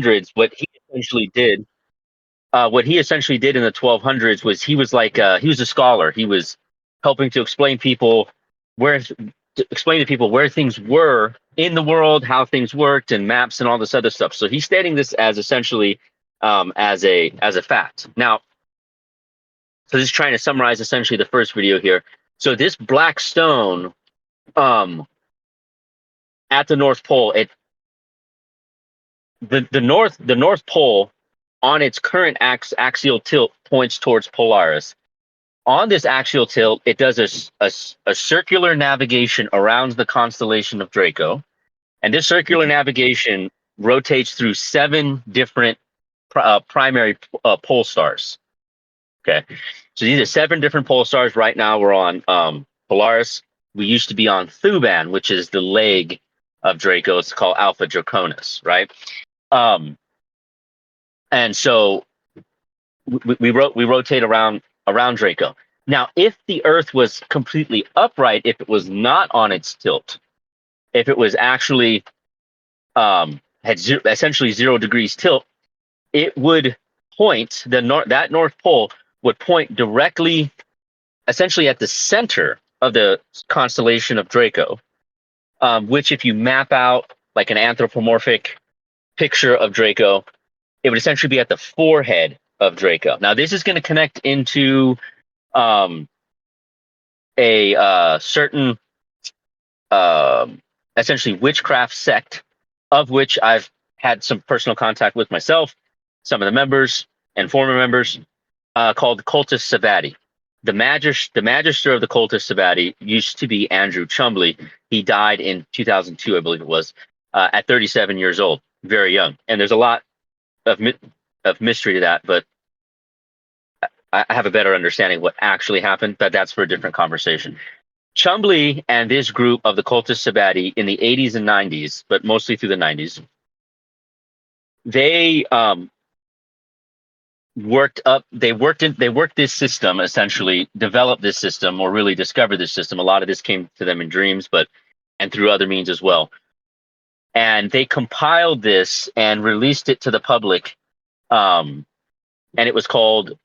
1200s, what he essentially did in the 1200s was he was like he was a scholar. He was helping to explain where explain to people where things were in the world, how things worked, and maps and all this other stuff. So he's stating this as essentially as a fact. Now, so this is trying to summarize essentially the first video here. So this black stone at the North Pole, the North Pole on its current axial tilt points towards Polaris. On this axial tilt, it does a circular navigation around the constellation of Draco, and this circular navigation rotates through 7 different primary pole stars. Okay, so these are 7 different pole stars. Right now, we're on Polaris. We used to be on Thuban, which is the leg of Draco. It's called Alpha Draconis, right? And so we rotate around Draco. Now, if the Earth was completely upright, if it was not on its tilt, if it was actually essentially 0 degrees tilt, it would point that North Pole would point directly, essentially at the center of the constellation of Draco, which, if you map out like an anthropomorphic picture of Draco, it would essentially be at the forehead of Draco. Now, this is going to connect into a certain essentially witchcraft sect, of which I've had some personal contact with myself, some of the members and former members, called Cultus Sabati. The magister of the Cultus Sabati used to be Andrew Chumbley. He died in 2002, I believe it was, at 37 years old, very young. And there's a lot of mystery to that, but I have a better understanding of what actually happened, but that's for a different conversation. Chumbley and this group of the Cultus Sabati in the 80s and 90s, but mostly through the 90s, they worked this system, essentially developed this system, or really discovered this system. A lot of this came to them in dreams, and through other means as well. And they compiled this and released it to the public, and it was called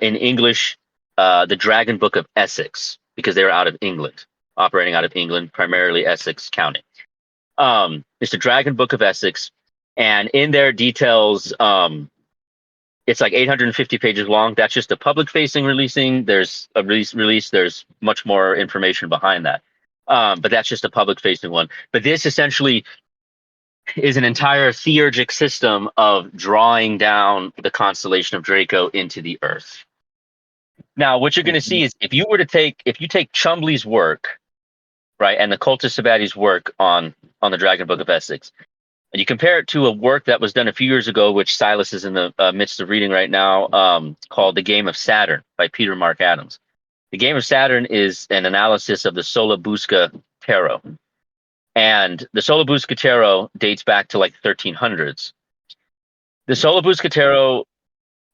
in English the Dragon Book of Essex, because they were out of England, operating out of England, primarily Essex County. It's the Dragon Book of Essex, and in their details, it's like 850 pages long. That's just a public-facing releasing. There's a release. There's much more information behind that, but that's just a public-facing one. But this essentially is an entire theurgic system of drawing down the constellation of Draco into the Earth. Now, what you're going to see is if you take Chumbley's work, right, and the Cultus Sabati's work on the Dragon Book of Essex, and you compare it to a work that was done a few years ago, which Silas is in the midst of reading right now, called The Game of Saturn by Peter Mark Adams. The Game of Saturn is an analysis of the Solabusca Tarot. And the Solabusca Tarot dates back to like 1300s. The Solabusca Tarot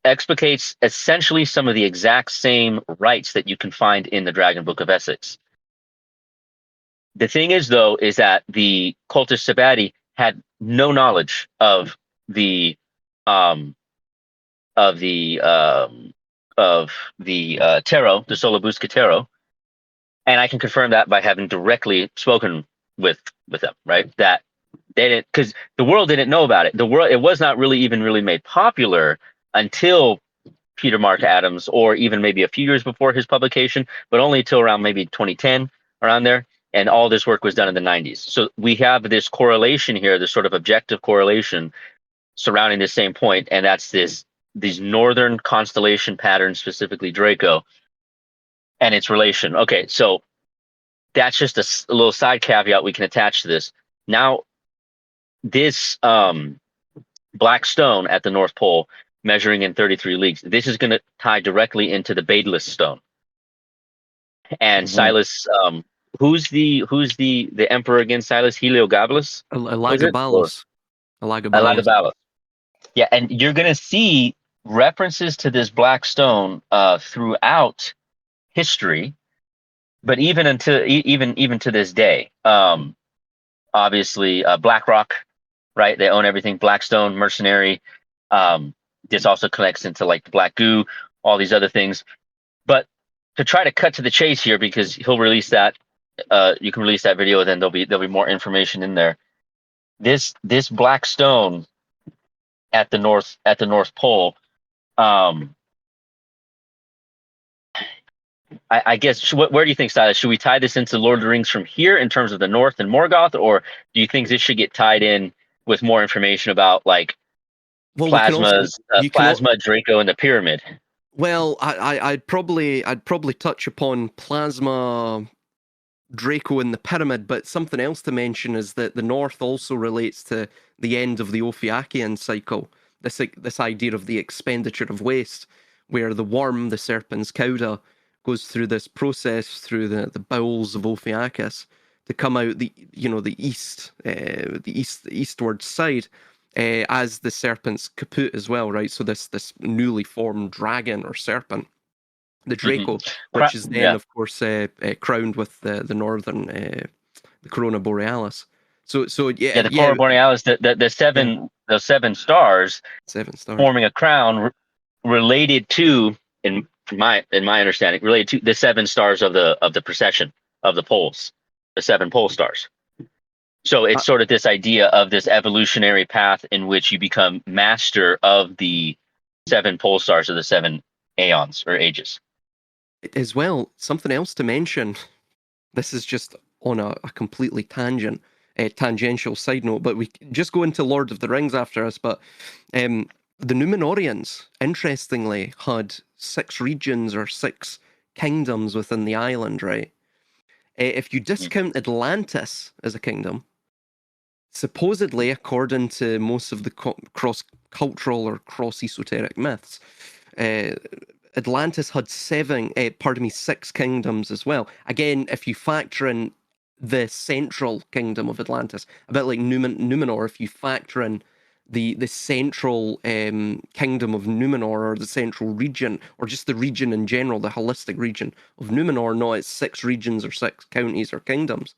explicates essentially some of the exact same rites that you can find in the Dragon Book of Essex. The thing is, though, is that the Cultus Sabati had no knowledge of the tarot, the Solabusca Tarot, and I can confirm that by having directly spoken with them, right? That they didn't, because the world didn't know about it. It was not really made popular until Peter Mark Adams, or even maybe a few years before his publication, but only until around maybe 2010, around there. And all this work was done in the 90s. So we have this correlation here, this sort of objective correlation surrounding the same point, and that's these northern constellation patterns, specifically Draco, and its relation. Okay, so that's just a little side caveat we can attach to this. Now, this black stone at the North Pole, measuring in 33 leagues, this is going to tie directly into the Daedalus stone. And Silas, who's the emperor again? Silas Heliogabalus? Elagabalus. Elagabalus. Yeah, and you're going to see references to this black stone throughout history, but even to this day. Obviously, BlackRock, right? They own everything. Blackstone, mercenary. This also connects into like the Black Goo, all these other things. But to try to cut to the chase here, because he'll release that, you can release that video, then there'll be more information in there. This black stone at the North Pole. I guess where do you think, Silas? Should we tie this into Lord of the Rings from here in terms of the North and Morgoth, or do you think this should get tied in with more information about like Well, we can also plasmas, you can plasma, Draco, and the pyramid? well, I'd probably touch upon plasma, Draco, and the pyramid, but something else to mention is that the North also relates to the end of the Ophiachian cycle. This idea of the expenditure of waste, where the worm, the serpens cauda, goes through this process through the bowels of Ophiuchus to come out the eastward side, as the serpent's caput as well, right? So this newly formed dragon or serpent, the Draco, which is then, of course, crowned with the northern, the Corona Borealis. So yeah, the Corona Borealis, the seven stars, 7 stars forming a crown related to, in my understanding, related to the 7 stars of the procession of the poles, the 7 pole stars. So it's sort of this idea of this evolutionary path in which you become master of the 7 pole stars of the 7 aeons or ages. As well, something else to mention. This is just on a completely tangential side note, but we just go into Lord of the Rings after us. But the Númenóreans, interestingly, had 6 regions or 6 kingdoms within the island, right? If you discount Atlantis as a kingdom, supposedly, according to most of the cross-cultural or cross-esoteric myths, Atlantis had 6 kingdoms as well. Again, if you factor in the central kingdom of Atlantis, a bit like Numenor, if you factor in the central kingdom of Numenor, or the central region, or just the region in general, the holistic region of Numenor, not its 6 regions or 6 counties or kingdoms,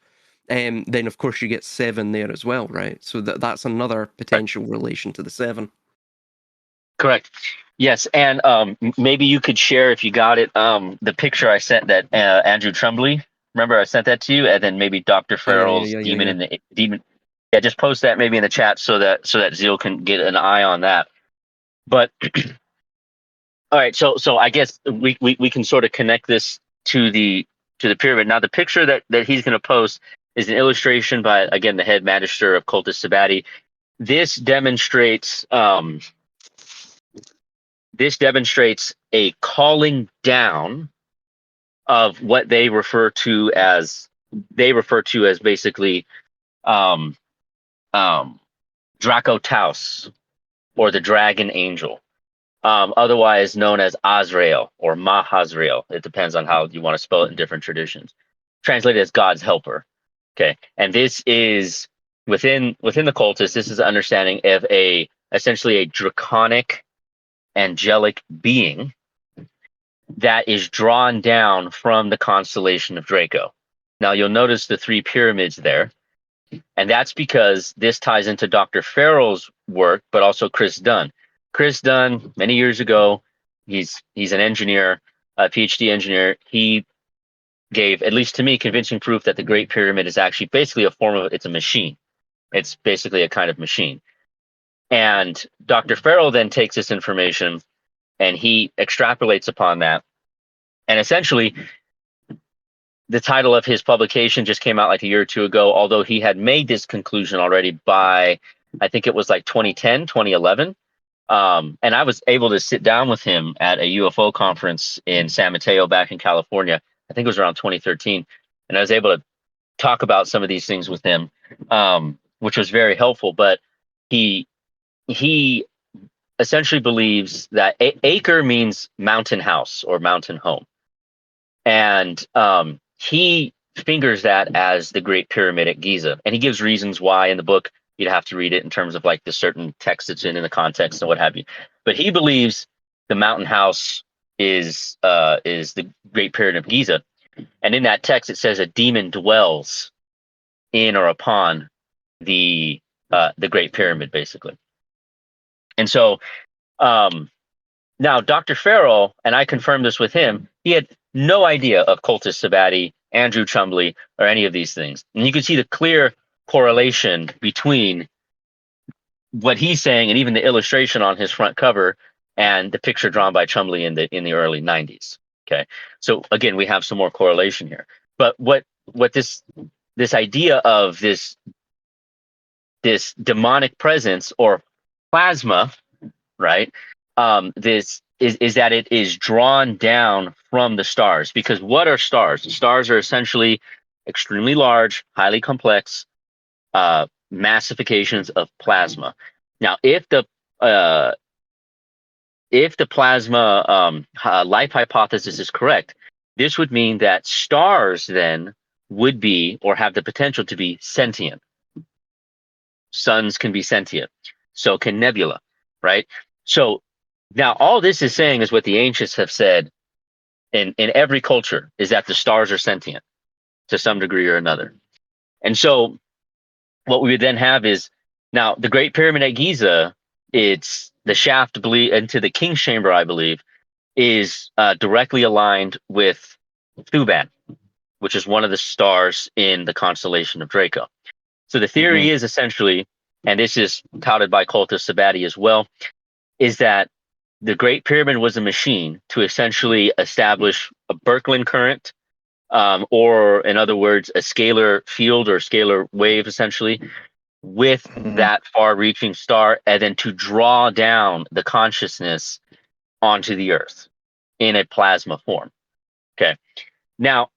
then of course you get 7 there as well, right? So that's another potential relation to the 7. Correct. Yes, and maybe you could share, if you got it, the picture I sent that Andrew Tremblay. Remember, I sent that to you, and then maybe Dr. Farrell's demon in the demon. Yeah, just post that maybe in the chat so that Zeal can get an eye on that. But all right, so I guess we can sort of connect this to the pyramid. Now, the picture that he's going to post is an illustration by, again, the head magister of Cultus Sabati. This demonstrates a calling down of what they refer to as basically Draco Taus, or the dragon angel, otherwise known as Azrael or Mahazrael. It depends on how you want to spell it in different traditions. Translated as God's helper. Okay, and this is within the cultists. This is an understanding of essentially a draconic angelic being that is drawn down from the constellation of Draco. Now you'll notice the 3 pyramids there, and that's because this ties into Dr. Farrell's work, but also Chris Dunn. Chris Dunn, many years ago, he's an engineer, a PhD engineer. He gave, at least to me, convincing proof that the Great Pyramid is actually basically it's a machine. It's basically a kind of machine. And Dr. Farrell then takes this information and he extrapolates upon that. And essentially, the title of his publication just came out like a year or 2 ago, although he had made this conclusion already by, I think it was like 2010, 2011. And I was able to sit down with him at a UFO conference in San Mateo back in California. I think it was around 2013. And I was able to talk about some of these things with him, which was very helpful. But he essentially believes that acre means mountain house or mountain home. And he fingers that as the Great Pyramid at Giza. And he gives reasons why in the book. You'd have to read it in terms of like the certain text it's in the context and what have you. But he believes the mountain house is the Great Pyramid of Giza. And in that text, it says a demon dwells in or upon the the Great Pyramid, basically. And so now Dr. Farrell, and I confirmed this with him, he had no idea of Cultus Sabati, Andrew Chumley, or any of these things. And you can see the clear correlation between what he's saying and even the illustration on his front cover and the picture drawn by Chumley in the early 90s. Okay. So again, we have some more correlation here. But what this idea of this demonic presence or plasma, right? This is that it is drawn down from the stars. Because what are stars? Stars are essentially extremely large, highly complex massifications of plasma. Now, if the plasma life hypothesis is correct, this would mean that stars then would be or have the potential to be sentient. Suns can be sentient. So can nebula, right? So now all this is saying is what the ancients have said in every culture, is that the stars are sentient to some degree or another. And so what we would then have is, now the Great Pyramid at Giza, it's the shaft into the King's Chamber, I believe, is directly aligned with Thuban, which is one of the stars in the constellation of Draco. So the theory is essentially, and this is touted by Cultus Sabati as well, is that the Great Pyramid was a machine to essentially establish a Birkeland current, or in other words, a scalar field or scalar wave, essentially, with that far-reaching star, and then to draw down the consciousness onto the Earth in a plasma form. Okay. Now,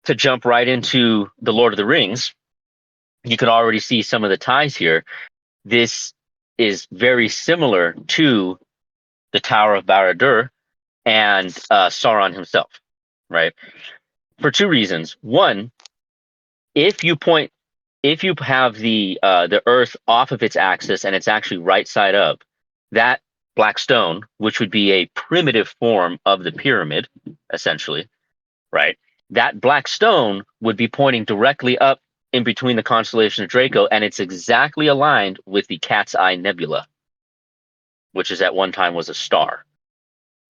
to jump right into the Lord of the Rings, you can already see some of the ties here. This is very similar to the Tower of Barad-dûr and Sauron himself, right? For two reasons. One, if you have the Earth off of its axis and it's actually right side up, that black stone, which would be a primitive form of the pyramid, essentially, right? That black stone would be pointing directly up in between the constellation of Draco, and it's exactly aligned with the Cat's Eye Nebula, which is at one time was a star,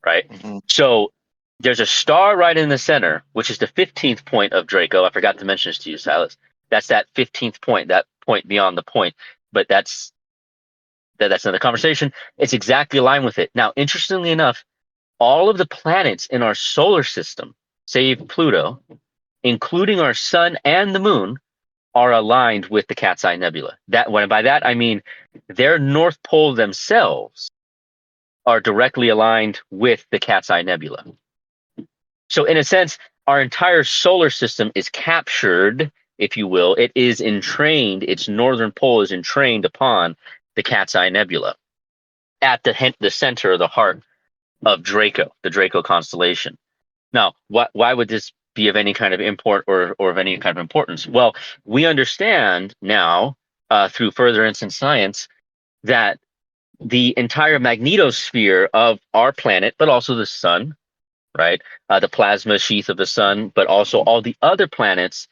right? So there's a star right in the center, which is the 15th point of Draco. I forgot to mention this to you, Silas. That's that 15th point, that point beyond the point, but that's another conversation. It's exactly aligned with it. Now, interestingly enough, all of the planets in our solar system, save Pluto, including our sun and the moon, are aligned with the Cat's Eye Nebula. By that I mean their North Pole themselves are directly aligned with the Cat's Eye Nebula. So in a sense, our entire solar system is captured, if you will. It is entrained, its northern pole is entrained upon the Cat's Eye Nebula at the center, the heart of Draco, the Draco constellation. Now, why would this be of any kind of import or of any kind of importance? Well, we understand now through furtherance in science that the entire magnetosphere of our planet, but also the sun, right? The plasma sheath of the sun, but also all the other planets,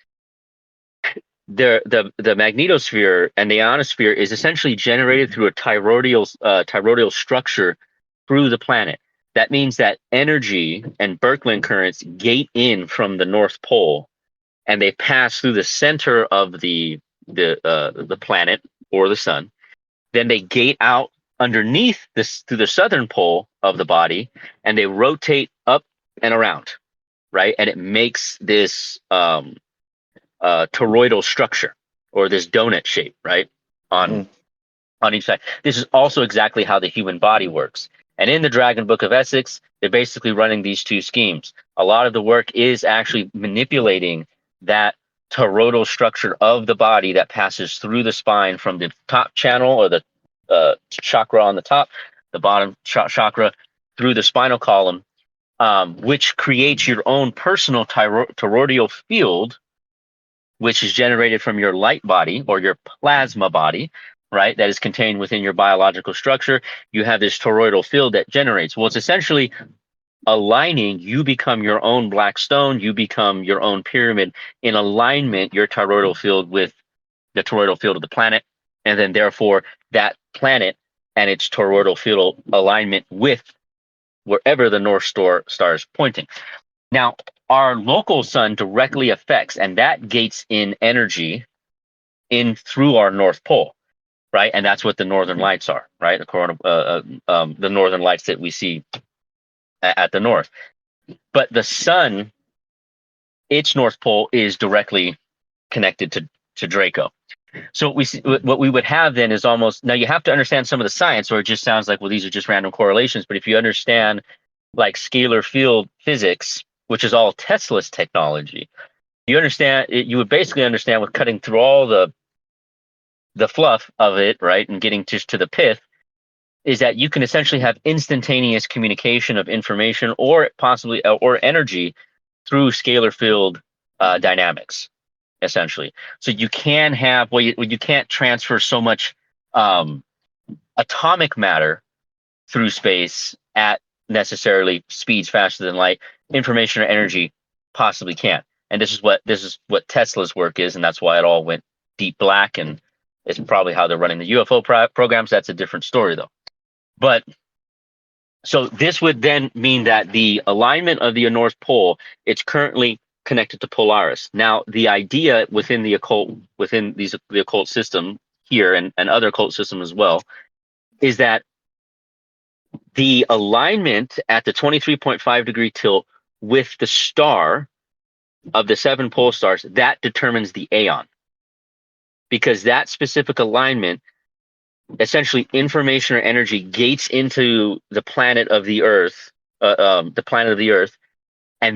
the magnetosphere and the ionosphere is essentially generated through a toroidal structure through the planet. That means that energy and Birkeland currents gate in from the North Pole, and they pass through the center of the planet or the sun. Then they gate out underneath this through the southern pole of the body, and they rotate up and around, right? And it makes this toroidal structure, or this donut shape, right, on each side. This is also exactly how the human body works. And in the Dragon Book of Essex, they're basically running these two schemes. A lot of the work is actually manipulating that toroidal structure of the body that passes through the spine from the top channel, or the chakra on the top, the bottom chakra, through the spinal column, which creates your own personal toroidal field, which is generated from your light body or your plasma body, right? That is contained within your biological structure. You have this toroidal field that generates. Well, it's essentially aligning. You become your own black stone. You become your own pyramid in alignment, your toroidal field with the toroidal field of the planet and then therefore that planet and its toroidal field alignment with wherever the North Star is pointing. Now, our local sun directly affects, and that gates in energy in through our North Pole, right? And that's what the northern lights are, right? The northern lights that we see at the north. But the sun, its North Pole, is directly connected to Draco. So what we would have then is almost, now you have to understand some of the science, or it just sounds like, well, these are just random correlations. But if you understand like scalar field physics, which is all Tesla's technology, you would basically understand, with cutting through all the fluff of it, right, and getting just to the pith, is that you can essentially have instantaneous communication of information or possibly or energy through scalar field dynamics, essentially. So you can have, you can't transfer so much atomic matter through space at necessarily speeds faster than light. Information or energy possibly can. And this is what Tesla's work is, and that's why it all went deep black, and it's probably how they're running the UFO programs. That's a different story, though. But so this would then mean that the alignment of the North Pole, it's currently connected to Polaris. Now, the idea within the occult, the occult system here, and other occult systems as well, is that the alignment at the 23.5 degree tilt with the star of the 7 pole stars, that determines the aeon. Because that specific alignment, essentially information or energy, gates into the planet of the Earth, and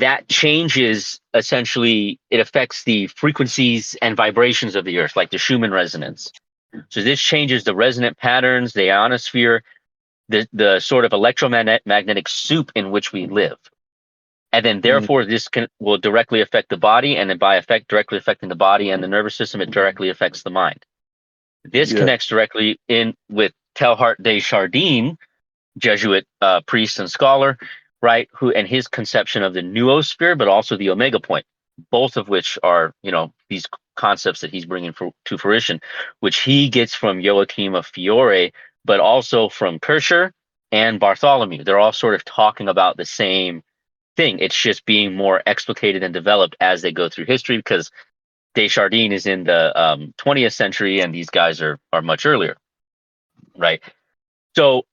that changes, essentially, it affects the frequencies and vibrations of the Earth, like the Schumann resonance. So this changes the resonant patterns, the ionosphere, the sort of electromagnetic soup in which we live. And then therefore this will directly affect the body, and then by directly affecting the body and the nervous system, it directly affects the mind. This connects directly in with Teilhard de Chardin, Jesuit priest and scholar, right, who and his conception of the noosphere, but also the omega point, both of which are, these concepts that he's bringing to fruition, which he gets from Joachim of Fiore, but also from Kircher and Bartholomew. They're all sort of talking about the same thing. It's just being more explicated and developed as they go through history, because Desjardins is in the 20th century, and these guys are much earlier, right? So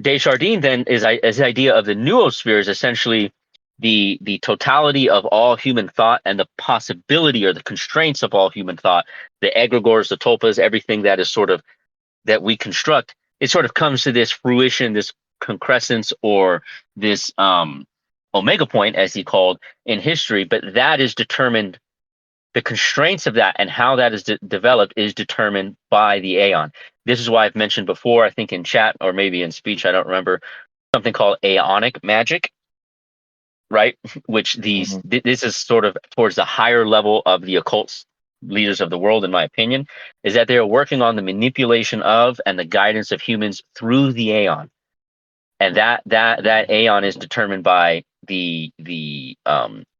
Desjardins then is his idea of the noosphere is essentially the totality of all human thought and the possibility or the constraints of all human thought, the egregores, the tulpas, everything that is sort of that we construct. It sort of comes to this fruition, this concrescence, or this omega point, as he called in history, but that is determined. The constraints of that and how that is developed is determined by the aeon. This is why I've mentioned before, I think in chat or maybe in speech, I don't remember, something called aeonic magic, right? Which this is sort of towards the higher level of the occult leaders of the world, in my opinion, is that they are working on the manipulation of and the guidance of humans through the aeon. And that aeon is determined by the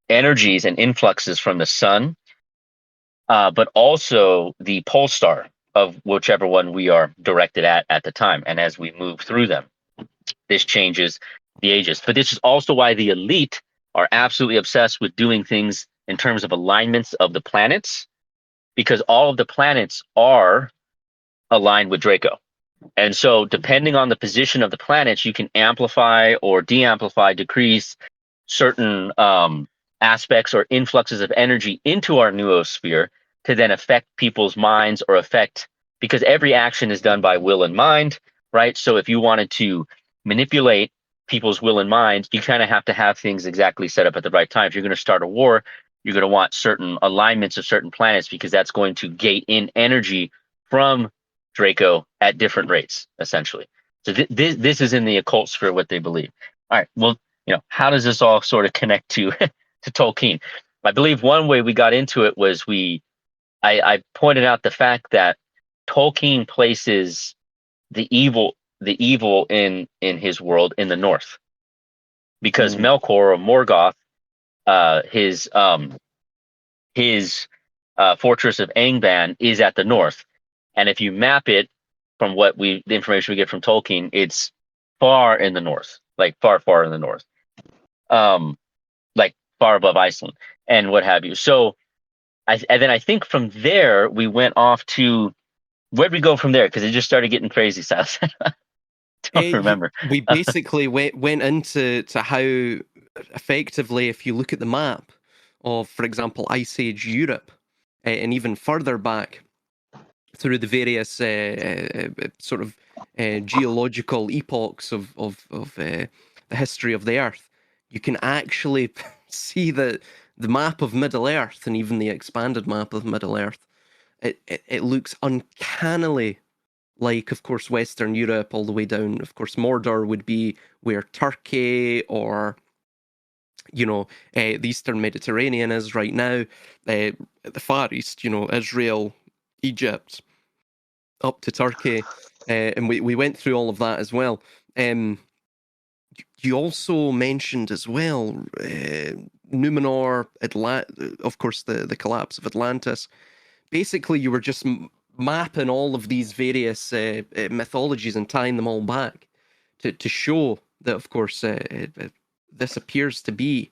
energies and influxes from the sun, but also the pole star of whichever one we are directed at the time. And as we move through them, this changes the ages. But this is also why the elite are absolutely obsessed with doing things in terms of alignments of the planets, because all of the planets are aligned with Draco. And so depending on the position of the planets, you can amplify or de-amplify, decrease certain aspects or influxes of energy into our noosphere to then affect people's minds, or because every action is done by will and mind, right? So if you wanted to manipulate people's will and mind, you kind of have to have things exactly set up at the right time. If you're going to start a war, you're going to want certain alignments of certain planets, because that's going to gate in energy from Draco at different rates, essentially. So this is in the occult sphere, what they believe. All right, well, how does this all sort of connect to Tolkien? I believe one way we got into it was I pointed out the fact that Tolkien places the evil in his world in the north, because Melkor or Morgoth, his fortress of Angband is at the north, And if you map it from the information we get from Tolkien, it's far in the north, like far in the north, like far above Iceland and what have you. So and then I think from there we went off to, where'd we go from there? Because it just started getting crazy, South. Don't remember. We basically went into how effectively, if you look at the map of, for example, Ice Age Europe, and even further back through the various sort of geological epochs of the history of the Earth, you can actually see the map of Middle Earth and even the expanded map of Middle Earth. It looks uncannily like, of course, Western Europe all the way down. Of course, Mordor would be where Turkey or, the Eastern Mediterranean is right now. The Far East, Israel, Egypt, up to Turkey. And we went through all of that as well. You also mentioned as well Numenor, of course, the collapse of Atlantis. Basically, you were just mapping all of these various mythologies and tying them all back to show that, of course, this appears to be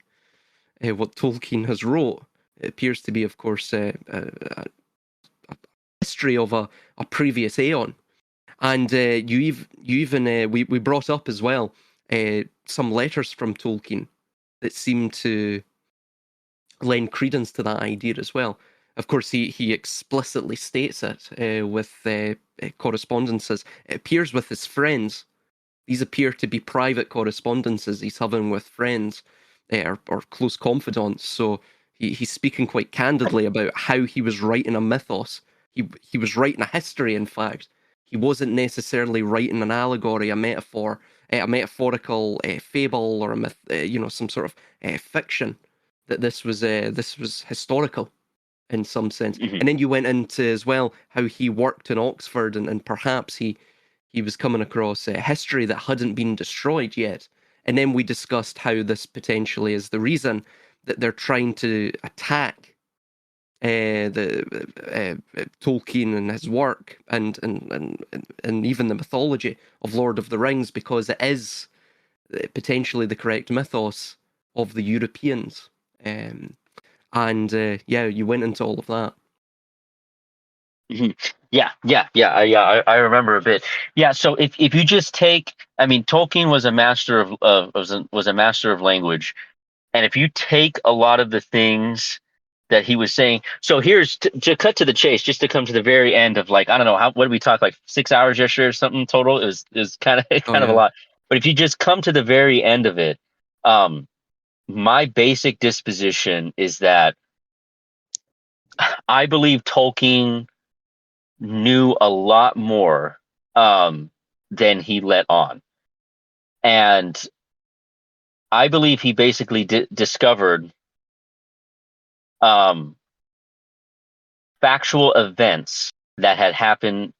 what Tolkien has wrote. It appears to be, of course, a history of a previous aeon. And we brought up as well some letters from Tolkien that seem to lend credence to that idea as well. Of course, he explicitly states it with correspondences. It appears with his friends. These appear to be private correspondences he's having with friends or close confidants. So he's speaking quite candidly about how he was writing a mythos. He was writing a history, in fact. He wasn't necessarily writing an allegory, a metaphor, a metaphorical fable, or a myth, some sort of fiction. That this was historical in some sense. Mm-hmm. And then you went into as well how he worked in Oxford, and perhaps he was coming across history that hadn't been destroyed yet. And then we discussed how this potentially is the reason that they're trying to attack the Tolkien and his work, and even the mythology of Lord of the Rings, because it is potentially the correct mythos of the Europeans. You went into all of that. Mm-hmm. I remember a bit. Yeah, so if you just take, I mean, Tolkien was a master was a master of language, and if you take a lot of the things that he was saying, so here's to cut to the chase, just to come to the very end of, like, I don't know, what did we talk, like 6 hours yesterday or something total? It was kind of a lot. But if you just come to the very end of it, my basic disposition is that I believe Tolkien knew a lot more than he let on. And I believe he basically discovered factual events that had happened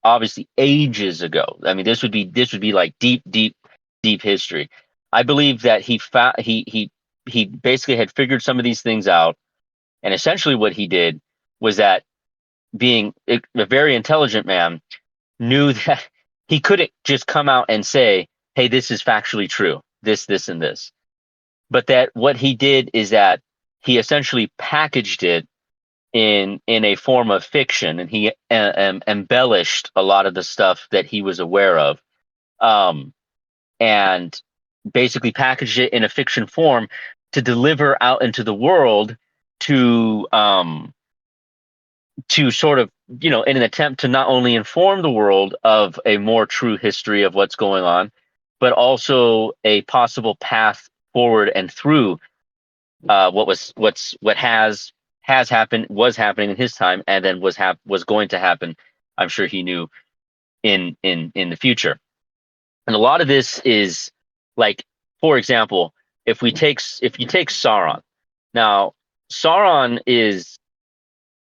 obviously ages ago. I mean, this would be like deep history. I believe that he basically had figured some of these things out, and essentially what he did was that, being a very intelligent man, knew that he couldn't just come out and say, hey, this is factually true, this, and this. But that what he did is that he essentially packaged it in a form of fiction, and he embellished a lot of the stuff that he was aware of, and basically packaged it in a fiction form to deliver out into the world to sort of, in an attempt to not only inform the world of a more true history of what's going on, but also a possible path forward and through what has happened, was happening in his time, and then was going to happen, I'm sure he knew, in the future. And a lot of this is, like, for example, if you take Sauron. Now, Sauron is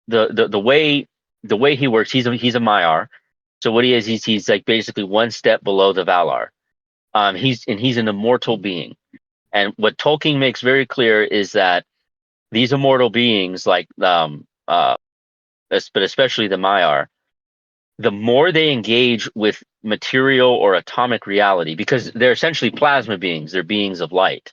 the way he works. He's a Maiar. So what he is, he's like basically one step below the Valar. He's an immortal being. And what Tolkien makes very clear is that these immortal beings, like but especially the Maiar, the more they engage with material or atomic reality, because they're essentially plasma beings, they're beings of light,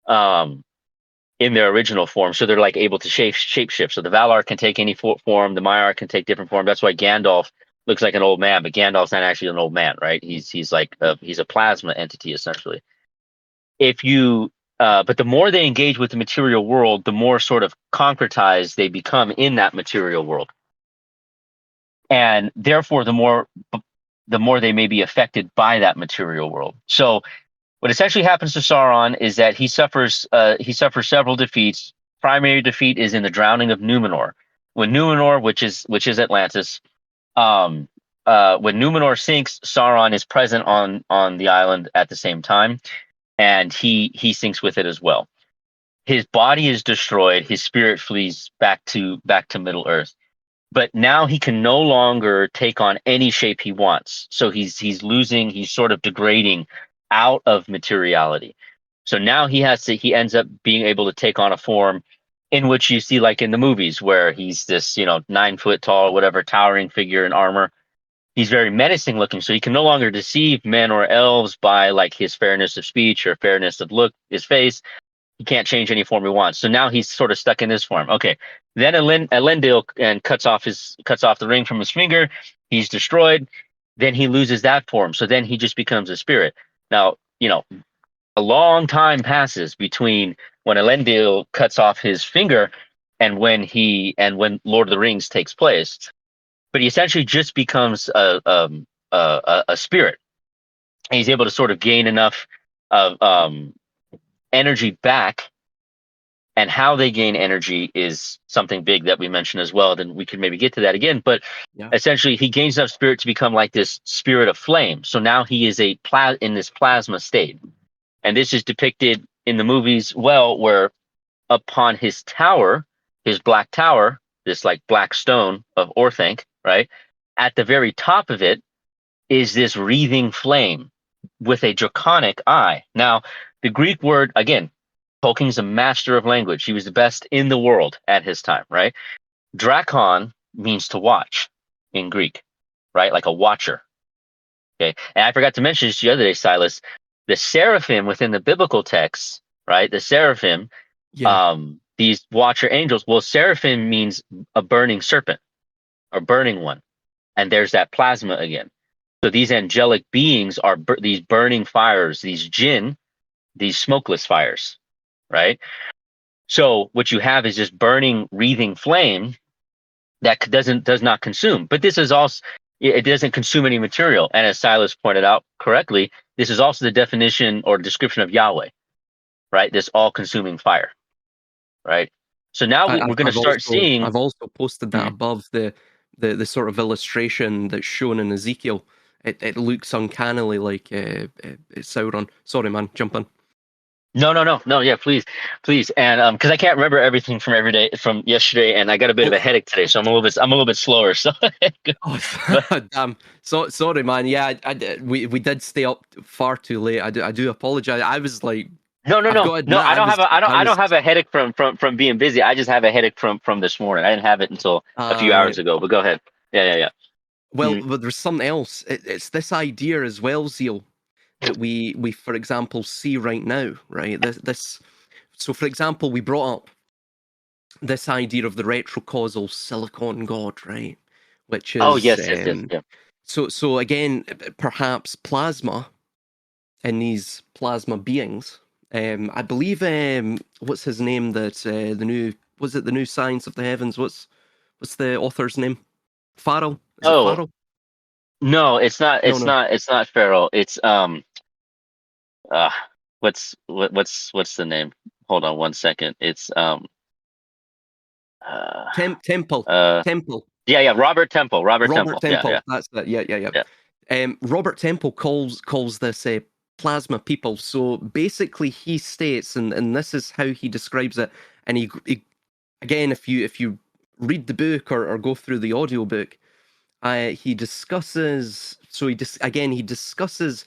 in their original form. So they're like able to shapeshift. So the Valar can take any form, the Maiar can take different form. That's why Gandalf looks like an old man, but Gandalf's not actually an old man, right? He's like he's a plasma entity essentially. If you but the more they engage with the material world, the more sort of concretized they become in that material world, and therefore the more they may be affected by that material world. So what essentially happens to Sauron is that he suffers several defeats. Primary defeat is in the drowning of Numenor. When Numenor, which is Atlantis, when Numenor sinks, Sauron is present on the island at the same time, and he sinks with it as well. His body is destroyed. His spirit flees back to Middle Earth. But now he can no longer take on any shape he wants. So he's sort of degrading out of materiality. So now he ends up being able to take on a form in which you see like in the movies where he's this, 9 foot tall, whatever, towering figure in armor. He's very menacing looking, so he can no longer deceive men or elves by like his fairness of speech or fairness of look, his face. He can't change any form he wants. So now he's sort of stuck in this form. Okay. Then Elendil and cuts off the ring from his finger. He's destroyed. Then he loses that form. So then he just becomes a spirit. Now, a long time passes between when Elendil cuts off his finger and when Lord of the Rings takes place. But he essentially just becomes a spirit. And he's able to sort of gain enough of energy back, and how they gain energy is something big that we mentioned as well. Then we could maybe get to that again, but essentially he gains enough spirit to become like this spirit of flame. So now he is in this plasma state, and this is depicted in the movies where upon his tower, his black tower, this like black stone of Orthanc, right, at the very top of it is this wreathing flame with a draconic eye. Now, the Greek word, again, Tolkien's a master of language. He was the best in the world at his time, right? Drakon means to watch in Greek, right? Like a watcher. Okay. And I forgot to mention this the other day, Silas, the seraphim within the biblical texts, right? The seraphim, these watcher angels. Well, seraphim means a burning serpent or burning one. And there's that plasma again. So these angelic beings are these burning fires, these jinn, these smokeless fires, right? So what you have is this burning, wreathing flame that does not consume. But this is also, it doesn't consume any material. And as Silas pointed out correctly, this is also the definition or description of Yahweh, right? This all-consuming fire, right? So now we're going to start seeing. I've also posted that above the sort of illustration that's shown in Ezekiel. It looks uncannily like Sauron. Sorry, man, jump in. No. Yeah, please. And because I can't remember everything from yesterday, and I got a bit of a headache today, so I'm a little bit slower. So, damn. So sorry, man. Yeah, we did stay up far too late. I do apologize. I was like, no. I don't have a headache from being busy. I just have a headache from this morning. I didn't have it until a few hours ago. But go ahead. Yeah. Well, but there's something else. It's this idea as well, Zeal, that we for example see right now, right? This. So, for example, we brought up this idea of the retrocausal silicon god, right? Which is yes. So again, perhaps plasma and these plasma beings. I believe what's his name? That the new Science of the Heavens? What's the author's name? Farrell. Is it Farrell? No, it's not. It's not. It's not Farrell. It's what's the name? Hold on one second. It's Temple. Temple. Yeah. Robert Temple. Robert Temple. Yeah. That's that. Yeah. Robert Temple calls this plasma people. So basically, he states, and this is how he describes it. And he again, if you read the book or go through the audiobook, he discusses. So he discusses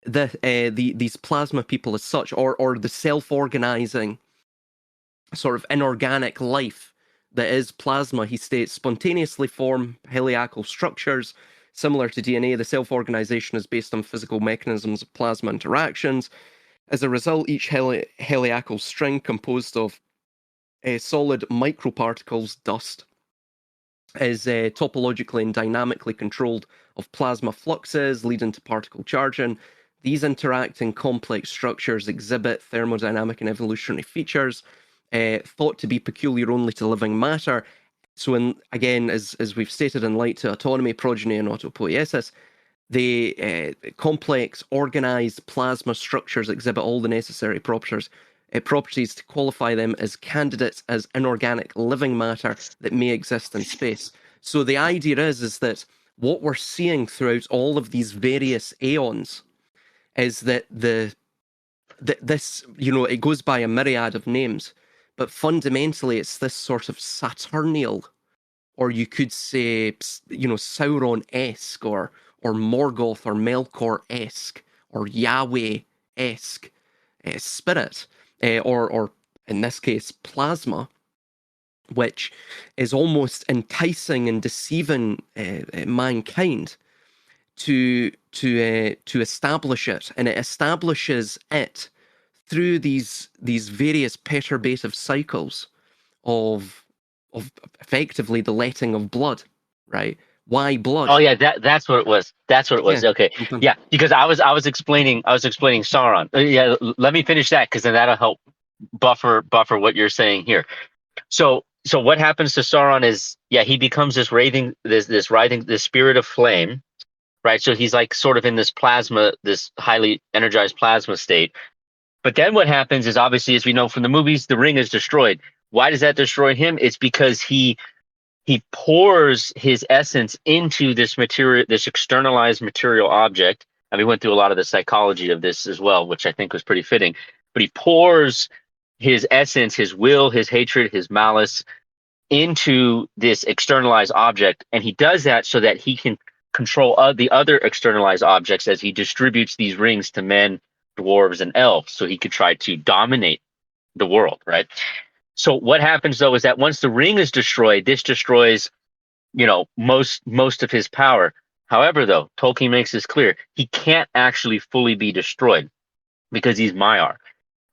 these plasma people as such, or the self-organizing sort of inorganic life that is plasma, he states, spontaneously form heliacal structures. Similar to DNA, the self-organization is based on physical mechanisms of plasma interactions. As a result, each heliacal string composed of solid microparticles, dust, is topologically and dynamically controlled of plasma fluxes, leading to particle charging. These interacting complex structures exhibit thermodynamic and evolutionary features thought to be peculiar only to living matter. So, again, as we've stated in Light to Autonomy, Progeny, and Autopoiesis, the complex, organized plasma structures exhibit all the necessary properties to qualify them as candidates as inorganic living matter that may exist in space. So the idea is that what we're seeing throughout all of these various aeons is that this, it goes by a myriad of names, but fundamentally it's this sort of Saturnial, or you could say, Sauron-esque, or Morgoth or Melkor-esque, or Yahweh-esque spirit, or in this case, plasma, which is almost enticing and deceiving mankind to establish it, and it establishes it through these various perturbative cycles of effectively the letting of blood, right? Why blood? Oh yeah, that's what it was. That's what it was. Yeah. Okay, yeah, because I was explaining Sauron. Yeah, let me finish that because then that'll help buffer what you're saying here. So what happens to Sauron is, yeah, he becomes this spirit of flame, right? So he's like sort of in this plasma, this highly energized plasma state. But then what happens is, obviously, as we know from the movies, the ring is destroyed. Why does that destroy him? It's because he pours his essence into this material, this externalized material object. And we went through a lot of the psychology of this as well, which I think was pretty fitting. But he pours his essence, his will, his hatred, his malice into this externalized object. And he does that so that he can control the other externalized objects as he distributes these rings to men, dwarves, and elves. So he could try to dominate the world, right? So what happens though is that once the ring is destroyed, this destroys, most of his power. However, though, Tolkien makes this clear, he can't actually fully be destroyed because he's Maiar,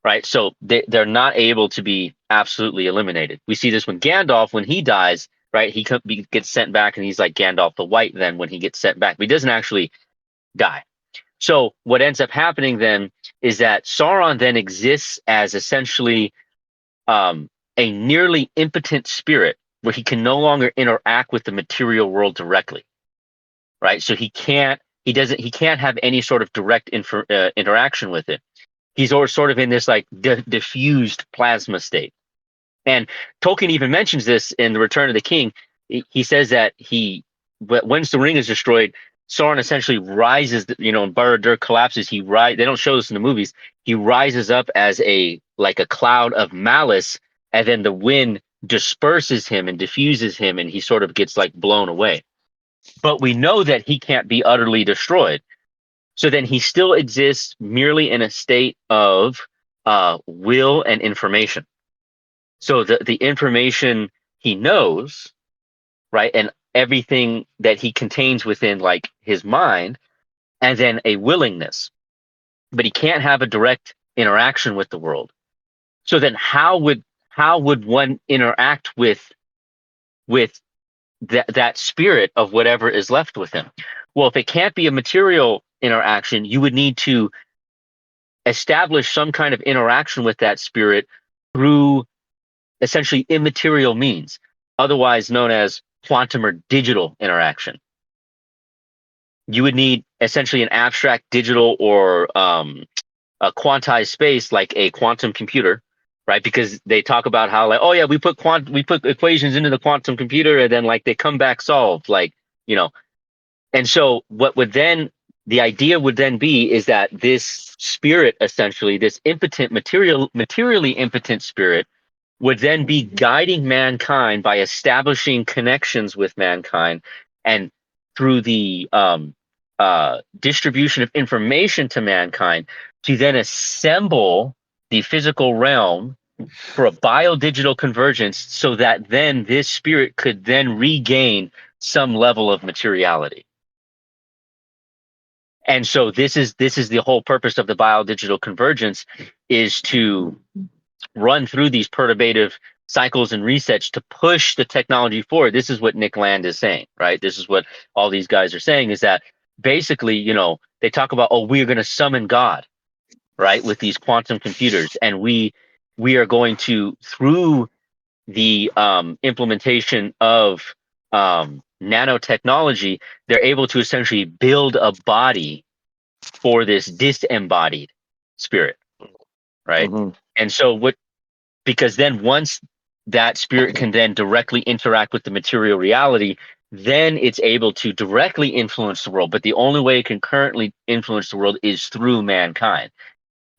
right? So they're not able to be absolutely eliminated. We see this when Gandalf, when he dies, right? He gets sent back, and he's like Gandalf the White then when he gets sent back. But he doesn't actually die. So what ends up happening then is that Sauron then exists as essentially a nearly impotent spirit where he can no longer interact with the material world directly, right? So he can't have any sort of direct interaction with it. He's sort of in this like diffused plasma state. And Tolkien even mentions this in The Return of the King. He says that once the ring is destroyed, Sauron essentially rises, and Barad-dûr collapses. They don't show this in the movies. He rises up as a cloud of malice, and then the wind disperses him and diffuses him, and he sort of gets like blown away. But we know that he can't be utterly destroyed. So then he still exists merely in a state of will and information. So the information he knows, right, and everything that he contains within like his mind, and then a willingness. But he can't have a direct interaction with the world. So then how would one interact with that spirit of whatever is left with him? Well, if it can't be a material interaction, you would need to establish some kind of interaction with that spirit through essentially immaterial means, otherwise known as quantum or digital interaction. You would need essentially an abstract digital or a quantized space like a quantum computer, right? Because they talk about how like, oh yeah, we put equations into the quantum computer and then like they come back solved, And so the idea would then be is that this spirit, essentially this impotent materially impotent spirit, would then be guiding mankind by establishing connections with mankind, and through the distribution of information to mankind, to then assemble the physical realm for a biodigital convergence, so that then this spirit could then regain some level of materiality. And so this is the whole purpose of the biodigital convergence, is to run through these perturbative cycles and resets to push the technology forward. This is what Nick Land is saying, right? This is what all these guys are saying, is that basically, they talk about, oh, we're going to summon God, right, with these quantum computers, and we are going to, through the implementation of nanotechnology, they're able to essentially build a body for this disembodied spirit, right? Mm-hmm. And so because then once that spirit can then directly interact with the material reality, then it's able to directly influence the world. But the only way it can currently influence the world is through mankind.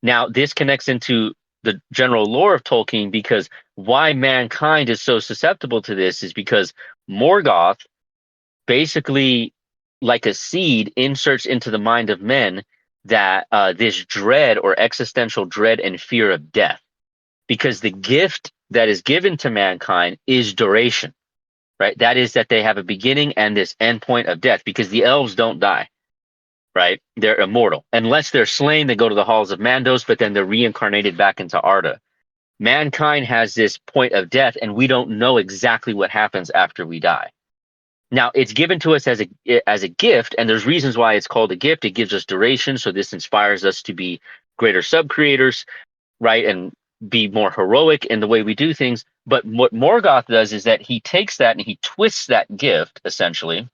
Now, this connects into the general lore of Tolkien, because why mankind is so susceptible to this is because Morgoth, basically like a seed, inserts into the mind of men that this dread or existential dread and fear of death, because the gift that is given to mankind is duration, right? That is, that they have a beginning and this endpoint of death, because the elves don't die, right? They're immortal. Unless they're slain, they go to the halls of Mandos, but then they're reincarnated back into Arda. Mankind has this point of death, and we don't know exactly what happens after we die. Now, it's given to us as a gift, and there's reasons why it's called a gift. It gives us duration, so this inspires us to be greater sub-creators, right, and be more heroic in the way we do things. But what Morgoth does is that he takes that and he twists that gift, essentially,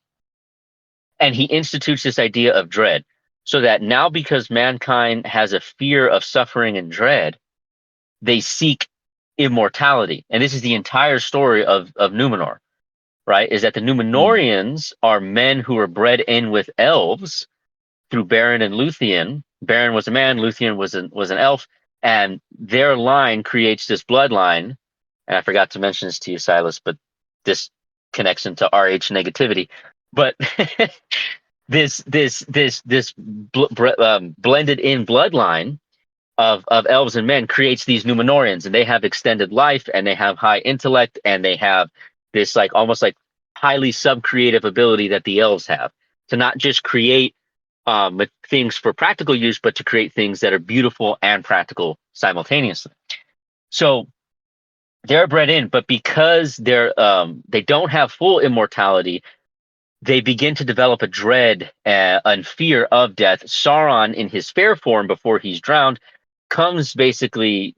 and he institutes this idea of dread, so that now, because mankind has a fear of suffering and dread, they seek immortality. And this is the entire story of Numenor, right? Is that the Numenorians are men who are bred in with elves through Beren and Luthien. Beren was a man, Luthien was an elf, and their line creates this bloodline. And I forgot to mention this to you, Silas, but this connects into RH negativity. But this blended in bloodline of elves and men creates these Numenorians, and they have extended life, and they have high intellect, and they have this like almost like highly sub-creative ability that the elves have, to not just create things for practical use, but to create things that are beautiful and practical simultaneously. So they're bred in, but because they don't have full immortality, they begin to develop a dread and fear of death. Sauron, in his fair form before he's drowned, basically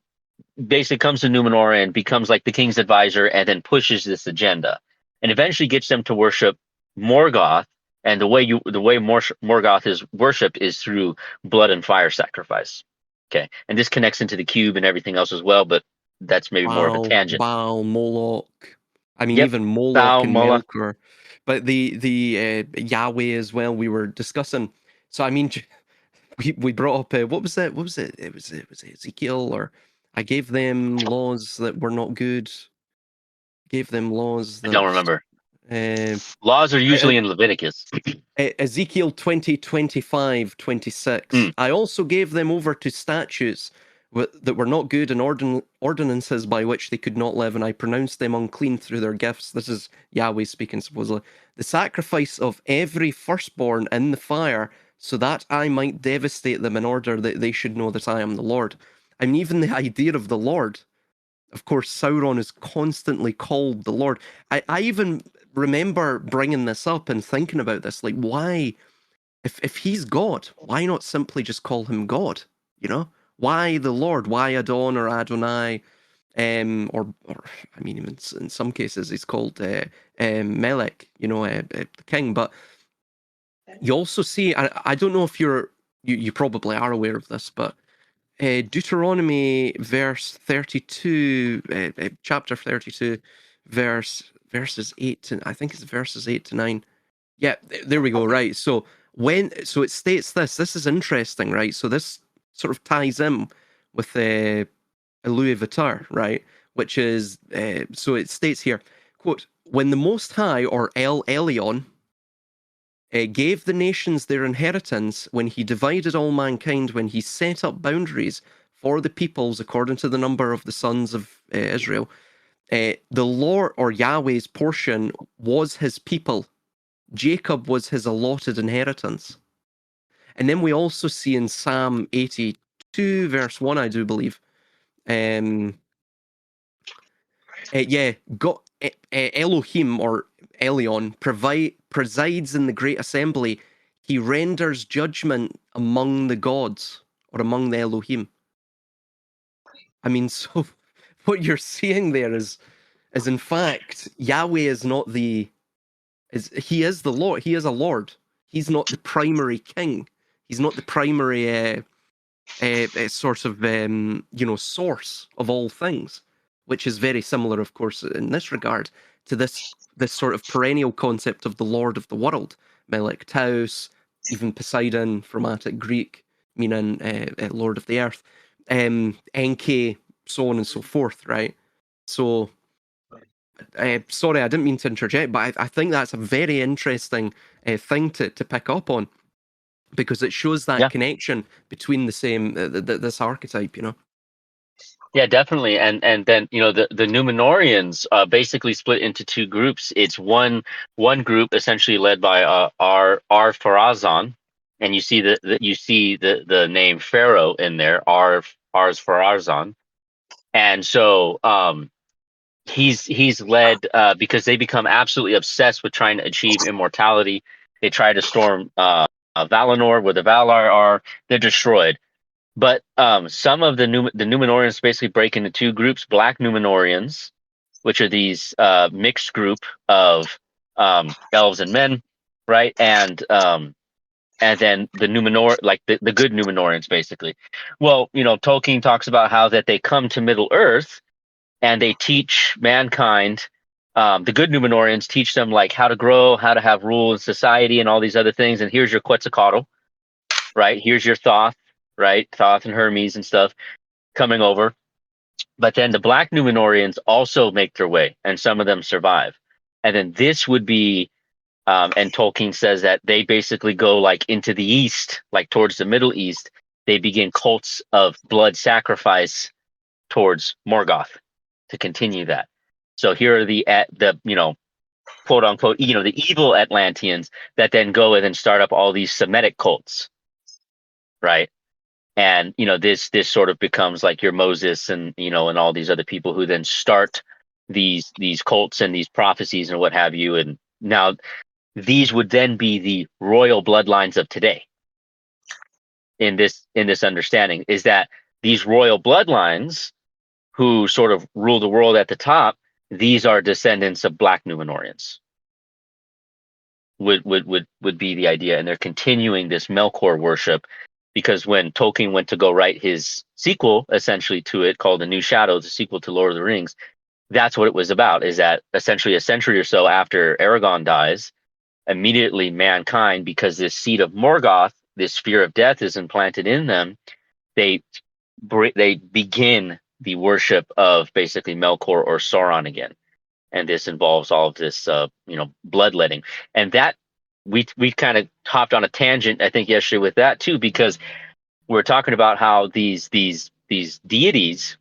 comes to Numenor and becomes like the king's advisor, and then pushes this agenda, and eventually gets them to worship Morgoth. And the way Morgoth is worshipped is through blood and fire sacrifice. Okay, and this connects into the cube and everything else as well, but that's maybe more of a tangent. Baal, Moloch. I mean, Yep. even Moloch Baal, and Moloch. Melkor. But the Yahweh as well, we were discussing. So I mean, we brought up what was that? What was it? It was Ezekiel, or I gave them laws that were not good. Gave them laws I that don't remember. uh, Laws are usually in Leviticus. Ezekiel 20:25, 26. I also gave them over to statutes that were not good, and ordinances by which they could not live, and I pronounced them unclean through their gifts. This is Yahweh speaking, supposedly. The sacrifice of every firstborn in the fire, so that I might devastate them, in order that they should know that I am the Lord. I mean, even the idea of the Lord. Of course, Sauron is constantly called the Lord. I even remember bringing this up and thinking about this. Like, why, if he's God, why not simply just call him God? You know? Why the Lord? Why Adon or Adonai? Or I mean, even in some cases, he's called Melech, the king. But you also see, I don't know if you probably are aware of this, but Deuteronomy verse 32, chapter 32, verses 8 to, I think it's verses 8 to 9. Yeah, there we go. Right. So it states this is interesting, right? So this sort of ties in with Louis Vuitton, right? Which is, so it states here, quote, when the Most High, or El Elyon, gave the nations their inheritance, when he divided all mankind, when he set up boundaries for the peoples according to the number of the sons of Israel. The Lord or Yahweh's portion was his people. Jacob was his allotted inheritance. And then we also see in Psalm 82, verse 1, I do believe. God, Elohim or Elion presides in the great assembly. He renders judgment among the gods or among the Elohim. I mean, so what you're seeing there is in fact, Yahweh is not he is the Lord. He is a Lord. He's not the primary king. He's not the primary sort of source of all things, which is very similar, of course, in this regard to this sort of perennial concept of the Lord of the world, Melek Taus, even Poseidon from Attic Greek, meaning Lord of the Earth, Enki, so on and so forth, right? So, sorry, I didn't mean to interject, but I think that's a very interesting thing to pick up on, because it shows that connection between the same this archetype, Yeah, definitely. And then the Numenorians basically split into two groups. It's one group essentially led by Ar-Pharazôn, and you see the name Pharaoh in there, Ars-Pharazôn, and so he's led because they become absolutely obsessed with trying to achieve immortality. They try to storm Valinor, where the Valar are. They're destroyed. But some of the Numenorians basically break into two groups: Black Numenorians, which are these mixed group of elves and men, right? And then the Numenor, like the good Numenorians, basically. Well, Tolkien talks about how that they come to Middle Earth and they teach mankind. The good Numenorians teach them like how to grow, how to have rule in society, and all these other things. And here's your Quetzalcoatl, right? Here's your Thoth, right? Thoth and Hermes and stuff coming over. But then the Black Numenorians also make their way, and some of them survive. And then this would be, and Tolkien says that they basically go like into the east, like towards the Middle East. They begin cults of blood sacrifice towards Morgoth to continue that. So here are the quote unquote, the evil Atlanteans that then go and then start up all these Semitic cults, right? And this sort of becomes like your Moses and and all these other people who then start these cults and these prophecies and what have you. And now these would then be the royal bloodlines of today. In this understanding is that these royal bloodlines who sort of rule the world at the top, these are descendants of Black Numenorians. Would be the idea, and they're continuing this Melkor worship. Because when Tolkien went to go write his sequel, essentially to it, called The New Shadows, the sequel to Lord of the Rings, that's what it was about, is that essentially a century or so after Aragorn dies, immediately mankind, because this seed of Morgoth, this fear of death is implanted in them, they begin the worship of basically Melkor or Sauron again. And this involves all of this, bloodletting. And that we kind of hopped on a tangent, I think, yesterday with that too, because we're talking about how these deities,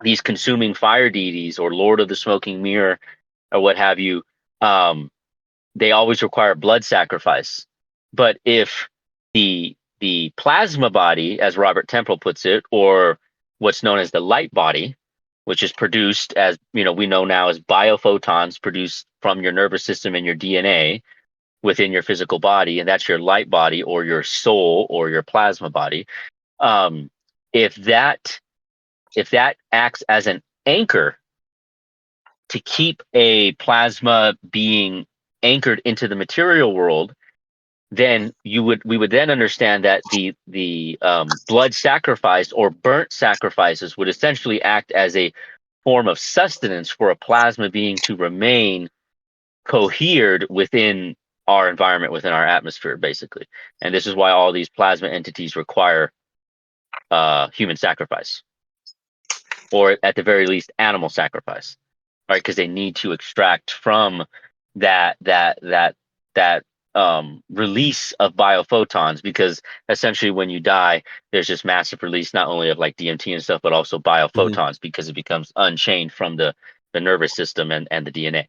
these consuming fire deities, or Lord of the Smoking Mirror, or what have you, they always require blood sacrifice. But if the plasma body, as Robert Temple puts it, or what's known as the light body, which is produced as we know now as biophotons produced from your nervous system and your DNA within your physical body, and that's your light body or your soul or your plasma body. If that acts as an anchor to keep a plasma being anchored into the material world, then we would then understand that the blood sacrifice or burnt sacrifices would essentially act as a form of sustenance for a plasma being to remain cohered within our environment, within our atmosphere, basically. And this is why all these plasma entities require human sacrifice, or at the very least animal sacrifice, right? Because they need to extract from that release of biophotons, because essentially when you die, there's this massive release not only of like DMT and stuff, but also Hmm. biophotons, because it becomes unchained from the nervous system and the DNA.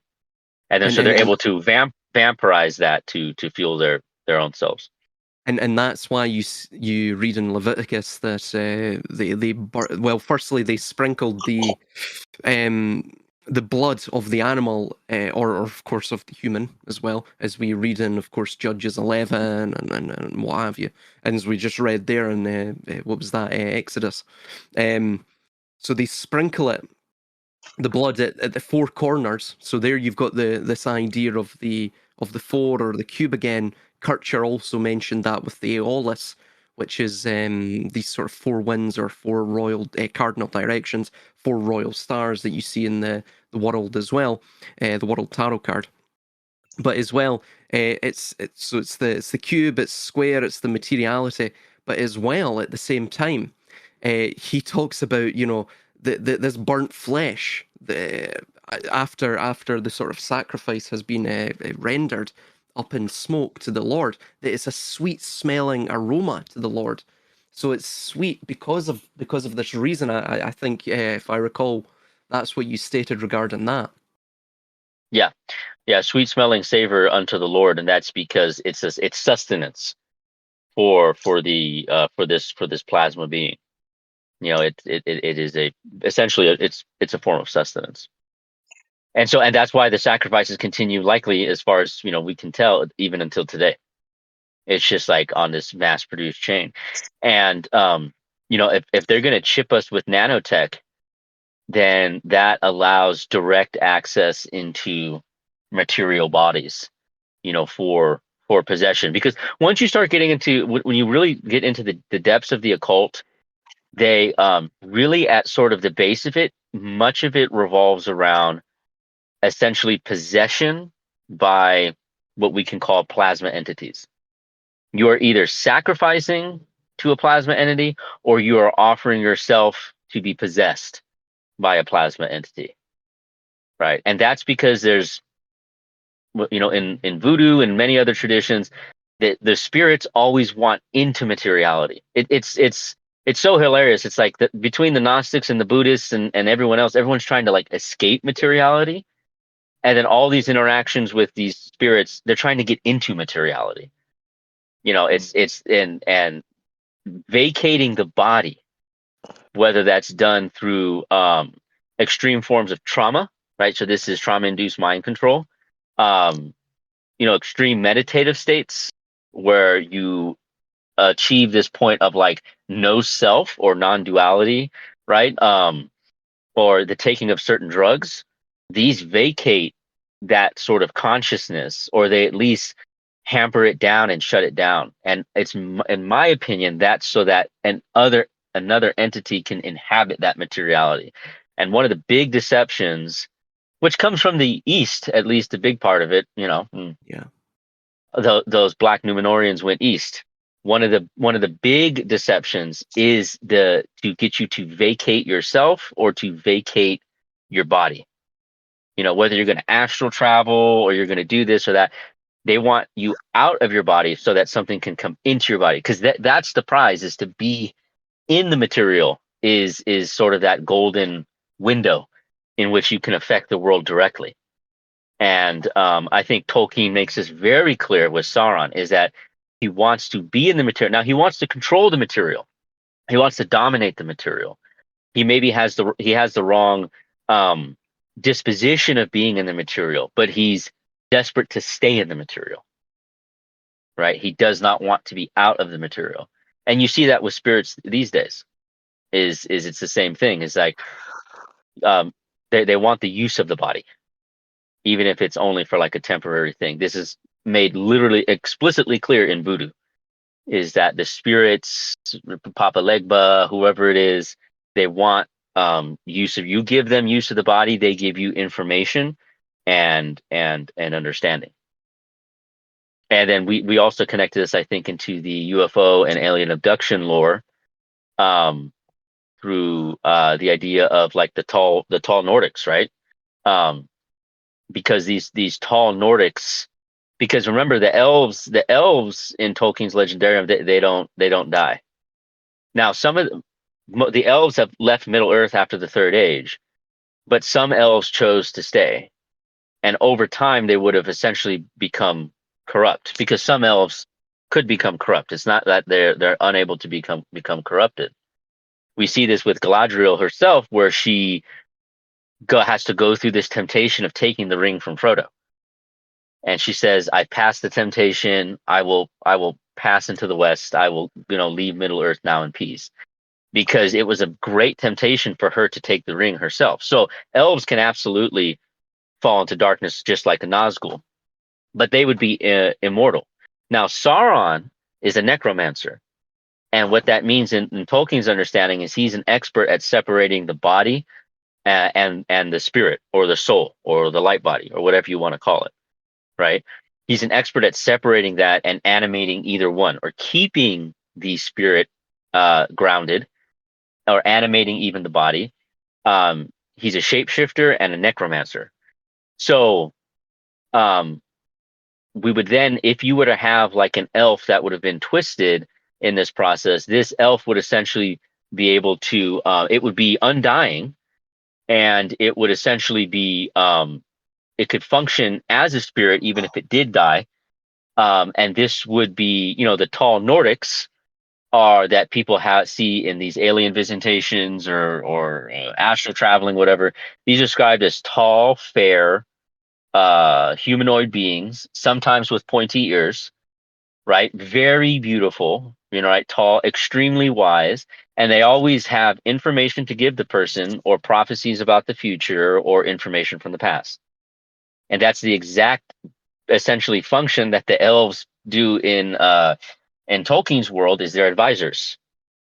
And then And so they're and and able to vampirize that to fuel their own selves. and that's why you read in Leviticus that well, firstly they sprinkled um the blood of the animal, or of course of the human, as well as we read in, of course, Judges 11 and what have you, and as we just read there in what was that, Exodus. So they sprinkle the blood at the four corners. So there you've got this idea of the four or the cube again. Kircher also mentioned that with the Aeolus, which is these sort of four winds or four royal cardinal directions, four royal stars that you see in the world as well, the world tarot card. But as well, it's the cube, it's square, it's the materiality. But as well, at the same time, he talks about, this burnt flesh, after the sort of sacrifice has been rendered up in smoke to the Lord, that it's a sweet smelling aroma to the Lord. So it's sweet because of this reason. I think, if I recall, that's what you stated regarding that. Yeah, yeah, sweet smelling savor unto the Lord, and that's because it's sustenance for this plasma being. It is essentially it's a form of sustenance. And that's why the sacrifices continue, likely, as far as we can tell, even until today. It's just like on this mass produced chain. And if they're going to chip us with nanotech, then that allows direct access into material bodies, for possession. Because once you start getting into, when you really get into the depths of the occult, they really, at sort of the base of it, much of it revolves around essentially possession by what we can call plasma entities. You are either sacrificing to a plasma entity, or you are offering yourself to be possessed by a plasma entity, right? And that's because there's, in voodoo and many other traditions, the spirits always want into materiality. It's so hilarious. It's like between the Gnostics and the Buddhists and everyone else, everyone's trying to like escape materiality, and then all these interactions with these spirits, they're trying to get into materiality. It's and vacating the body, whether that's done through extreme forms of trauma, right? So this is trauma-induced mind control. Um, extreme meditative states where you achieve this point of like no self or non-duality, right? Or the taking of certain drugs. These vacate that sort of consciousness, or they at least hamper it down and shut it down. And it's, in my opinion, that's so that another entity can inhabit that materiality. And one of the big deceptions, which comes from the East, at least a big part of it, Yeah. those Black Numenorians went east. One of the big deceptions is to get you to vacate yourself or to vacate your body. Whether you're going to astral travel or you're going to do this or that, they want you out of your body so that something can come into your body. Because that's the prize, is to be in the material, is sort of that golden window in which you can affect the world directly. And I think Tolkien makes this very clear with Sauron, is that he wants to be in the material. Now he wants to control the material. He wants to dominate the material. He maybe has the wrong disposition of being in the material, but he's desperate to stay in the material. Right? He does not want to be out of the material. And you see that with spirits these days. Is it's the same thing. It's like um, they want the use of the body, even if it's only for like a temporary thing. This is made literally explicitly clear in voodoo, is that the spirits, Papa Legba, whoever it is, they want use of you. Give them use of the body, they give you information and understanding. And then we also connected this, I think, into the UFO and alien abduction lore, through the idea of like the tall Nordics, right? Because these tall Nordics because remember the elves in Tolkien's Legendarium, they don't die. Now some of the elves have left Middle Earth after the Third Age, but some elves chose to stay, and over time they would have essentially become corrupt, because some elves could become corrupt. It's not that they're unable to become corrupted. We see this with Galadriel herself, where she has to go through this temptation of taking the ring from Frodo, and she says, "I passed the temptation. I will pass into the West. I will, leave Middle Earth now in peace." Because it was a great temptation for her to take the ring herself. So elves can absolutely fall into darkness just like a Nazgul, but they would be immortal. Now, Sauron is a necromancer. And what that means in Tolkien's understanding is he's an expert at separating the body and the spirit, or the soul, or the light body, or whatever you want to call it, right? He's an expert at separating that and animating either one, or keeping the spirit grounded, or animating even the body. He's a shapeshifter and a necromancer. So we would then, if you were to have like an elf that would have been twisted in this process, this elf would essentially be able to, it would be undying, and it would essentially be, it could function as a spirit even if it did die. And this would be, the tall Nordics are that people see in these alien visitations, or astral traveling, whatever. These are described as tall, fair, humanoid beings, sometimes with pointy ears, right? Very beautiful, right? Tall, extremely wise, and they always have information to give the person, or prophecies about the future, or information from the past. And that's the exact, essentially, function that the elves do in Tolkien's world. Is they're advisors,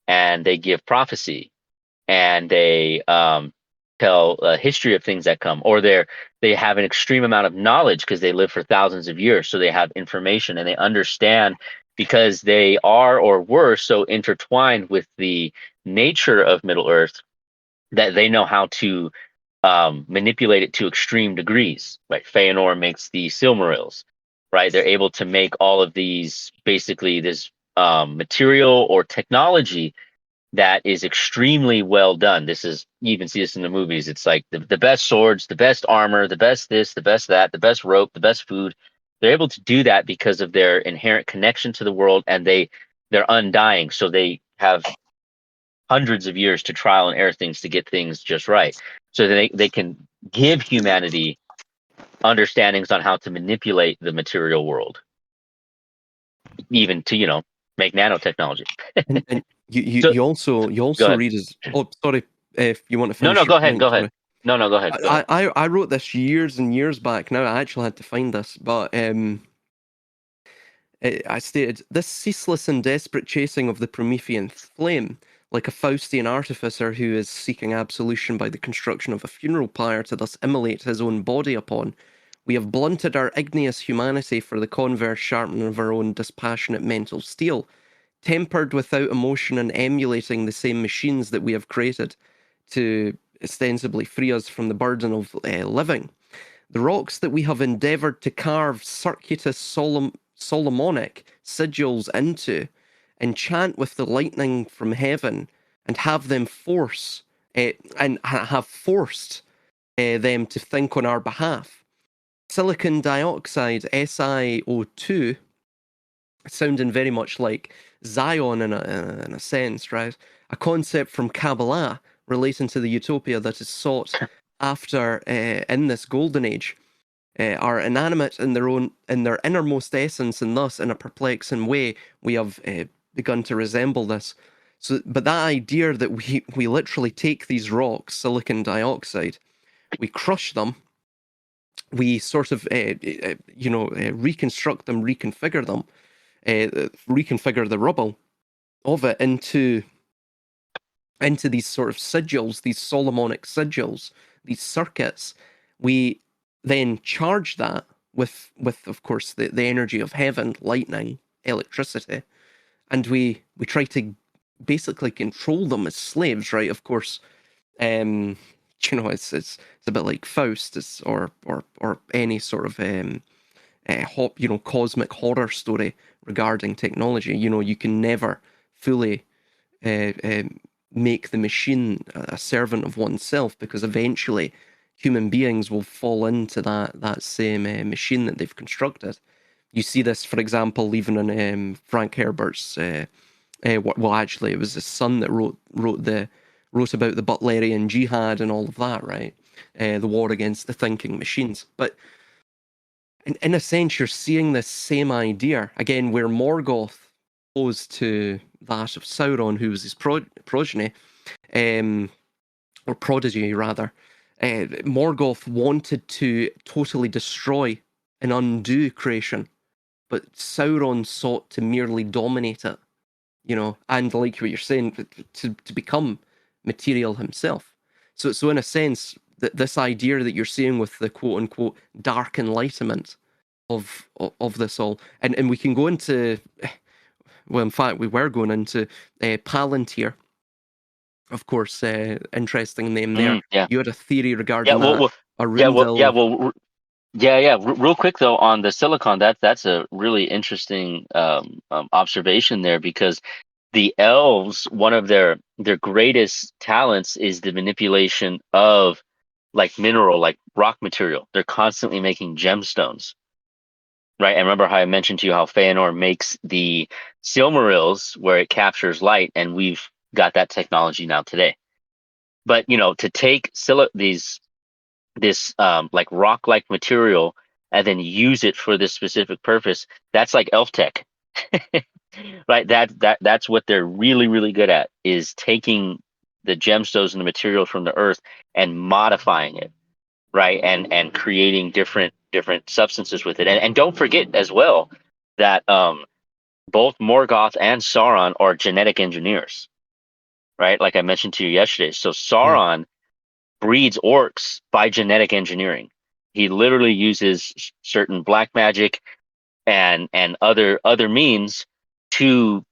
and they give prophecy, and they tell a history of things that come, or they have an extreme amount of knowledge because they live for thousands of years, so they have information and they understand, because they are or were so intertwined with the nature of Middle Earth, that they know how to manipulate it to extreme degrees. Right, Feanor makes the Silmarils. Right, they're able to make all of these, basically this material or technology that is extremely well done. This is, you even see this in the movies. It's like the best swords, the best armor, the best this, the best that, the best rope, the best food. They're able to do that because of their inherent connection to the world, and they're undying. So they have hundreds of years to trial and error things to get things just right. So they can give humanity understandings on how to manipulate the material world, even to, make nanotechnology. And you So you also go ahead. read as, oh, sorry, if you want to No, finish your go ahead. point, Go ahead. sorry. No, go ahead. Go ahead. I wrote this years and years back. Now I actually had to find this, but I stated, this ceaseless and desperate chasing of the Promethean flame, like a Faustian artificer who is seeking absolution by the construction of a funeral pyre to thus immolate his own body upon. We have blunted our igneous humanity for the converse sharpening of our own dispassionate mental steel, tempered without emotion and emulating the same machines that we have created to ostensibly free us from the burden of living. The rocks that we have endeavoured to carve circuitous Solomonic sigils into, enchant with the lightning from heaven, and have them have forced them to think on our behalf. Silicon dioxide, SiO2, sounding very much like Zion in a sense, right? A concept from Kabbalah relating to the utopia that is sought after in this golden age, are inanimate in their innermost essence, and thus in a perplexing way we have begun to resemble this. So, but that idea that we literally take these rocks, silicon dioxide, we crush them, we sort of reconstruct them, reconfigure them, reconfigure the rubble of it into these sort of sigils, these Solomonic sigils, these circuits. We then charge that with of course the energy of heaven, lightning, electricity, and we try to basically control them as slaves, right? Of course, it's a bit like Faust, or any sort of cosmic horror story regarding technology. You can never fully uh, uh, make the machine a servant of oneself, because eventually human beings will fall into that same machine that they've constructed. You see this, for example, even in Frank Herbert's. Well, actually, it was his son that wrote about the Butlerian Jihad and all of that, right? The war against the thinking machines. But in a sense, you're seeing this same idea again, where Morgoth, opposed to that of Sauron, who was his progeny, or prodigy rather. Morgoth wanted to totally destroy and undo creation, but Sauron sought to merely dominate it, and like what you're saying, to become material himself. So in a sense, this idea that you're seeing with the quote unquote dark enlightenment of this all, and we can go into, well, in fact, we were going into Palantir, of course. Interesting name there. Yeah. You had a theory Yeah. regarding that. Well. Yeah. Well. Yeah. Arundel. Well. Yeah. Yeah. Real quick though, on the silicon, that's a really interesting observation there, because the elves, one of their greatest talents is the manipulation of like mineral, like rock material. They're constantly making gemstones, right? And remember how I mentioned to you how Feanor makes the Silmarils, where it captures light, and we've got that technology now today. But to take this like rock-like material and then use it for this specific purpose, that's like elf tech. Right? That's what they're really, really good at, is taking the gemstones and the material from the earth and modifying it, right? And creating different substances with it. And don't forget as well that both Morgoth and Sauron are genetic engineers, right? Like I mentioned to you yesterday. So Yeah. Sauron breeds orcs by genetic engineering. He literally uses certain black magic and other means to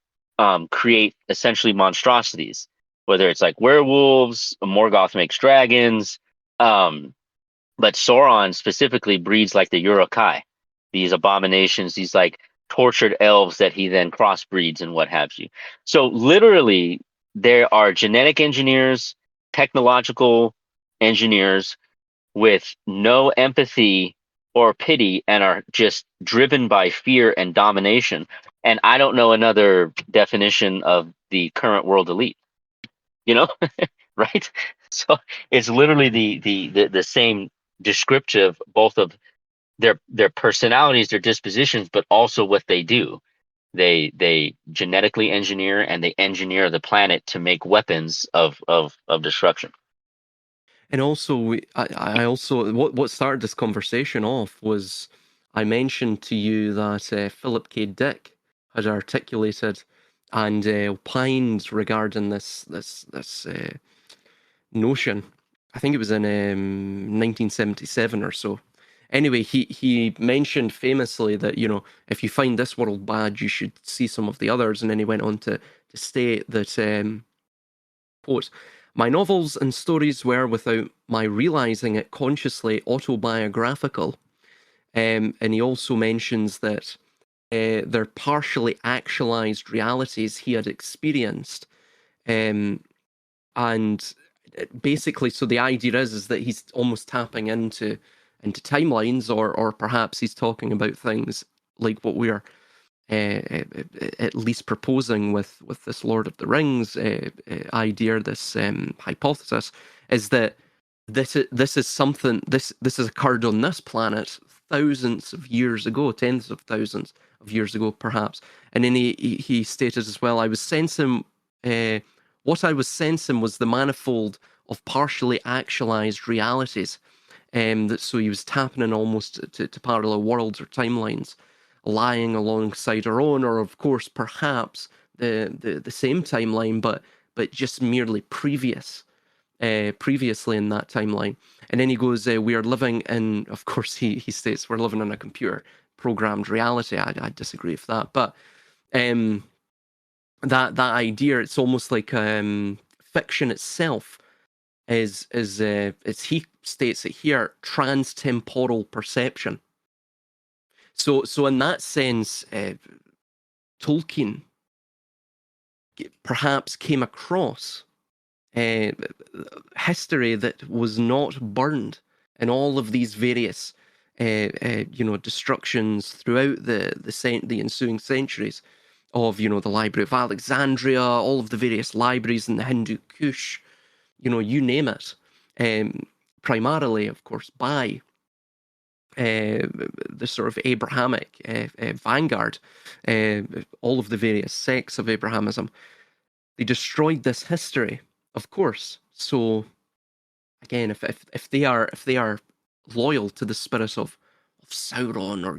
create essentially monstrosities, whether it's like werewolves. Morgoth makes dragons, but Sauron specifically breeds like the Uruk-hai, these abominations, these like tortured elves that he then crossbreeds and what have you. So literally, there are genetic engineers, technological engineers with no empathy or pity, and are just driven by fear and domination. And I don't know another definition of the current world elite, you know, right? So it's literally the same descriptive, both of their personalities, their dispositions, but also what they do. They genetically engineer, and they engineer the planet to make weapons of destruction. And also, I also, what started this conversation off was, I mentioned to you that Philip K. Dick had articulated and opined regarding this notion. I think it was in 1977 or so. Anyway, he mentioned famously that, if you find this world bad, you should see some of the others. And then he went on to state that, quote, my novels and stories were, without my realizing it consciously, autobiographical. And he also mentions that they're partially actualized realities he had experienced. Um, and basically, so the idea is that he's almost tapping into timelines, or perhaps he's talking about things like what we're at least proposing with this Lord of the Rings idea, this hypothesis, is that this is something, this has occurred on this planet thousands of years ago, tens of thousands of years ago, perhaps. And then he stated as well, I was sensing what I was sensing was the manifold of partially actualized realities. So he was tapping in almost to parallel worlds or timelines lying alongside our own, or of course perhaps the same timeline, but just merely previously in that timeline. And then he goes, we are living in, of course he states, we're living in a computer programmed reality. I disagree with that, but that idea, it's almost like fiction itself is as he states it here, trans-temporal perception. So in that sense, Tolkien perhaps came across history that was not burned in all of these various, destructions throughout the ensuing centuries of, the Library of Alexandria, all of the various libraries in the Hindu Kush, you name it. Primarily, of course, by the sort of Abrahamic vanguard, all of the various sects of Abrahamism. They destroyed this history, of course. So again, if they are loyal to the spirit of Sauron, or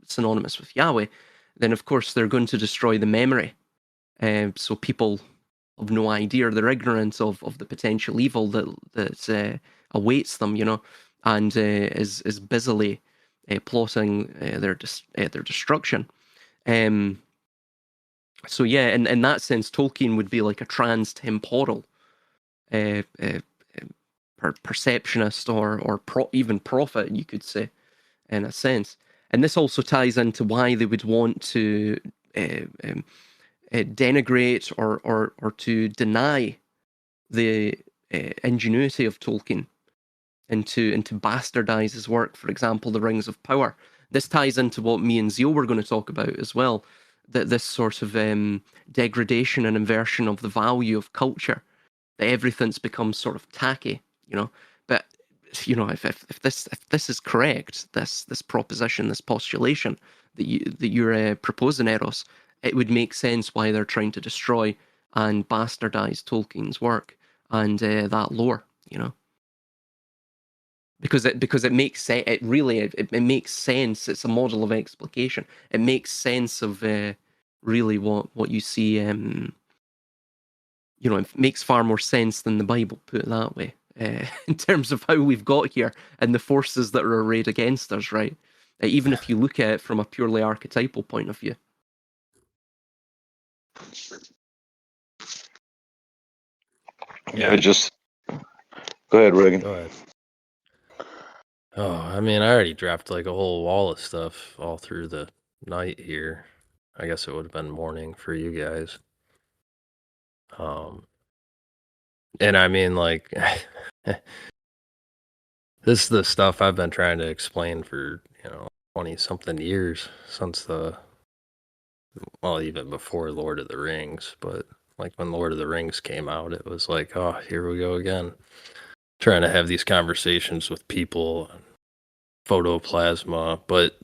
synonymous with Yahweh, then of course they're going to destroy the memory. So people have no idea, they're ignorant of the potential evil that awaits them, and is busily plotting their destruction. So yeah, in that sense, Tolkien would be like a trans-temporal perceptionist, or even prophet, you could say, in a sense. And this also ties into why they would want to denigrate or to deny the ingenuity of Tolkien, and to bastardize his work. For example, The Rings of Power. This ties into what me and Zeal were going to talk about as well. That this sort of degradation and inversion of the value of culture, that everything's become sort of tacky, But if this is correct, this proposition, this postulation that you're proposing, Eros, it would make sense why they're trying to destroy and bastardize Tolkien's work and that lore, because it makes sense. It makes sense. It's a model of explication. It makes sense of really what you see. It makes far more sense than the Bible, put it that way, in terms of how we've got here and the forces that are arrayed against us, right? Even if you look at it from a purely archetypal point of view. Yeah, just go ahead, Regan. Go ahead. Oh, I mean, I already dropped like a whole wall of stuff all through the night here. I guess it would have been morning for you guys. And I mean, like, this is the stuff I've been trying to explain for 20-something years, since even before Lord of the Rings. But like when Lord of the Rings came out, it was like, oh, here we go again, trying to have these conversations with people, photoplasma. But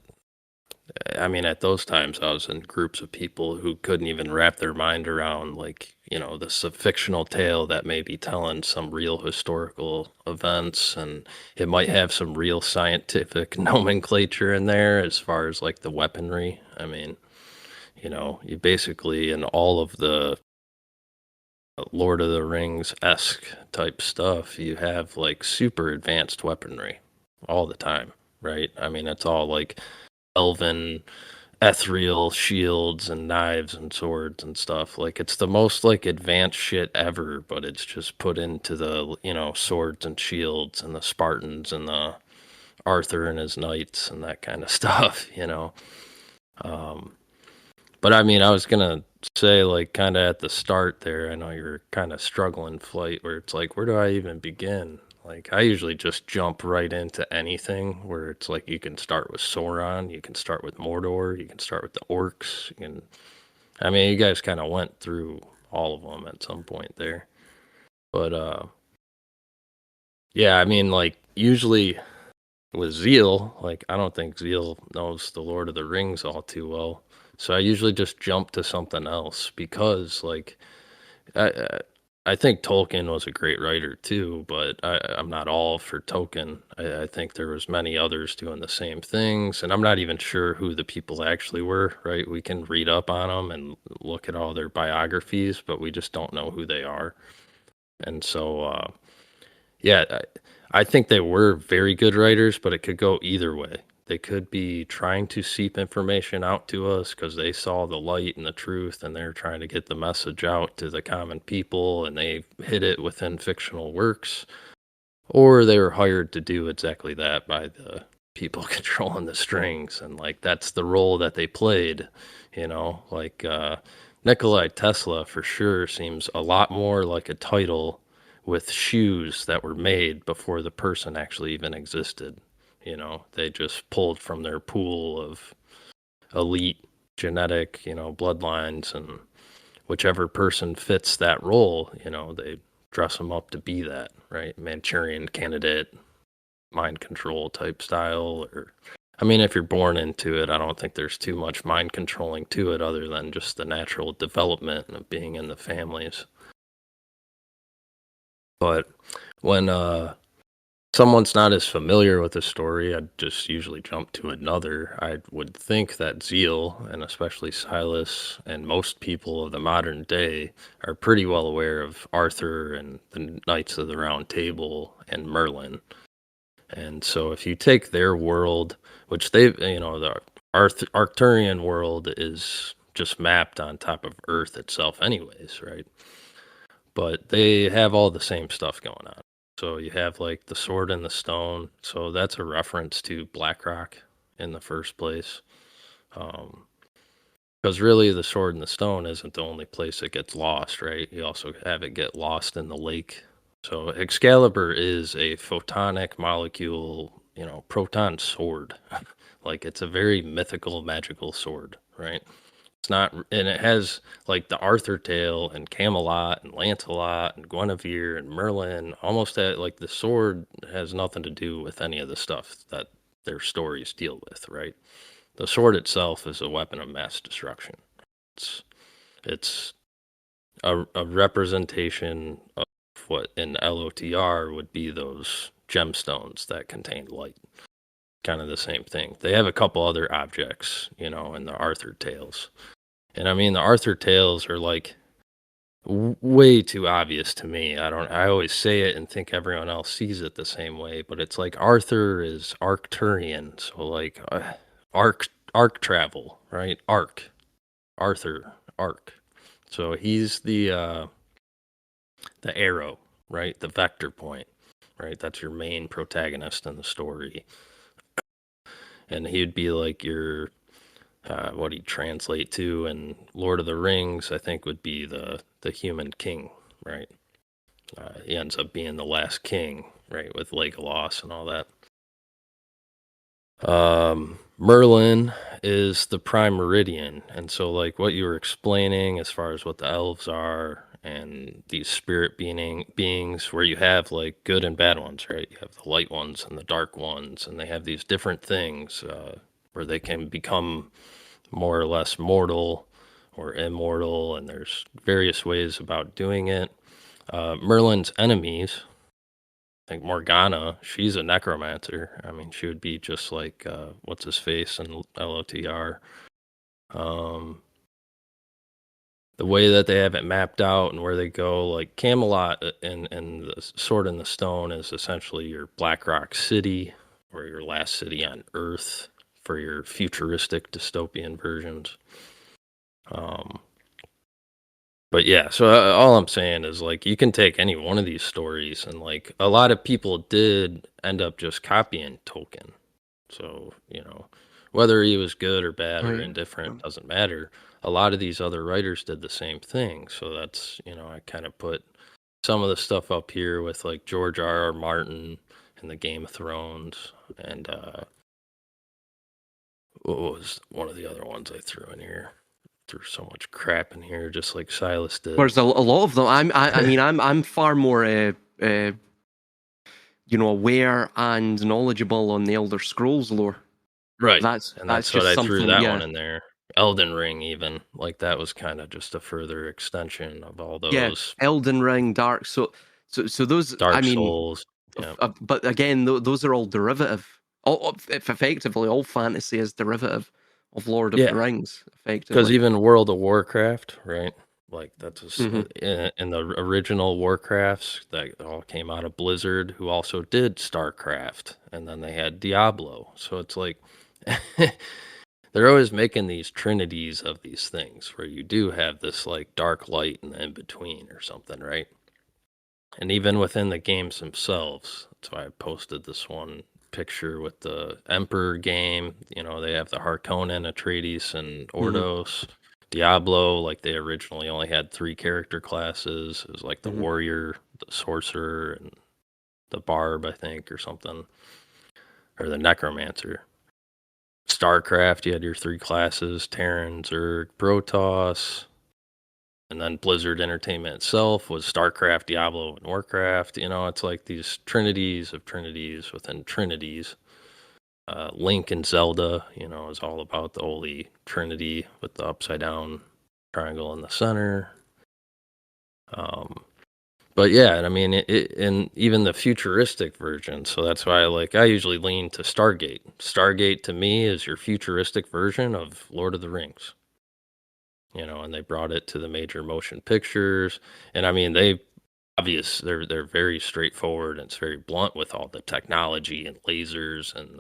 I mean, at those times, I was in groups of people who couldn't even wrap their mind around, like, this fictional tale that may be telling some real historical events, and it might have some real scientific nomenclature in there as far as like the weaponry. I mean, you basically, in all of the Lord of the Rings-esque type stuff, you have like super advanced weaponry all the time, right? I mean, it's all like elven ethereal shields and knives and swords and stuff. Like, it's the most like advanced shit ever, but it's just put into the swords and shields and the Spartans and the Arthur and his knights and that kind of stuff. But I mean, I was gonna say, like, kind of at the start there, I know you're kind of struggling, Flight, where it's like, where do I even begin? Like, I usually just jump right into anything where it's like, you can start with Sauron, you can start with Mordor, you can start with the orcs. I mean, you guys kind of went through all of them at some point there. But, yeah, I mean, like, usually with Zeal, like, I don't think Zeal knows the Lord of the Rings all too well. So I usually just jump to something else because, like, I think Tolkien was a great writer too, but I'm not all for Tolkien. I think there was many others doing the same things, and I'm not even sure who the people actually were, right? We can read up on them and look at all their biographies, but we just don't know who they are. And so, yeah, I think they were very good writers, but it could go either way. They could be trying to seep information out to us because they saw the light and the truth, and they're trying to get the message out to the common people, and they hid it within fictional works. Or they were hired to do exactly that by the people controlling the strings, and like that's the role that they played, you know, like Nikolai Tesla for sure seems a lot more like a title with shoes that were made before the person actually even existed. You know, they just pulled from their pool of elite genetic, you know, bloodlines, and whichever person fits that role, you know, they dress them up to be that, right? Manchurian candidate, mind control type style. Or I mean, if you're born into it, I don't think there's too much mind controlling to it other than just the natural development of being in the families. But when someone's not as familiar with the story, I'd just usually jump to another. I would think that Zeal, and especially Silas, and most people of the modern day are pretty well aware of Arthur and the Knights of the Round Table and Merlin. And so if you take their world, which they've, you know, the Arcturian world is just mapped on top of Earth itself anyways, right? But they have all the same stuff going on. So you have like the sword and the stone. So that's a reference to Blackrock in the first place. Because really the sword and the stone isn't the only place it gets lost, right? You also have it get lost in the lake. So Excalibur is a photonic molecule, you know, proton sword. Like it's a very mythical, magical sword, right? It's not, and it has like the Arthur tale and Camelot and Lancelot and Guinevere and Merlin. Almost that, like the sword has nothing to do with any of the stuff that their stories deal with, right? The sword itself is a weapon of mass destruction. It's a representation of what in LOTR would be those gemstones that contain light. Kind of the same thing. They have a couple other objects, you know, in the Arthur tales. And I mean, the Arthur tales are like way too obvious to me. I always say it and think everyone else sees it the same way, but it's like Arthur is Arcturian. So like arc travel, right? Arthur, arc. So he's the arrow, right? The vector point, right? That's your main protagonist in the story. And he'd be like your what he'd translate to in Lord of the Rings, I think, would be the human king, right? He ends up being the last king, right, with Legolas and all that. Merlin is the prime meridian, and so like what you were explaining as far as what the elves are and these spirit beings where you have like good and bad ones, right? You have the light ones and the dark ones, and they have these different things where they can become more or less mortal or immortal, and there's various ways about doing it. Merlin's enemies, I think Morgana, she's a necromancer. I mean, she would be just like what's his face in LOTR. The way that they have it mapped out and where they go, like Camelot and the Sword in the Stone is essentially your Blackrock city or your last city on Earth for your futuristic dystopian versions. But yeah, so all I'm saying is like you can take any one of these stories and like a lot of people did end up just copying Tolkien. So, you know, whether he was good or bad or indifferent doesn't matter. A lot of these other writers did the same thing. So that's, you know, I kind of put some of the stuff up here with like George R.R. Martin and the Game of Thrones and what was one of the other ones I threw in here? Threw so much crap in here, just like Silas did. There's a lot of them. I'm far more you know, aware and knowledgeable on the Elder Scrolls lore. Right. That's what I threw that one in there. Elden Ring, even like that was kind of just a further extension of all those. Yeah, Elden Ring, Dark. So those. Dark Souls. Yeah. But again, those are all derivative. Effectively, all fantasy is derivative of Lord of the Rings. Effectively, because even World of Warcraft, right? Like that's in the original Warcrafts that all came out of Blizzard, who also did StarCraft, and then they had Diablo. So it's like they're always making these trinities of these things where you do have this like dark light in the in between or something, right? And even within the games themselves, that's why I posted this one picture with the Emperor game. You know, they have the Harkonnen, Atreides, and Ordos. Diablo, like they originally only had 3 character classes. It was like the warrior, the sorcerer, and the barb, I think, or something, or the necromancer. StarCraft, you had your 3 classes: Terran, Zerg, Protoss. And then Blizzard Entertainment itself was StarCraft, Diablo, and Warcraft. You know, it's like these trinities of trinities within trinities. Link and Zelda, you know, is all about the Holy Trinity with the upside down triangle in the center. But yeah, I mean, and even the futuristic version. So that's why I usually lean to Stargate. Stargate to me is your futuristic version of Lord of the Rings. You know, and they brought it to the major motion pictures. And I mean, they're very straightforward, and it's very blunt with all the technology and lasers, and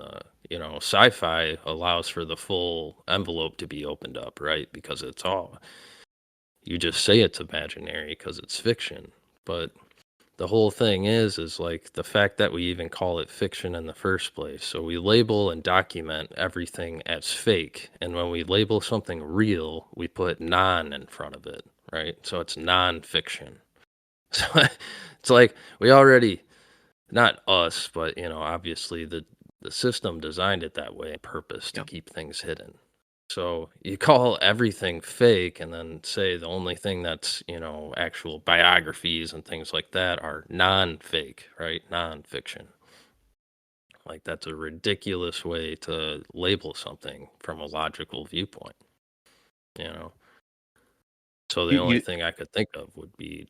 you know, sci-fi allows for the full envelope to be opened up, right? Because it's all, you just say it's imaginary because it's fiction, but the whole thing is like the fact that we even call it fiction in the first place. So we label and document everything as fake, and when we label something real, we put non in front of it, right? So it's non-fiction. So it's like we already, not us, but you know, obviously the system designed it that way on purpose to keep things hidden. So you call everything fake, and then say the only thing that's, you know, actual biographies and things like that are non-fake, right? Non-fiction. Like, that's a ridiculous way to label something from a logical viewpoint, you know? So the only thing I could think of would be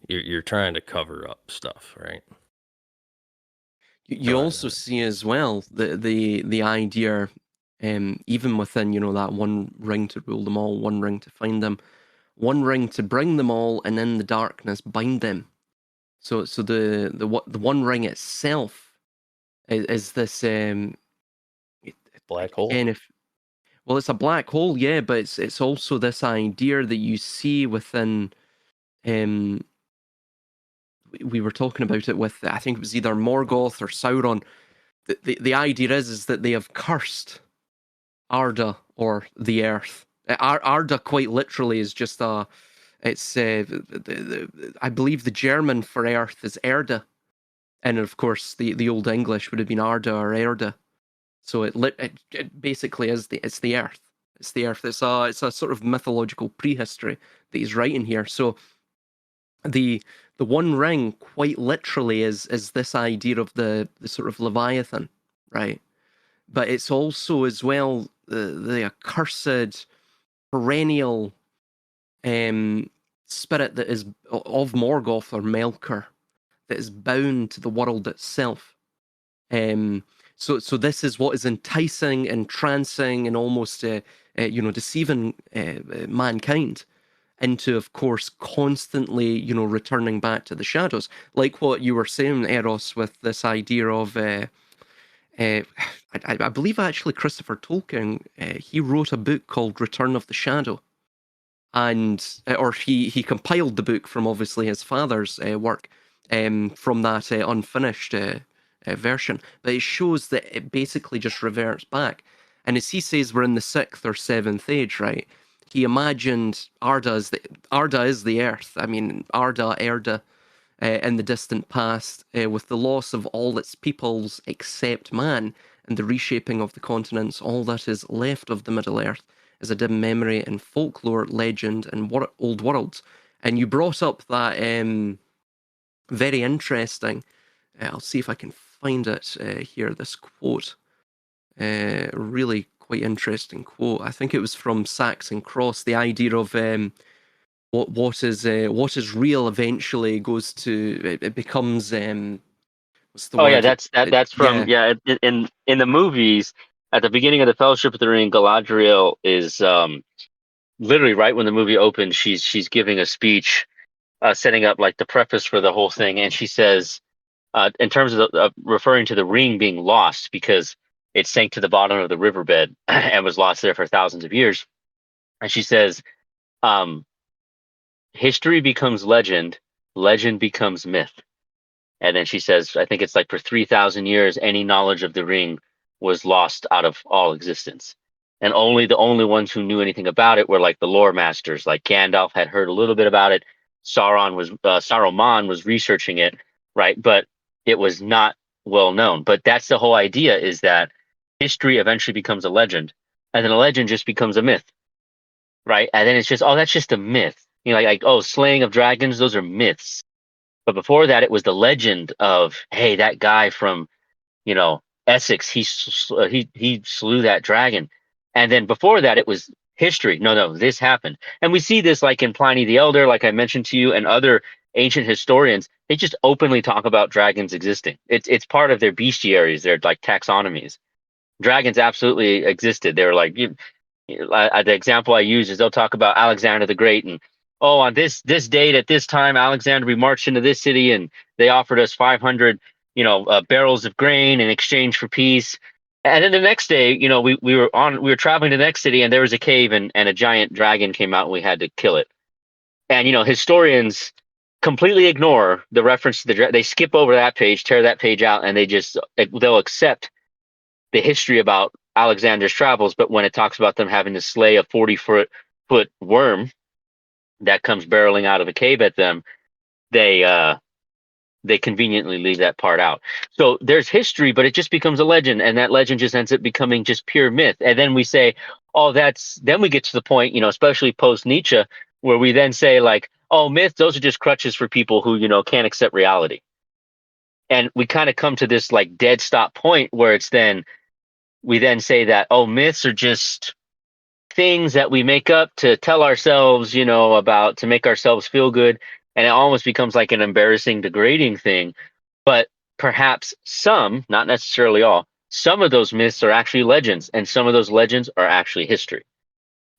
you're trying to cover up stuff, right? You also see as well the idea, even within, you know, that one ring to rule them all, one ring to find them, one ring to bring them all, and in the darkness bind them. So the one ring itself is this black hole. And it's a black hole, yeah, but it's also this idea that you see within. We were talking about it with, I think it was either Morgoth or Sauron. The idea is that they have cursed Arda, or the Earth. Arda quite literally is just I believe the German for Earth is Erde, and of course the Old English would have been Arda or Erda. So it basically is it's the Earth. It's the Earth. It's a sort of mythological prehistory that he's writing here. So the One Ring quite literally is this idea of the sort of Leviathan, right? But it's also as well the accursed perennial spirit that is of Morgoth or Melkor, that is bound to the world itself. So this is what is enticing, entrancing, and almost deceiving mankind into, of course, constantly, you know, returning back to the shadows. Like what you were saying, Eros, with this idea of, I believe actually Christopher Tolkien, he wrote a book called Return of the Shadow. And, or he compiled the book from obviously his father's work, from that unfinished version. But it shows that it basically just reverts back. And as he says, we're in the 6th or 7th age, right? He imagined Arda is the Earth. I mean, Erda, in the distant past, with the loss of all its peoples except man, and the reshaping of the continents, all that is left of the Middle Earth is a dim memory and folklore, legend, and old worlds. And you brought up that very interesting. I'll see if I can find it here. This quote, really quite interesting quote. I think it was from Sachs and Cross. The idea of what is real eventually goes to, it becomes what's the word? That's from in the movies. At the beginning of the Fellowship of the Ring, Galadriel is literally right when the movie opens. She's giving a speech, setting up like the preface for the whole thing, and she says, in terms of referring to the ring being lost because it sank to the bottom of the riverbed and was lost there for thousands of years. And she says, history becomes legend, legend becomes myth. And then she says, I think it's like for 3,000 years, any knowledge of the ring was lost out of all existence. And only the only ones who knew anything about it were like the lore masters, like Gandalf had heard a little bit about it. Saruman was researching it, right? But it was not well known. But that's the whole idea, is that history eventually becomes a legend, and then a legend just becomes a myth, right? And then it's just, oh, that's just a myth. You know, like oh, slaying of dragons, those are myths. But before that, it was the legend of, hey, that guy from, you know, Essex, he slew that dragon. And then before that, it was history. No, this happened. And we see this like in Pliny the Elder, like I mentioned to you, and other ancient historians. They just openly talk about dragons existing. It's part of their bestiaries, their like taxonomies. Dragons absolutely existed. They were like, the example I use is they'll talk about Alexander the Great, and oh, on this date at this time, Alexander, we marched into this city and they offered us 500 barrels of grain in exchange for peace. And then the next day, you know, we were traveling to the next city, and there was a cave, and a giant dragon came out and we had to kill it. And you know, historians completely ignore the reference to the they skip over that page, tear that page out, and they'll accept the history about Alexander's travels. But when it talks about them having to slay a 40-foot worm that comes barreling out of a cave at them, they conveniently leave that part out. So there's history, but it just becomes a legend, and that legend just ends up becoming just pure myth. And then we say, oh, then we get to the point, you know, especially post Nietzsche, where we then say like, oh, myth, those are just crutches for people who, you know, can't accept reality. And we kind of come to this like dead stop point where we then say that, oh, myths are just things that we make up to tell ourselves, you know, about, to make ourselves feel good. And it almost becomes like an embarrassing, degrading thing. But perhaps some, not necessarily all, some of those myths are actually legends, and some of those legends are actually history.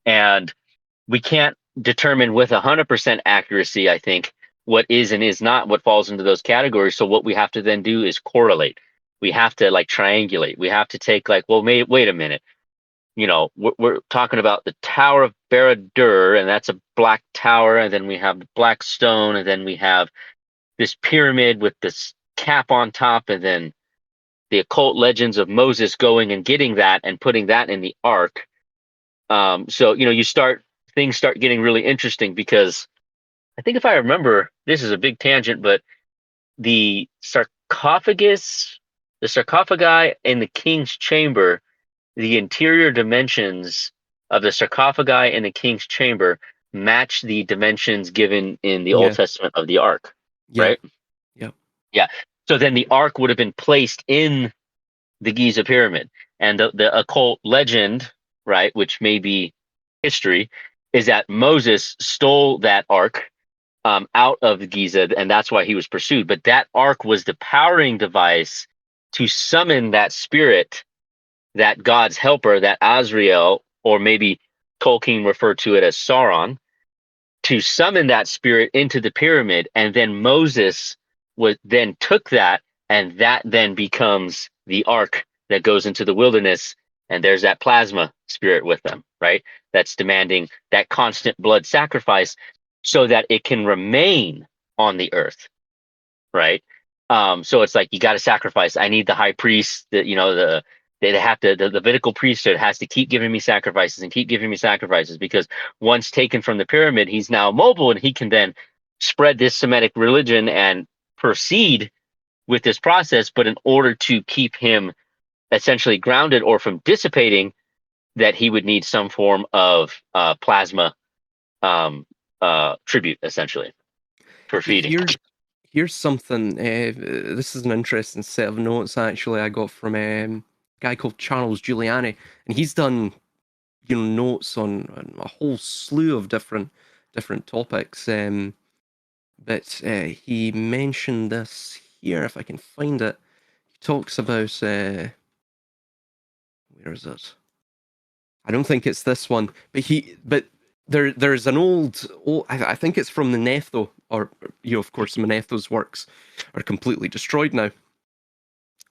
And we can't determine with 100% accuracy, I think, what is and is not what falls into those categories. So what we have to then do is correlate. We have to like triangulate. We have to take like, well, wait a minute. You know, we're talking about the Tower of Barad-dûr, and that's a black tower, and then we have the black stone, and then we have this pyramid with this cap on top, and then the occult legends of Moses going and getting that and putting that in the ark. So, you know, things start getting really interesting, because I think if I remember, this is a big tangent, but the sarcophagi in the king's chamber, the interior dimensions of the sarcophagi in the king's chamber match the dimensions given in the Old Testament of the ark, right? Yeah. So then the ark would have been placed in the Giza pyramid, and the occult legend, right, which may be history, is that Moses stole that ark out of Giza, and that's why he was pursued. But that ark was the powering device to summon that spirit, that God's helper, that Azrael, or maybe Tolkien referred to it as Sauron, to summon that spirit into the pyramid. And then Moses then took that, and that then becomes the ark that goes into the wilderness. And there's that plasma spirit with them, right? That's demanding that constant blood sacrifice so that it can remain on the earth, right? So it's like, you got to sacrifice. I need the high priest, the Levitical priesthood has to keep giving me sacrifices and keep giving me sacrifices, because once taken from the pyramid, he's now mobile, and he can then spread this Semitic religion and proceed with this process. But in order to keep him essentially grounded or from dissipating, that he would need some form of plasma tribute, essentially, for feeding. Here's something. This is an interesting set of notes, actually, I got from a guy called Charles Giuliani, and he's done, you know, notes on a whole slew of different topics. But he mentioned this here, if I can find it. He talks about where is it? I don't think it's this one, but there's an old I think it's from the Manetho, or of course Manetho's works are completely destroyed now.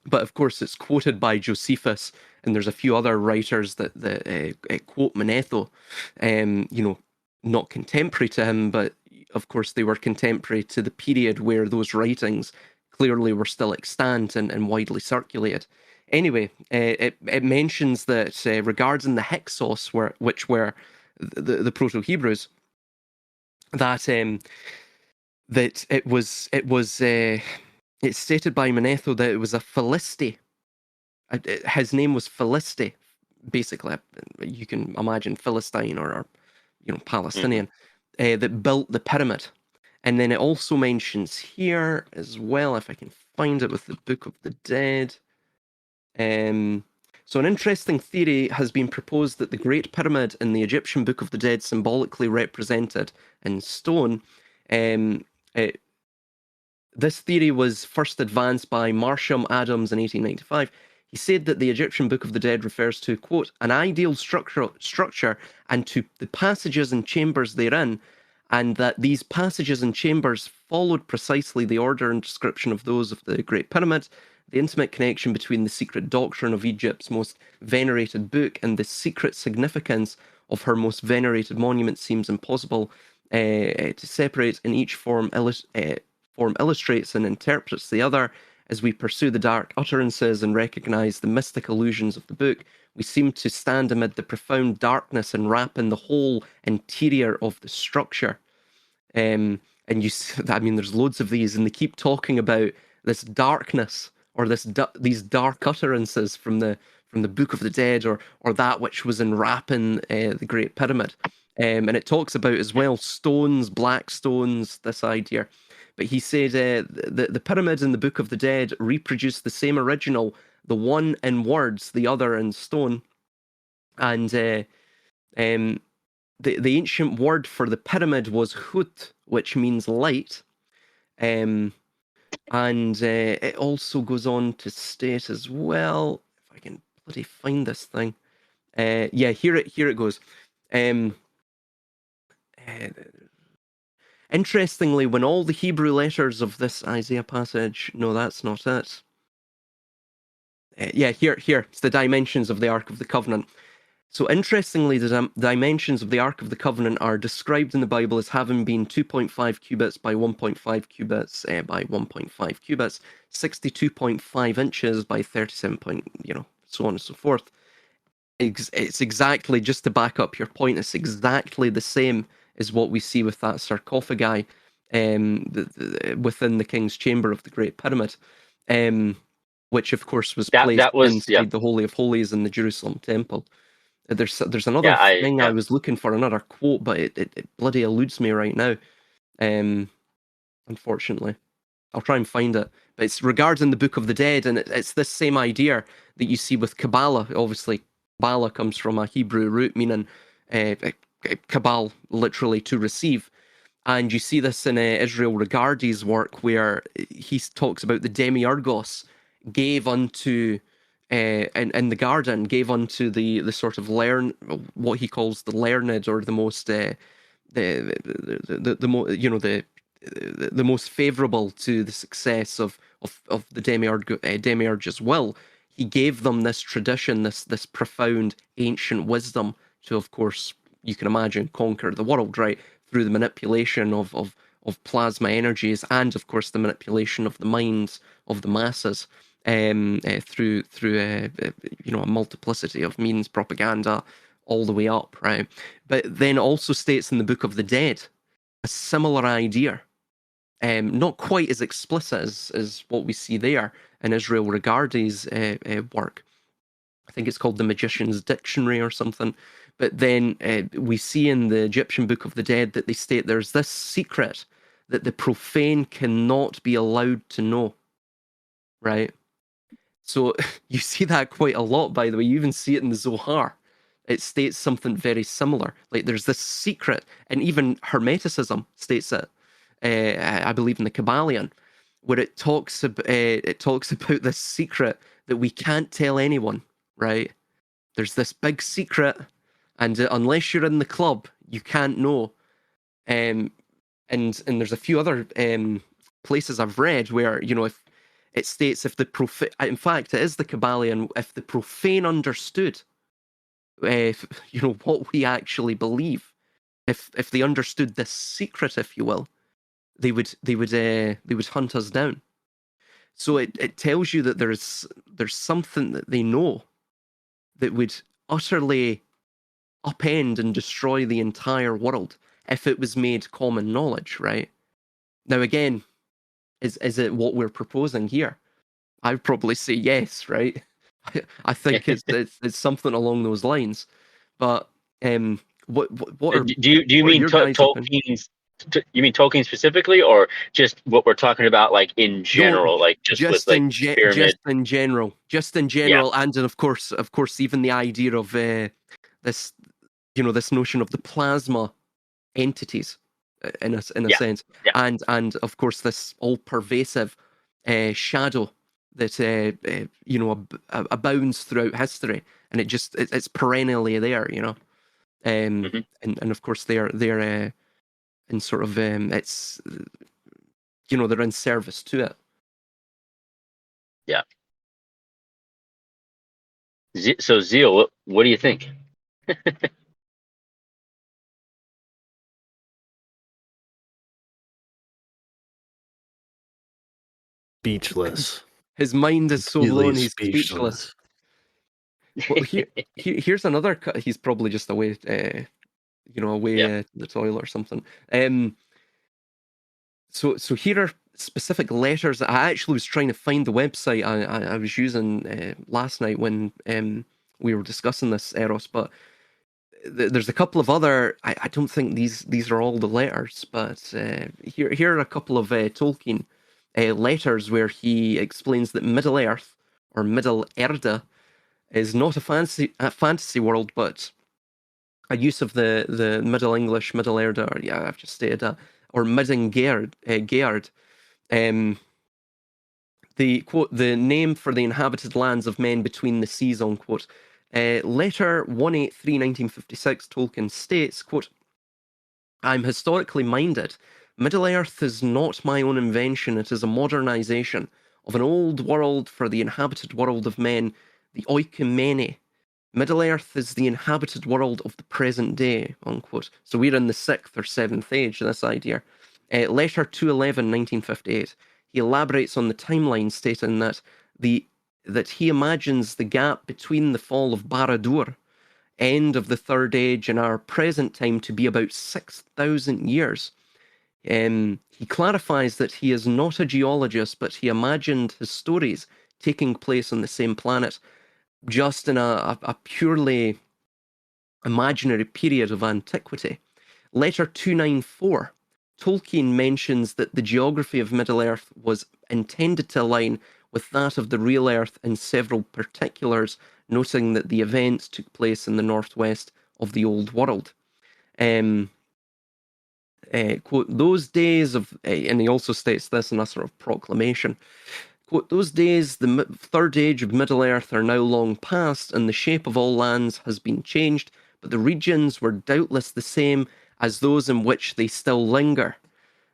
But of course, it's quoted by Josephus, and there's a few other writers that quote Manetho, not contemporary to him, but of course they were contemporary to the period where those writings clearly were still extant and widely circulated. Anyway, it mentions that regarding the Hyksos, which were the Proto-Hebrews, that that it's stated by Manetho that it was a Philisti. His name was Philisti, basically. You can imagine Philistine or Palestinian, that built the pyramid. And then it also mentions here as well, if I can find it with the Book of the Dead. So an interesting theory has been proposed that the Great Pyramid in the Egyptian Book of the Dead, symbolically represented in stone. This theory was first advanced by Marsham Adams in 1895. He said that the Egyptian Book of the Dead refers to, quote, an ideal structure and to the passages and chambers therein, and that these passages and chambers followed precisely the order and description of those of the Great Pyramid. The intimate connection between the secret doctrine of Egypt's most venerated book and the secret significance of her most venerated monument seems impossible to separate, and each form illustrates and interprets the other. As we pursue the dark utterances and recognize the mystic illusions of the book, we seem to stand amid the profound darkness and wrap in the whole interior of the structure. And there's loads of these, and they keep talking about this darkness, or these dark utterances from the Book of the Dead, or that which was enwrapping the Great Pyramid. And it talks about as well stones, black stones, this idea. But he said the pyramid in the Book of the Dead reproduced the same original, the one in words, the other in stone. And the ancient word for the pyramid was hut, which means light. And it also goes on to state as well, if I can bloody find this thing. Here it goes. Interestingly, when all the Hebrew letters of this Isaiah passage, no, that's not it. Here, it's the dimensions of the Ark of the Covenant. So interestingly, the dimensions of the Ark of the Covenant are described in the Bible as having been 2.5 cubits by 1.5 cubits by 1.5 cubits, 62.5 inches by 37 so on and so forth. It's exactly, just to back up your point, it's exactly the same as what we see with that sarcophagi within the King's Chamber of the Great Pyramid, which of course was placed inside the Holy of Holies in the Jerusalem Temple. There's another thing I was looking for, another quote, but it bloody eludes me right now. Unfortunately, I'll try and find it. But it's regarding the Book of the Dead, and it's this same idea that you see with Kabbalah. Obviously, Kabbalah comes from a Hebrew root meaning Kabal, literally to receive. And you see this in Israel Regardie's work, where he talks about the demiurgos gave unto in the garden, gave unto the sort of what he calls the learned, or the most the most favorable to the success of the demiurge's will. He gave them this tradition, this profound ancient wisdom to, of course, you can imagine, conquer the world, right, through the manipulation of plasma energies, and of course the manipulation of the minds of the masses through a multiplicity of means, propaganda, all the way up, right? But then also states in the Book of the Dead a similar idea, not quite as explicit as what we see there in Israel Regardie's work. I think it's called the Magician's Dictionary or something. But then we see in the Egyptian Book of the Dead that they state there's this secret that the profane cannot be allowed to know, right? So you see that quite a lot, by the way. You even see it in the Zohar. It states something very similar. Like there's this secret, and even Hermeticism states it, I believe in the Kabbalion, where it talks about this secret that we can't tell anyone, right? There's this big secret, and unless you're in the club, you can't know. And there's a few other places I've read where, if it states, if the profane, in fact, it is the Kabbalion, if the profane understood, what we actually believe, if they understood this secret, if you will, they would hunt us down. So it tells you that there's something that they know that would utterly upend and destroy the entire world if it was made common knowledge, right? Now again, is it what we're proposing here? I'd probably say yes, right? I think it's something along those lines. But what are Do you what are mean your guys' opinions? Tolkien's? You mean Tolkien specifically, or just what we're talking about, like in No, general, like just with like pyramid? just in Yeah, general, and then of course, even the idea of this, this notion of the plasma entities, in a yeah, sense, yeah. and of course this all pervasive shadow that abounds throughout history, and it's perennially there. Hmm. And of course they're in sort of it's they're in service to it. Yeah. So Zeal, what do you think? Speechless. His mind is so Completely blown he's speechless. Well, here's another cut. He's probably just away, Yeah. to the toilet or something. So here are specific letters. I actually was trying to find the website I was using last night when we were discussing this, Eros, but there's a couple of other. I don't think these are all the letters, but here are a couple of Tolkien letters where he explains that Middle Earth or Middle Erde is not a fantasy world, but a use of the Middle English Middle Erde, or yeah, I've just stated that, or Midden Geard. Um, the quote, the name for the inhabited lands of men between the seas, unquote. Letter 183, 1956, Tolkien states, quote, I'm historically minded. Middle Earth is not my own invention. It is a modernization of an old world for the inhabited world of men, the Oikoumene. Middle Earth is the inhabited world of the present day, unquote. So we're in the 6th or 7th age, this idea. Letter 211, 1958. He elaborates on the timeline, stating that he imagines the gap between the fall of Barad-dûr, end of the Third Age, and our present time to be about 6,000 years. He clarifies that he is not a geologist, but he imagined his stories taking place on the same planet, just in a purely imaginary period of antiquity. Letter 294. Tolkien mentions that the geography of Middle Earth was intended to align with that of the real Earth in several particulars, noting that the events took place in the northwest of the Old World. Quote, those days of, and he also states this in a sort of proclamation, quote, those days, the third age of Middle Earth are now long past, and the shape of all lands has been changed, but the regions were doubtless the same as those in which they still linger.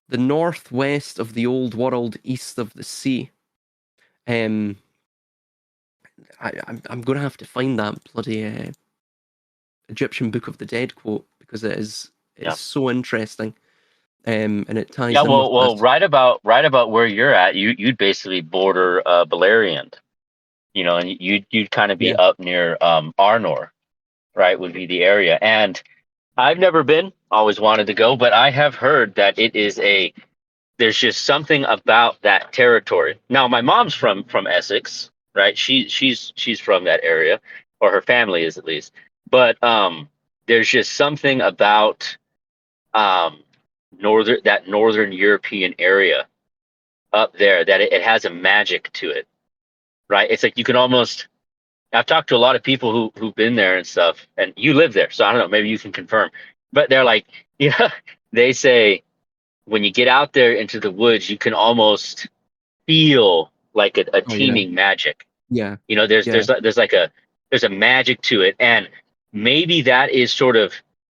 The northwest of the Old World, east of the sea. I'm going to have to find that bloody Egyptian Book of the Dead quote, because it's so interesting. And it ties Yeah, in with well, this. right about where you're at, you'd basically border Beleriand, and you'd kind of be Yeah. up near Arnor, right? Would be the area. And I've never been, always wanted to go, but I have heard that there's just something about that territory. Now, my mom's from Essex, right? She's from that area, or her family is at least. But there's just something about northern European area up there that it has a magic to it, right? It's like you can almost. I've talked to a lot of people who've been there and stuff, and you live there, so I don't know. Maybe you can confirm. But they're like, yeah, they say when you get out there into the woods, you can almost feel like a Oh, yeah. teeming magic. Yeah. There's Yeah. there's a magic to it, and maybe that is sort of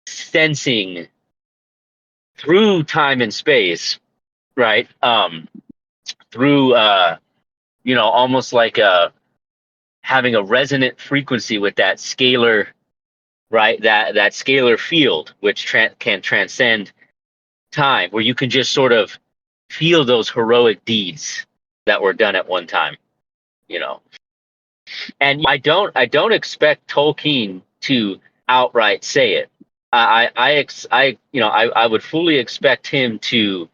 sensing through time and space, right? Through almost like having a resonant frequency with that scalar, right? That scalar field, which can transcend time, where you can just sort of feel those heroic deeds, that were done at one time, you know. And I don't expect Tolkien to outright say it. I would fully expect him to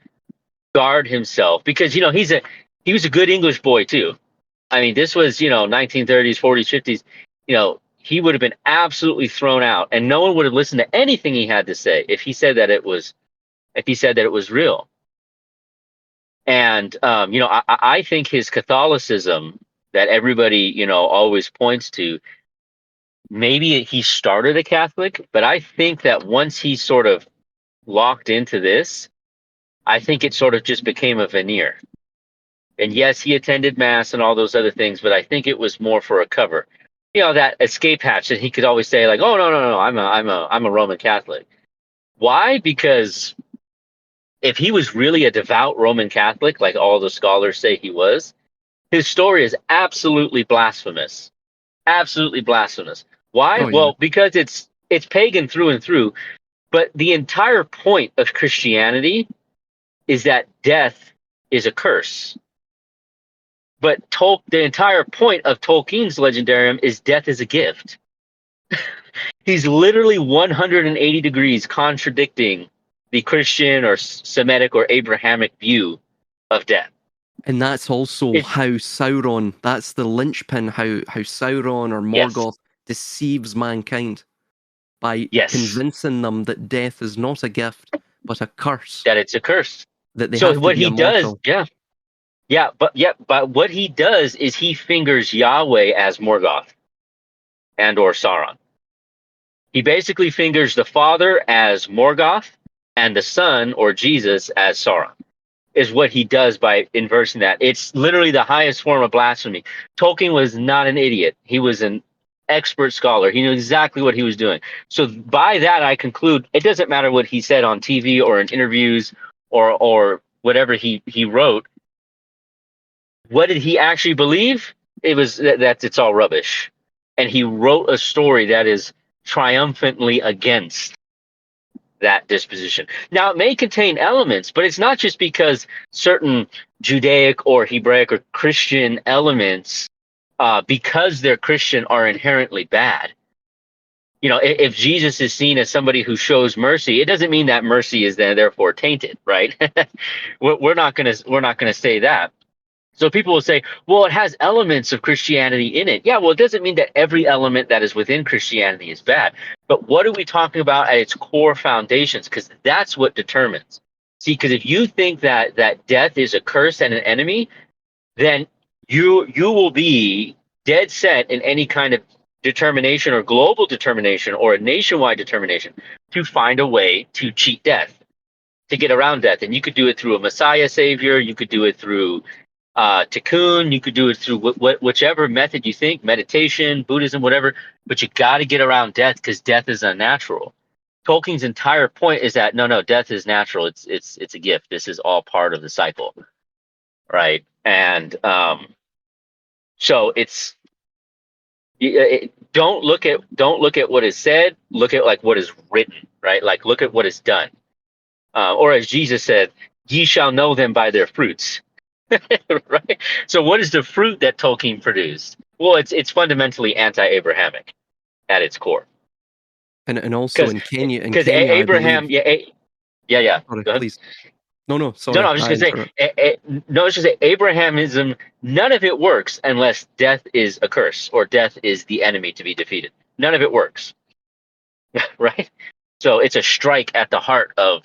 guard himself because he was a good English boy too. I mean, this was 1930s, 40s, 50s. He would have been absolutely thrown out, and no one would have listened to anything he had to say if he said that it was real. And I think his Catholicism that everybody always points to, maybe he started a Catholic, but I think that once he sort of locked into this, I think it sort of just became a veneer. And yes, he attended mass and all those other things, but I think it was more for a cover. That escape hatch that he could always say, like, "Oh, no, I'm a Roman Catholic." Why? Because if he was really a devout Roman Catholic, like all the scholars say he was, his story is absolutely blasphemous. Absolutely blasphemous. Why? Oh, yeah. Well, because it's pagan through and through. But the entire point of Christianity is that death is a curse. But the entire point of Tolkien's Legendarium is death is a gift. He's literally 180 degrees contradicting the Christian or Semitic or Abrahamic view of death. And that's also how Sauron, that's the linchpin, how Sauron or Morgoth deceives mankind by convincing them that death is not a gift, but a curse. That it's a curse. That they so have what to be he immortal. does, but what he does is he fingers Yahweh as Morgoth and or Sauron. He basically fingers the Father as Morgoth and the Son or Jesus as Sauron. Is what he does by inversing that. It's literally the highest form of blasphemy. Tolkien was not an idiot. He was an expert scholar. He knew exactly what he was doing. So by that, I conclude it doesn't matter what he said on TV or in interviews or whatever he wrote. What did he actually believe? It was that it's all rubbish. And he wrote a story that is triumphantly against that disposition. Now, it may contain elements, but it's not just because certain Judaic or Hebraic or Christian elements, because they're Christian, are inherently bad. If Jesus is seen as somebody who shows mercy, it doesn't mean that mercy is then therefore tainted, right? we're not gonna say that. So people will say, well, it has elements of Christianity in it. Yeah, well, it doesn't mean that every element that is within Christianity is bad. But what are we talking about at its core foundations? Because that's what determines. See, because if you think that death is a curse and an enemy, then you will be dead set in any kind of determination or global determination or a nationwide determination to find a way to cheat death, to get around death. And you could do it through a Messiah savior. You could do it through tikkun, you could do it through whichever method you think, meditation, Buddhism, whatever, but you got to get around death because death is unnatural. Tolkien's entire point is that no, death is natural. It's a gift. This is all part of the cycle, right? And so don't look at what is said. Look at like what is written, right? Like look at what is done, or as Jesus said, "Ye shall know them by their fruits." Right. So what is the fruit that Tolkien produced? Well, it's fundamentally anti-Abrahamic at its core. And also in Kenya, Abraham, I yeah. Sorry, please. No, sorry. No, I was just gonna say, no, it's just say Abrahamism. None of it works unless death is a curse or death is the enemy to be defeated. None of it works, right? So it's a strike at the heart of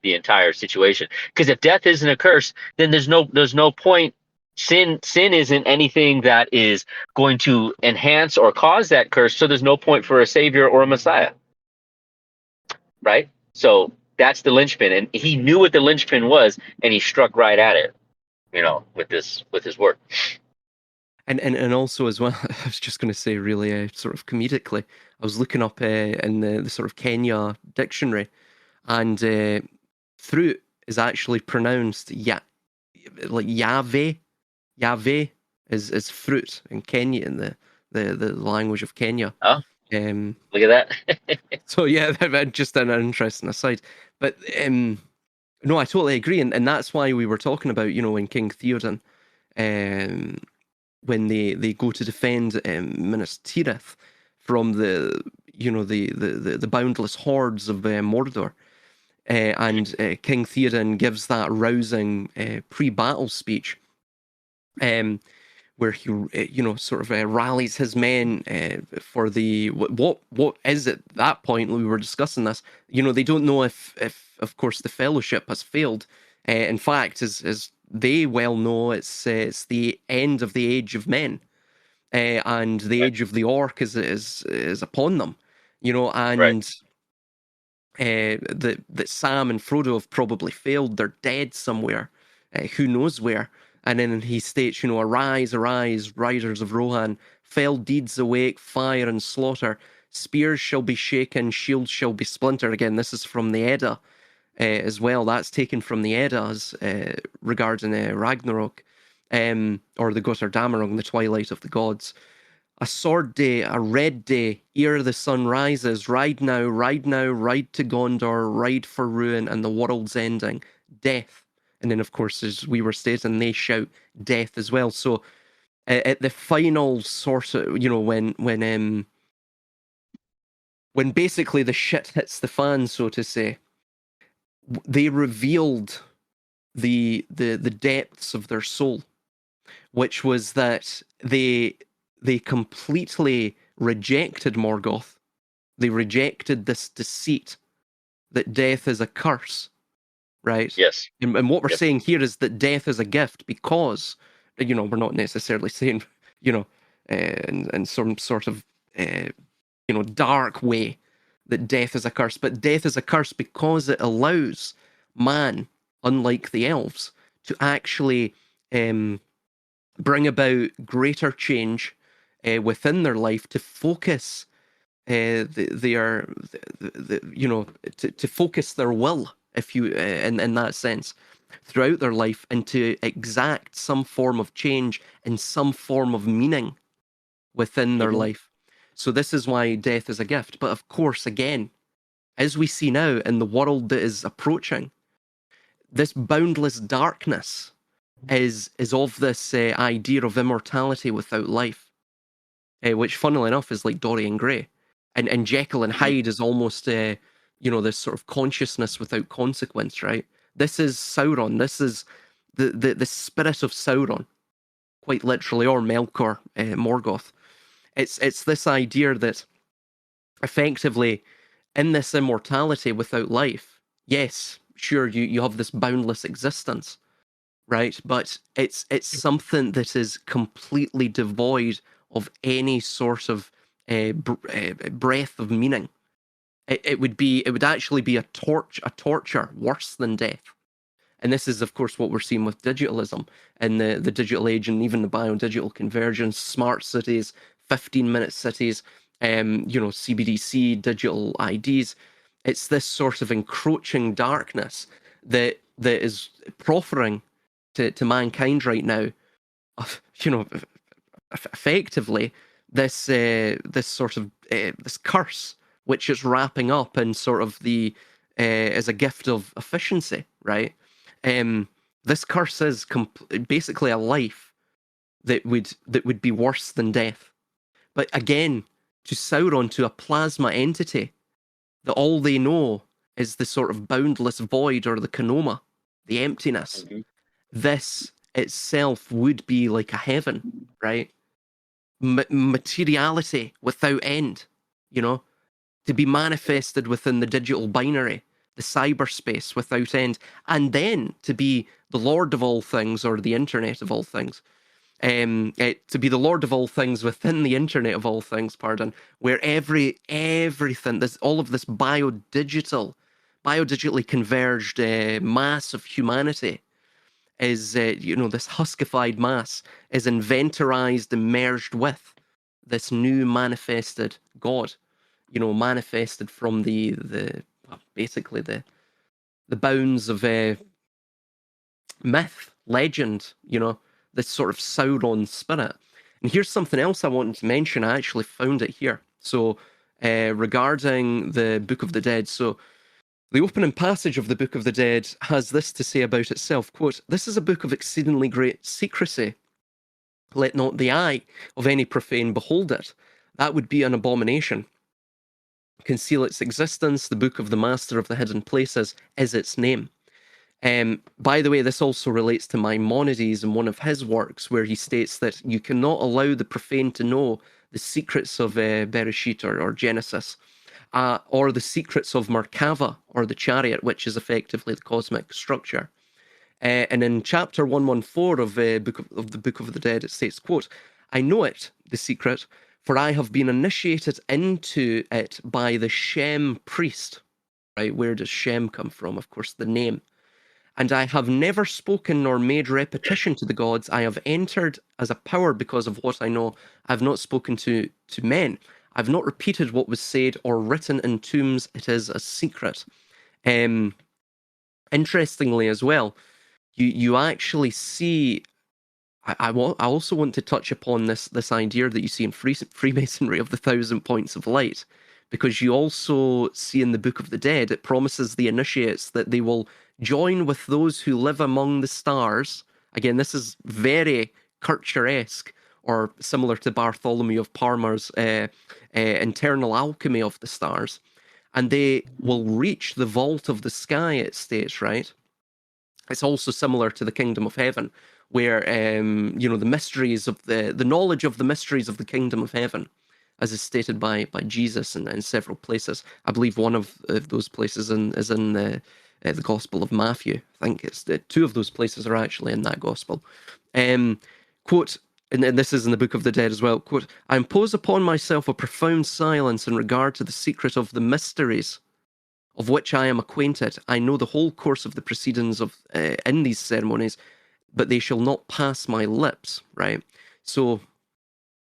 the entire situation. Because if death isn't a curse, then there's no point. Sin isn't anything that is going to enhance or cause that curse. So there's no point for a savior or a Messiah, right? So that's the linchpin, and he knew what the linchpin was, and he struck right at it, with his work. And also as well, I was just going to say really sort of comedically, I was looking up in the sort of Kenya dictionary, and fruit is actually pronounced like Yahweh. Yahweh is fruit in Kenya, in the language of Kenya. Oh, look at that. So yeah, just an interesting aside. But no, I totally agree, and that's why we were talking about, in King Theoden, when they go to defend Minas Tirith from the boundless hordes of Mordor. And King Theoden gives that rousing pre-battle speech, where he, sort of rallies his men for the what is at that point. We were discussing this. They don't know if of course the Fellowship has failed. In fact, as they well know, it's the end of the Age of Men, and the Age of the Orc is upon them. And. Right. That Sam and Frodo have probably failed. They're dead somewhere, who knows where. And then he states, arise, arise, riders of Rohan, fell deeds awake, fire and slaughter, spears shall be shaken, shields shall be splintered. Again, this is from the Edda as well. That's taken from the Eddas regarding Ragnarok, or the Götterdämmerung, the twilight of the gods. A sword day, a red day, ere the sun rises, ride now, ride to Gondor, ride for ruin and the world's ending, death. And then, of course, as we were stating, they shout death as well. So at the final sort of, when basically the shit hits the fan, so to say, they revealed the depths of their soul, which was that they completely rejected Morgoth. They rejected this deceit that death is a curse, right? Yes. And what we're saying here is that death is a gift, because, we're not necessarily saying, in some sort of, dark way that death is a curse, but death is a curse because it allows man, unlike the elves, to actually bring about greater change within their life, to focus to focus their will, if you in that sense, throughout their life, and to exact some form of change and some form of meaning within their life. So this is why death is a gift. But of course, again, as we see now in the world that is approaching, this boundless darkness is of this idea of immortality without life. Which, funnily enough, is like Dorian Gray. And Jekyll and Hyde is almost, this sort of consciousness without consequence, right? This is Sauron. This is the spirit of Sauron, quite literally, or Melkor, Morgoth. It's this idea that, effectively, in this immortality without life, yes, sure, you have this boundless existence, right? But it's something that is completely devoid of any sort of breath of meaning. It would actually be a torture worse than death. And this is, of course, what we're seeing with digitalism and the digital age, and even the bio-digital convergence, smart cities, 15-minute cities, CBDC, digital IDs. It's this sort of encroaching darkness that is proffering to mankind right now, effectively this sort of this curse, which is wrapping up in sort of the as a gift of efficiency, right? This curse is basically a life that would be worse than death. But again, to Sauron, to a plasma entity, that all they know is the sort of boundless void, or the Kanoma, the emptiness. This itself would be like a heaven, right? Materiality without end, to be manifested within the digital binary, the cyberspace without end, and then to be the Lord of all things, or the Internet of all things. To be the Lord of all things within the Internet of all things, pardon, where everything, all of this biodigitally converged mass of humanity is, this huskified mass is inventorized and merged with this new manifested God, manifested from basically the bounds of myth, legend, this sort of Sauron spirit. And here's something else I wanted to mention. I actually found it here. So regarding the Book of the Dead, so the opening passage of the Book of the Dead has this to say about itself, quote, "This is a book of exceedingly great secrecy, Let not the eye of any profane behold it. That would be an abomination. Conceal its existence. The book of the Master of the Hidden Places is its name. By the way, this also relates to Maimonides in one of his works, where he states that you cannot allow the profane to know the secrets of Bereshit or Genesis, or the secrets of Merkava, or the chariot, which is effectively the cosmic structure. And in chapter 114 of the Book of the Dead, it states, quote, I know it, the secret, for I have been initiated into it by the Shem priest. Right, where does Shem come from? Of course, the name. And I have never spoken nor made repetition to the gods. I have entered as a power because of what I know. I have not spoken to men. I've not repeated what was said or written in tombs. It is a secret. Interestingly as well, you actually see, I also want to touch upon this idea that you see in Freemasonry of the 1,000 points of light, because you also see in the Book of the Dead, it promises the initiates that they will join with those who live among the stars. Again, this is very Kircher-esque, or similar to Bartholomew of Parma's internal alchemy of the stars. And they will reach the vault of the sky, it states, right? It's also similar to the kingdom of heaven, where the mysteries of the knowledge of the mysteries of the kingdom of heaven, as is stated by Jesus in several places. I believe one of those places is in the Gospel of Matthew. I think it's two of those places are actually in that gospel. Quote, and this is in the Book of the Dead as well. Quote, I impose upon myself a profound silence in regard to the secret of the mysteries of which I am acquainted. I know the whole course of the proceedings of in these ceremonies, but they shall not pass my lips, right? So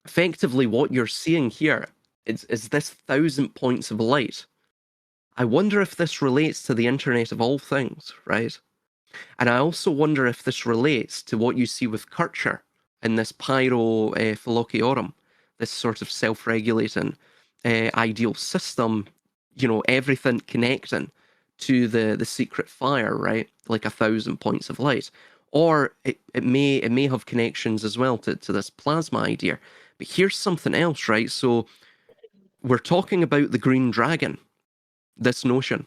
effectively what you're seeing here is this 1,000 points of light. I wonder if this relates to the internet of all things, right? And I also wonder if this relates to what you see with Kircher in this Pyro Philociorum, this sort of self-regulating ideal system, everything connecting to the secret fire, right? Like 1,000 points of light. Or it may have connections as well to this plasma idea. But here's something else, right? So we're talking about the green dragon, this notion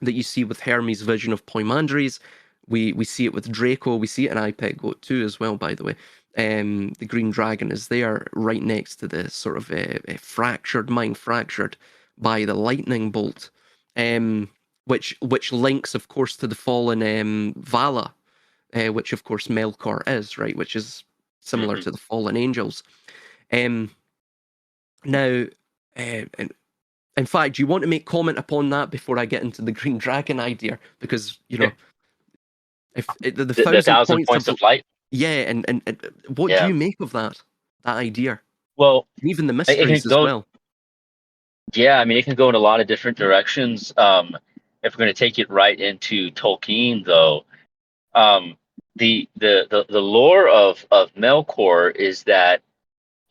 that you see with Hermes' vision of Poimandres. We see it with Draco. We see it in IPEC Goat 2 as well, by the way. The green dragon is there right next to the sort of fractured mind, fractured by the lightning bolt, which links, of course, to the fallen Vala, which, of course, Melkor is, right? Which is similar to the fallen angels. Now, in fact, do you want to make comment upon that before I get into the green dragon idea? Because, if the 1,000 points of light. Yeah, and what do you make of that idea? Well, and even the mysteries as well. Yeah, I mean, it can go in a lot of different directions. If we're going to take it right into Tolkien, though, the lore of Melkor is that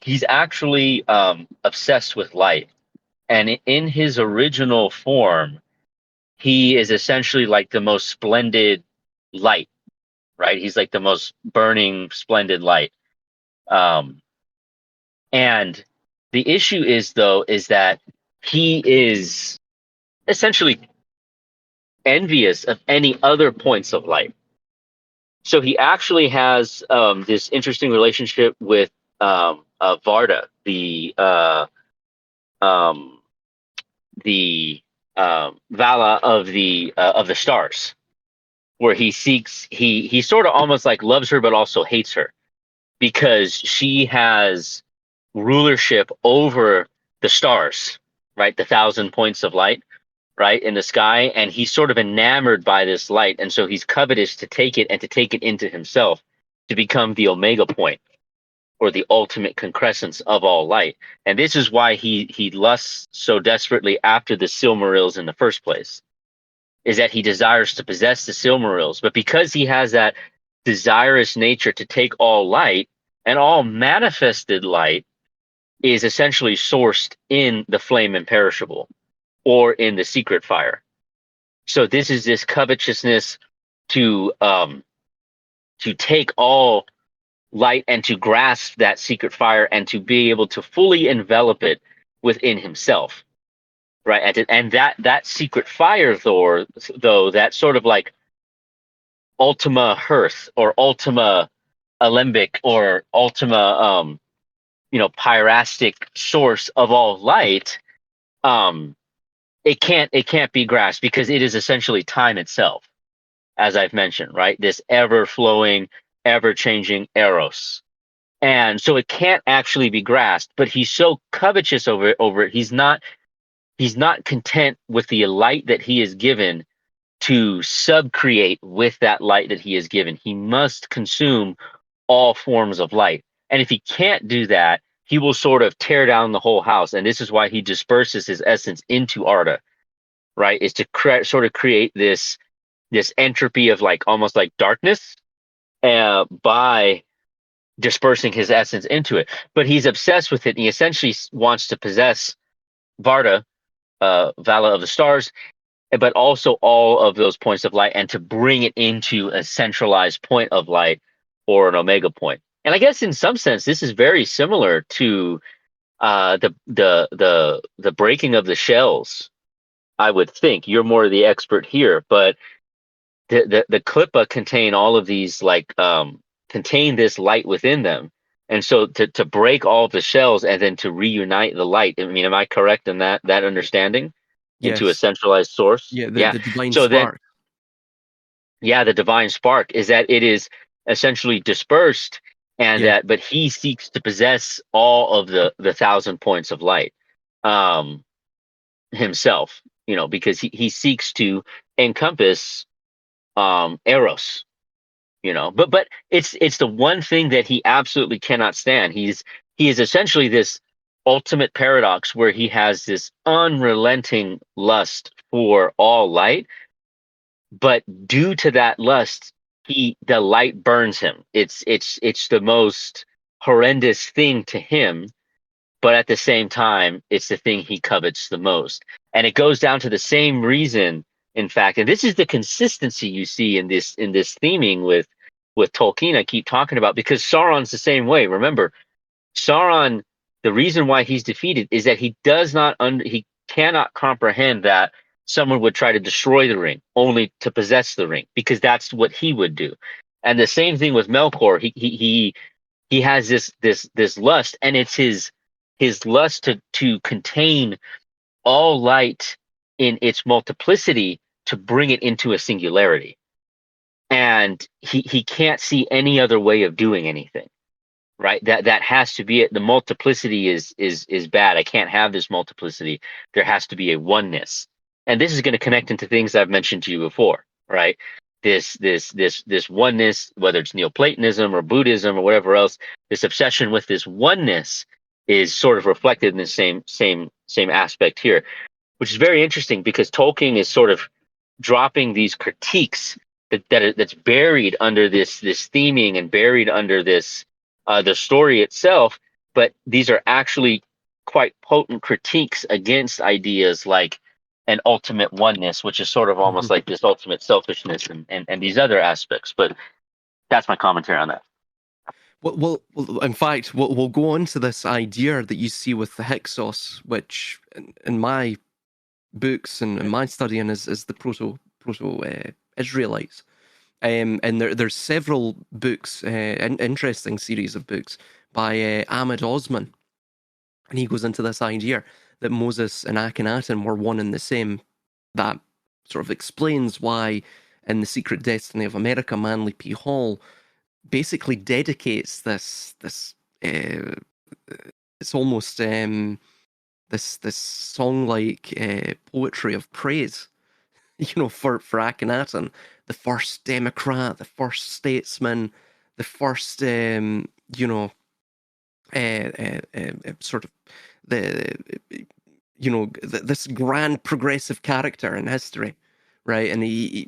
he's actually obsessed with light, and in his original form, he is essentially like the most splendid light, right? He's like the most burning, splendid light. And the issue is that he is essentially envious of any other points of light. So he actually has this interesting relationship with Varda, the Vala of the stars, where he sort of almost like loves her but also hates her, because she has rulership over the stars, right? The 1,000 points of light, right, in the sky, and he's sort of enamored by this light, and so he's covetous to take it and to take it into himself to become the omega point, or the ultimate concrescence of all light. And this is why he lusts so desperately after the Silmarils in the first place, is that he desires to possess the Silmarils. But because he has that desirous nature to take all light, and all manifested light is essentially sourced in the flame imperishable, or in the secret fire. So this is this covetousness to take all light and to grasp that secret fire and to be able to fully envelop it within himself, right? And that secret fire, though, that sort of like ultima hearth or ultima alembic or ultima pyrastic source of all light, it can't be grasped because it is essentially time itself, as I've mentioned, right? This ever flowing, ever changing Eros. And so it can't actually be grasped, but he's so covetous over it. He's not content with the light that he is given to subcreate with that light that he is given. He must consume all forms of light. And if he can't do that, he will sort of tear down the whole house. And this is why he disperses his essence into Arda, right? Is to sort of create this entropy of like almost like darkness by dispersing his essence into it. But he's obsessed with it. And he essentially wants to possess Varda, Vala of the Stars, but also all of those points of light, and to bring it into a centralized point of light or an omega point. And I guess in some sense, this is very similar to the breaking of the shells. I would think you're more the expert here, but the Klippa contain all of these contain this light within them, and so to break all of the shells and then to reunite the light. I mean, am I correct in that understanding? Into a Yes. centralized source. Yeah, Yeah. the divine So spark. the divine spark is that it is essentially dispersed, and Yeah. but he seeks to possess all of the 1,000 points of light himself, because he seeks to encompass Eros, but it's the one thing that he absolutely cannot stand. He is essentially this ultimate paradox where he has this unrelenting lust for all light, but due to that lust, the light burns him. It's the most horrendous thing to him, but at the same time, it's the thing he covets the most. And it goes down to the same reason, in fact, and this is the consistency you see in this theming with Tolkien. I keep talking about, because Sauron's the same way. Remember, Sauron, the reason why he's defeated is that he cannot comprehend that someone would try to destroy the ring only to possess the ring, because that's what he would do. And the same thing with Melkor. He has this lust, and it's his lust to contain all light in its multiplicity, to bring it into a singularity. And he can't see any other way of doing anything. Right, that has to be it. The multiplicity is bad. I can't have this multiplicity. There has to be a oneness, and this is going to connect into things I've mentioned to you before. Right, this oneness, whether it's Neoplatonism or Buddhism or whatever else, this obsession with this oneness is sort of reflected in the same aspect here, which is very interesting, because Tolkien is sort of dropping these critiques that's buried under this theming and buried under this. The story itself, but these are actually quite potent critiques against ideas like an ultimate oneness, which is sort of almost like this ultimate selfishness and these other aspects. But that's my commentary on that. Well, in fact, we'll go on to this idea that you see with the Hyksos, which in my books and in my studying is the proto Israelites. And there's several books, an interesting series of books by Ahmed Osman, and he goes into this idea that Moses and Akhenaten were one and the same. That sort of explains why in The Secret Destiny of America, Manly P. Hall basically dedicates this it's almost this song-like poetry of praise, for Akhenaten, the first democrat, the first statesman, the first, sort of this grand progressive character in history, right? And he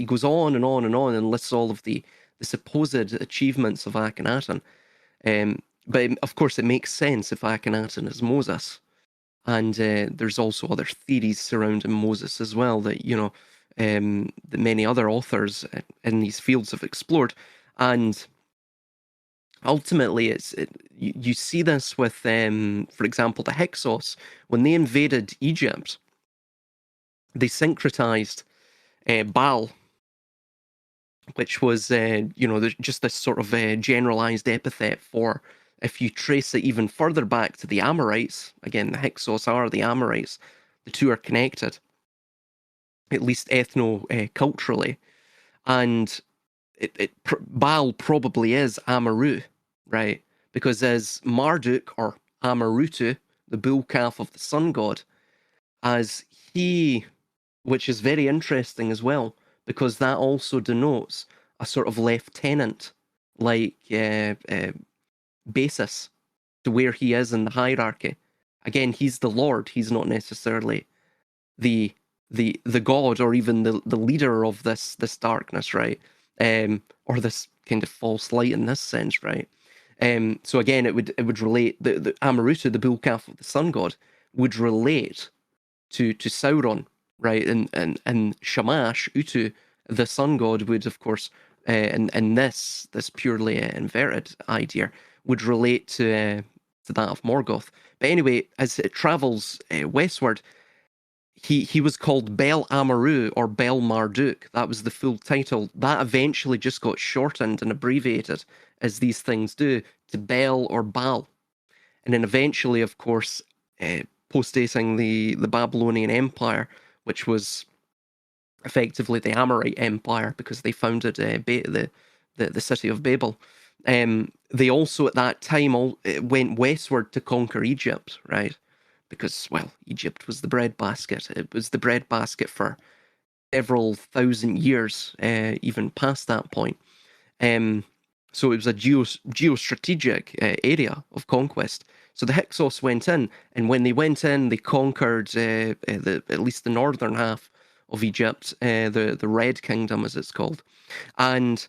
goes on and on and on and lists all of the supposed achievements of Akhenaten. But of course, it makes sense if Akhenaten is Moses. And there's also other theories surrounding Moses as well that, that many other authors in these fields have explored. And ultimately, you see this with, for example, the Hyksos. When they invaded Egypt, they syncretized Baal, which was, just this sort of generalized epithet for, if you trace it even further back to the Amorites, again, the Hyksos are the Amorites, the two are connected, at least ethno-culturally, and Baal probably is Amaru, right? Because as Marduk, or Amarutu, the bull calf of the sun god, as he, which is very interesting as well, because that also denotes a sort of lieutenant like basis to where he is in the hierarchy. Again, he's the Lord. He's not necessarily the god, or even the leader of this darkness, right? Or this kind of false light in this sense, right? So again, it would relate, the Amarutu, the bull calf of the sun god, would relate to Sauron, right? And Shamash, Utu, the sun god, would of course, and this purely inverted idea would relate to that of Morgoth. But anyway, as it travels westward, he was called Bel Amaru, or Bel Marduk. That was the full title. That eventually just got shortened and abbreviated, as these things do, to Bel or Baal. And then eventually, of course, postdating the Babylonian Empire, which was effectively the Amorite Empire, because they founded the city of Babel. They also at that time went westward to conquer Egypt, right? Because, well, Egypt was the breadbasket. It was the breadbasket for several thousand years, even past that point. So it was a geostrategic area of conquest. So the Hyksos went in, and when they went in, they conquered at least the northern half of Egypt, the Red Kingdom, as it's called, and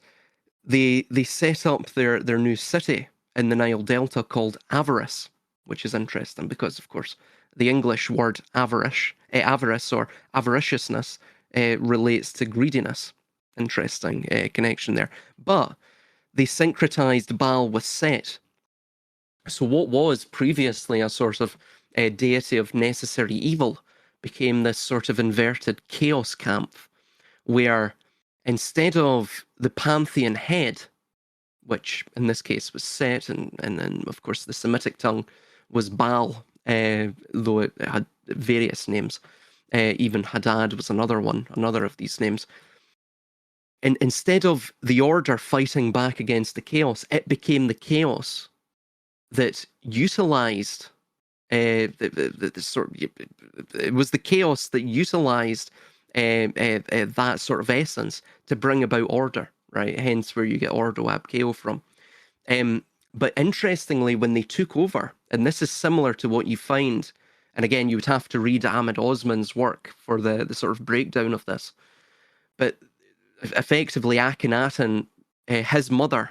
they set up their new city in the Nile Delta called Avaris, which is interesting because, of course, the English word avarice or avariciousness relates to greediness. Interesting connection there. But they syncretized Baal with Set. So what was previously a sort of deity of necessary evil became this sort of inverted chaos camp, where instead of the pantheon head, which in this case was Set, and then of course the Semitic tongue was Baal, though it had various names. Even Hadad was another of these names. And instead of the order fighting back against the chaos, it became the chaos that utilized the sort of, it was the chaos that utilized that sort of essence to bring about order, right? Hence where you get Ordo ab Chao from. But interestingly, when they took over, and this is similar to what you find, and again, you would have to read Ahmed Osman's work for the sort of breakdown of this, but effectively Akhenaten, his mother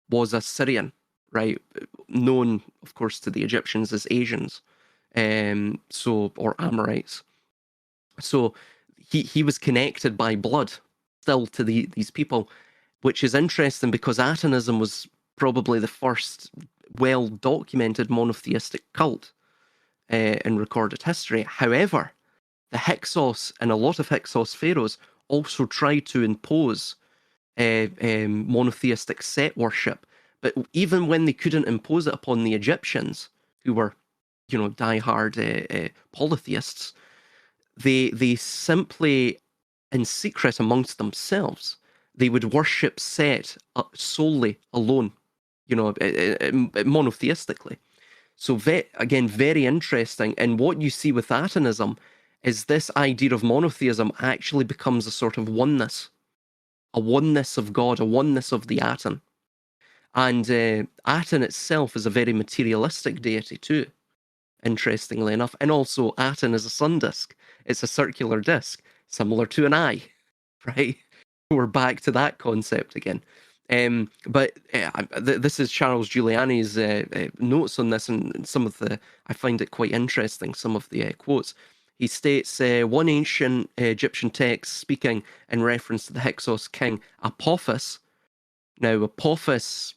was a Syrian, right? Known, of course, to the Egyptians as Asians, or Amorites. So he was connected by blood still to these people, which is interesting because Atenism was probably the first well-documented monotheistic cult in recorded history. However, the Hyksos and a lot of Hyksos pharaohs also tried to impose monotheistic Set worship. But even when they couldn't impose it upon the Egyptians, who were, diehard polytheists, they simply, in secret amongst themselves, they would worship Set solely alone, monotheistically. So again, very interesting. And what you see with Atenism is this idea of monotheism actually becomes a sort of oneness of God, a oneness of the Aten. And Aten itself is a very materialistic deity too, interestingly enough. And also Aten is a sun disk. It's a circular disk, similar to an eye, right? We're back to that concept again. But this is Charles Giuliani's notes on this, and some of I find it quite interesting, some of the quotes. He states, one ancient Egyptian text speaking in reference to the Hyksos king Apophis. Now, Apophis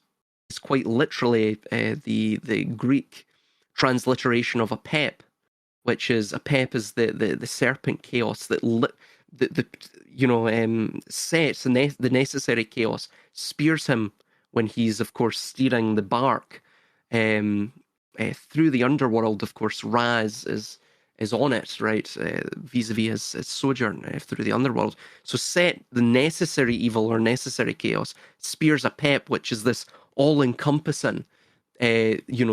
is quite literally the Greek transliteration of a pep, which is a pep is the serpent chaos that the sets the necessary chaos, spears him when he's of course steering the bark through the underworld. Of course, Raz is on it, right, vis-a-vis his sojourn through the underworld. So Set, the necessary evil or necessary chaos, spears a pep, which is this all-encompassing,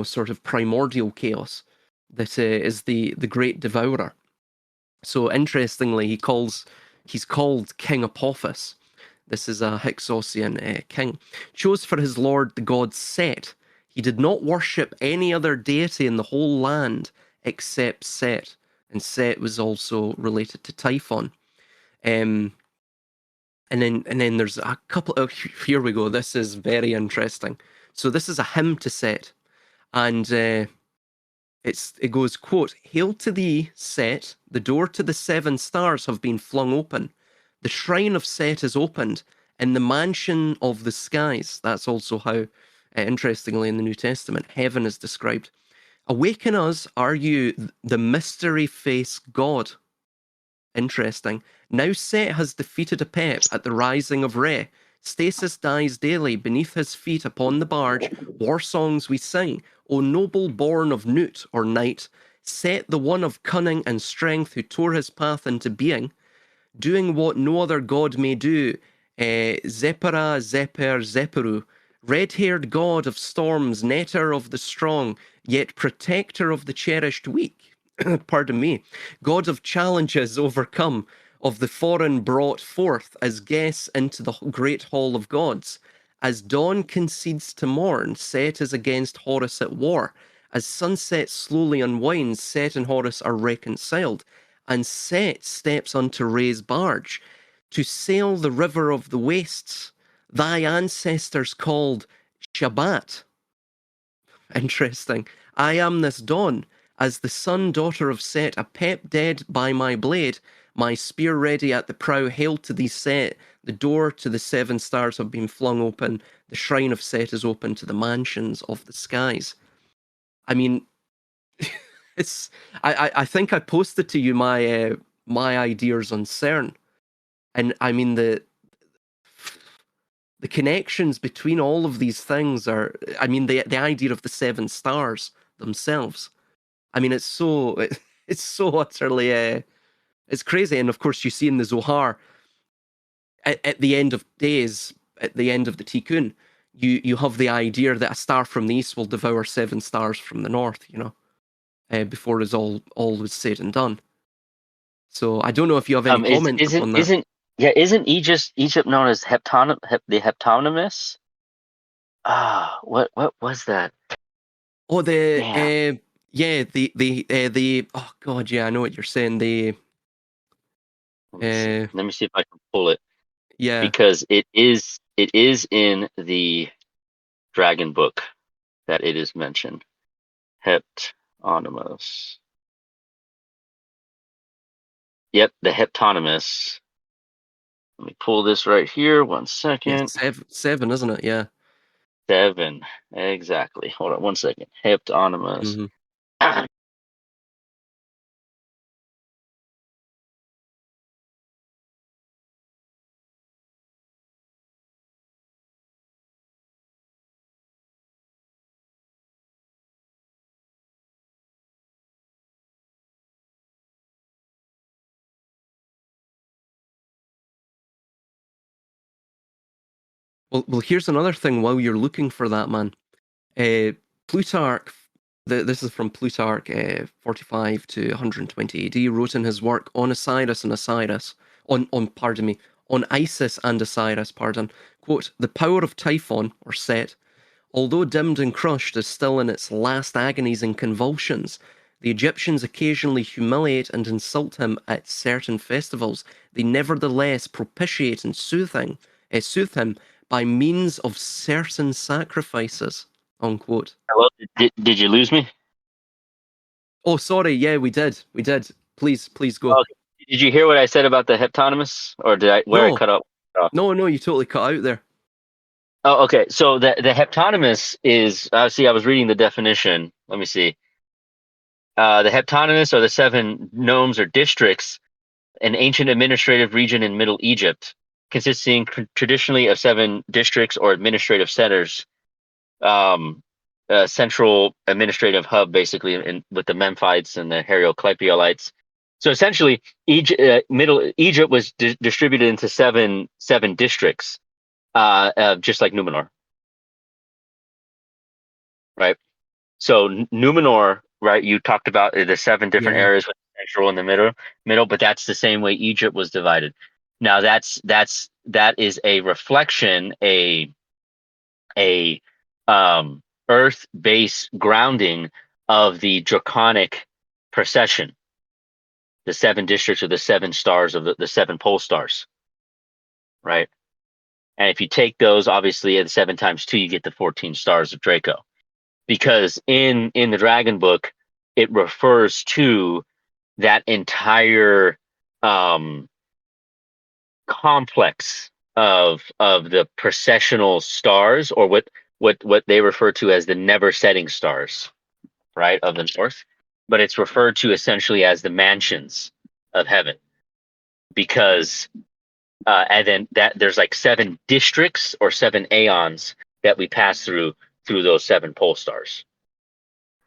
sort of primordial chaos that is the great devourer. So interestingly, he's called King Apophis. This is a Hyksos king. Chose for his lord the god Set. He did not worship any other deity in the whole land except Set. And Set was also related to Typhon. And then there's a couple of, here we go. This is very interesting. So this is a hymn to Set. And it goes, quote, "Hail to thee, Set, the door to the 7 stars have been flung open. The shrine of Set is opened in the mansion of the skies." That's also how, interestingly, in the New Testament, heaven is described. "Awaken us, are you the mystery face God?" Interesting. "Now Set has defeated Apep at the rising of Re. Stasis dies daily beneath his feet upon the barge. War songs we sing. O noble born of Nut or night, Set the one of cunning and strength who tore his path into being, doing what no other god may do. Zepera, Zeper, Zeperu. Red-haired god of storms, netter of the strong, yet protector of the cherished weak." Pardon me. "God of challenges overcome, of the foreign brought forth as guests into the great hall of gods. As dawn concedes to morn, Set is against Horus at war. As sunset slowly unwinds, Set and Horus are reconciled. And Set steps unto Re's barge to sail the river of the wastes. Thy ancestors called Shabbat." Interesting. "I am this dawn, as the son daughter of Set, Apep dead by my blade, my spear ready at the prow. Hail to thee, Set. The door to the 7 stars have been flung open. The shrine of Set is open to the mansions of the skies." I mean, it's. I think I posted to you my ideas on CERN, and I mean the connections between all of these things are. I mean the idea of the 7 stars themselves. I mean it's so utterly. It's crazy. And of course, you see in the Zohar, at the end of days, at the end of the Tikkun, you have the idea that a star from the east will devour 7 stars from the north, before it's all was said and done. So I don't know if you have any comment on that. Isn't Egypt known as the Heptonymus? What was that? Oh, oh god, yeah, I know what you're saying. Let me see if I can pull it. Yeah, because it is in the dragon book that it is mentioned. Heptonymus. Yep, the Heptonymus. Let me pull this right here. 1 second. Yeah, seven, isn't it? Yeah. 7, exactly. Hold on 1 second. Heptonymus. Mm-hmm. Well, here's another thing while you're looking for that, man. Plutarch, this is from Plutarch, 45 to 120 AD, wrote in his work on Osiris and Osiris, on Isis and Osiris, quote, "The power of Typhon, or Set, although dimmed and crushed, is still in its last agonies and convulsions. The Egyptians occasionally humiliate and insult him at certain festivals. They nevertheless propitiate and soothe him by means of certain sacrifices," unquote. Hello? Did you lose me? Oh, sorry. Yeah, we did. Please go. Okay. Did you hear what I said about the Heptonymus, or did I No. I cut up? No, you totally cut out there. Oh, okay. So the heptonymus is see. I was reading the definition. Let me see. The heptonymus are the 7 nomes or districts, an ancient administrative region in Middle Egypt, consisting traditionally of 7 districts or administrative centers. Central administrative hub, basically, with the Memphites and the Heracleopolites. So essentially, Middle Egypt was distributed into seven districts, just like Numenor, right? So Numenor, right? You talked about the 7 different Yeah. areas with central in the middle, but that's the same way Egypt was divided. Now that is a reflection, a earth base grounding of the draconic procession, the 7 districts or the 7 stars of the 7 pole stars, right? And if you take those, obviously at 7 times 2, you get the 14 stars of Draco. Because in the Dragon book, it refers to that entire um, complex of the processional stars, or what they refer to as the never setting stars, right, of the north. But it's referred to essentially as the mansions of heaven, because and then that there's like 7 districts or 7 aeons that we pass through those 7 pole stars.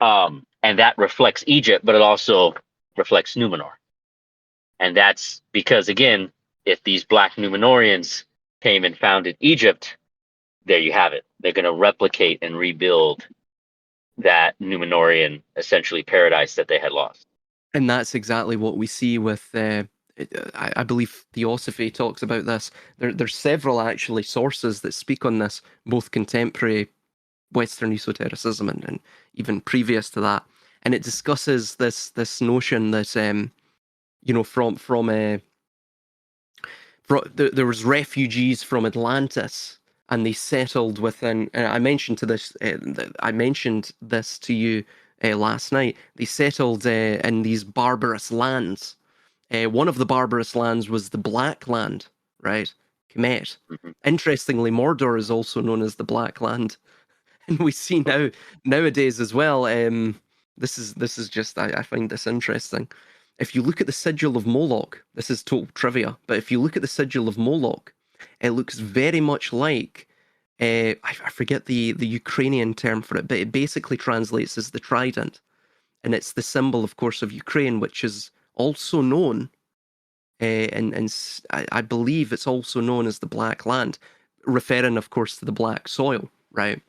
And that reflects Egypt, but it also reflects Numenor. And that's because, again, if these black Numenorians came and founded Egypt, there you have it. They're going to replicate and rebuild that Numenorian, essentially, paradise that they had lost. And that's exactly what we see with, I believe Theosophy talks about this. There's several actually sources that speak on this, both contemporary Western esotericism and even previous to that. And it discusses this notion that, there was refugees from Atlantis, and they settled within. And I mentioned this to you last night. They settled in these barbarous lands. One of the barbarous lands was the Black Land, right? Kemet. Mm-hmm. Interestingly, Mordor is also known as the Black Land, and we see nowadays as well. This is just I find this interesting. If you look at the sigil of Moloch, this is total trivia, but if you look at the sigil of Moloch, it looks very much like I forget the Ukrainian term for it, but it basically translates as the trident, and it's the symbol, of course, of Ukraine, which is also known, and I believe it's also known as the Black Land, referring, of course, to the black soil, right?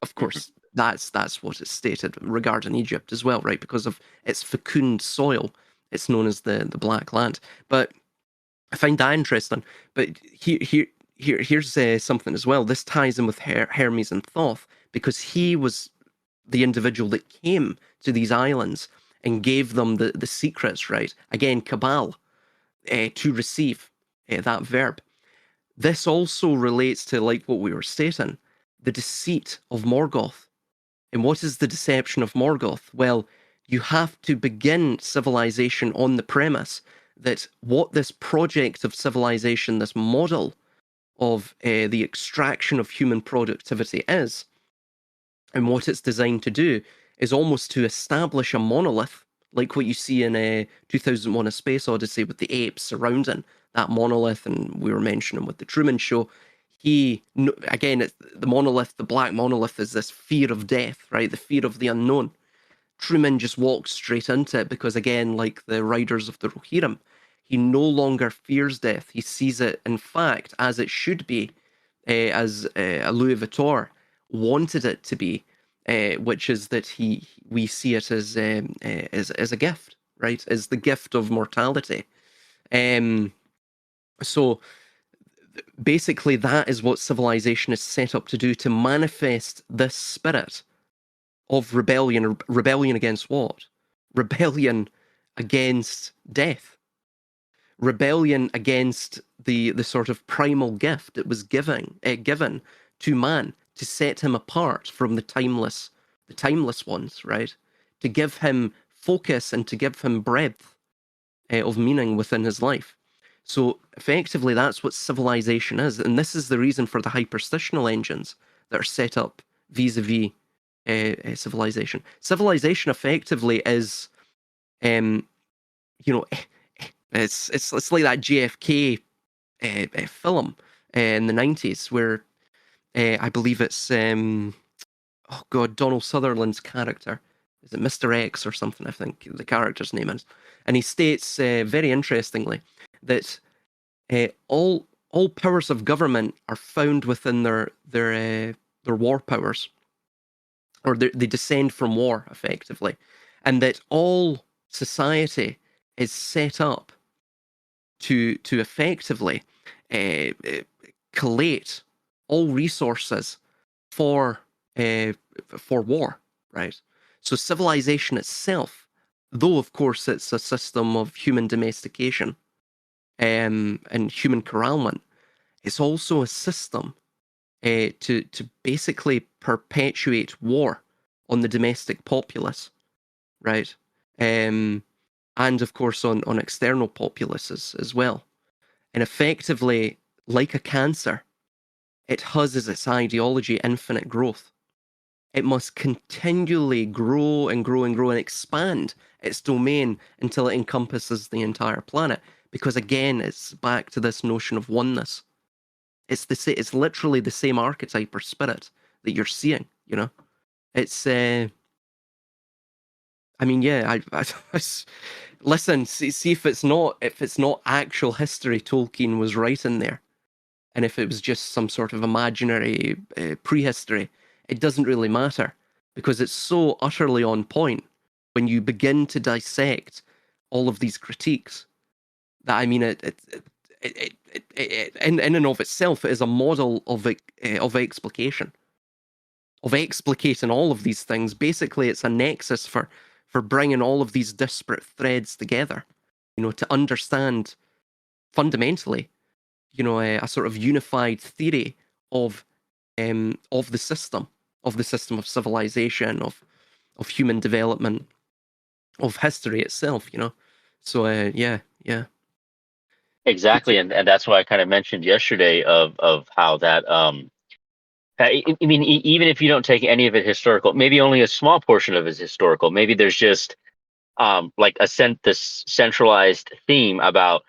Of course, that's what is stated regarding Egypt as well, right? Because of its fecund soil, it's known as the Black Land. But I find that interesting. But here's something as well. This ties in with Hermes and Thoth, because he was the individual that came to these islands and gave them the secrets, right? Again, Cabal, to receive, that verb. This also relates to, like what we were stating, the deceit of Morgoth. And what is the deception of Morgoth? Well, you have to begin civilization on the premise that what this project of civilization, this model of the extraction of human productivity is, and what it's designed to do, is almost to establish a monolith, like what you see in 2001: A Space Odyssey with the apes surrounding that monolith, and we were mentioning with the Truman Show. Again, the monolith, the black monolith, is this fear of death, right? The fear of the unknown. Truman just walks straight into it because, again, like the riders of the Rohirrim, he no longer fears death. He sees it, in fact, as it should be, as a Louis Vuitton wanted it to be, which is that we see it as a gift, right? As the gift of mortality. So basically, that is what civilization is set up to do, to manifest this spirit of rebellion. Rebellion against what? Rebellion against death. Rebellion against the sort of primal gift that was given to man to set him apart from the timeless ones, right? To give him focus and to give him breadth of meaning within his life. So effectively, that's what civilization is, and this is the reason for the hyperstitional engines that are set up vis-a-vis civilization. Civilization effectively is, you know, it's like that JFK film in the 90s where I believe it's oh god, Donald Sutherland's character. Is it Mr. X or something? I think the character's name is, and he states very interestingly that all powers of government are found within their war powers, or they descend from war effectively, and that all society is set up to effectively collate all resources for war, right? So civilization itself, though of course it's a system of human domestication and human corralment, it's also a system to basically perpetuate war on the domestic populace, right? And of course on external populaces as well. And effectively, like a cancer, it has as its ideology infinite growth. It must continually grow and grow and grow and expand its domain until it encompasses the entire planet. Because again, it's back to this notion of oneness. It's literally the same archetype or spirit that you're seeing, you know? It's, I mean, yeah, listen, see if it's not actual history Tolkien was writing there, and if it was just some sort of imaginary prehistory, it doesn't really matter, because it's so utterly on point when you begin to dissect all of these critiques that, I mean, it in and of itself, it is a model of explication, of explicating all of these things. Basically, it's a nexus for bringing all of these disparate threads together, you know, to understand fundamentally, you know, a sort of unified theory of the system of civilization, of human development, of history itself, you know. So yeah. Exactly, and that's why I kind of mentioned yesterday of how that I mean, even if you don't take any of it historical, maybe only a small portion of it is historical. Maybe there's just like this centralized theme about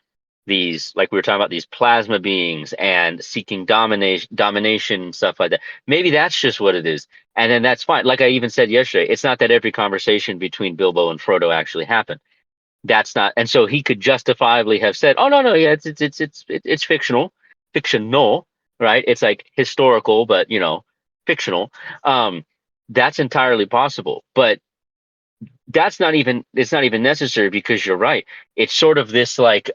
these, like we were talking about, these plasma beings and seeking domination and stuff like that. Maybe that's just what it is, and then that's fine. Like I even said yesterday, it's not that every conversation between Bilbo and Frodo actually happened. That's not, and so he could justifiably have said, "Oh no, yeah, it's fictional, right? It's like historical, but you know, fictional." That's entirely possible, but it's not even necessary, because you're right. It's sort of this like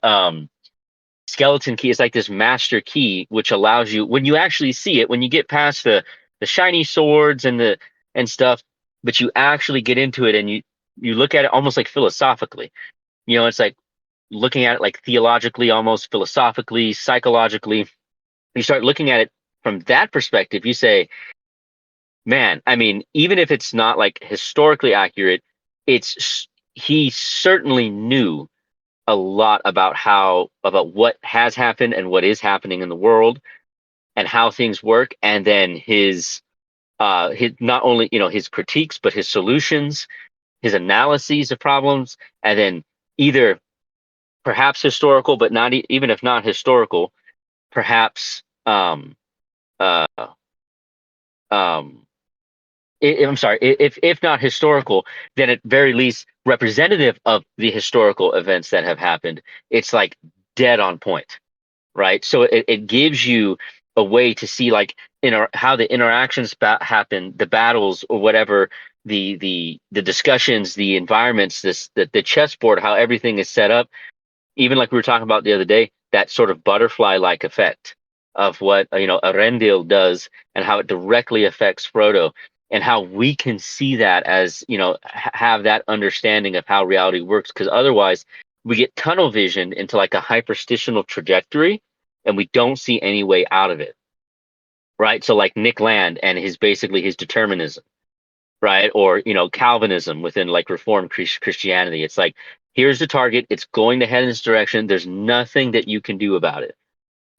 skeleton key. It's like this master key which allows you, when you actually see it, when you get past the shiny swords and stuff, but you actually get into it and you look at it almost like philosophically. You know, it's like looking at it like theologically, almost philosophically, psychologically. You start looking at it from that perspective, you say, man, I mean, even if it's not like historically accurate, he certainly knew a lot about what has happened and what is happening in the world and how things work, and then his not only, you know, his critiques, but his solutions, his analyses of problems, and then either perhaps historical, but not even if not historical, perhaps uh, I'm sorry, if not historical, then at very least representative of the historical events that have happened. It's like dead on point, right? So it gives you a way to see like how the interactions happen, the battles or whatever, the discussions, the environments, the chessboard, how everything is set up. Even like we were talking about the other day, that sort of butterfly-like effect of what Arendelle does and how it directly affects Frodo, and how we can see that as, you know, have that understanding of how reality works, because otherwise we get tunnel vision into like a hyperstitional trajectory and we don't see any way out of it, right? So like Nick Land and his determinism, right? Or, you know, Calvinism within like Reformed Christianity. It's like Here's the target. It's going to head in this direction. There's nothing that you can do about it,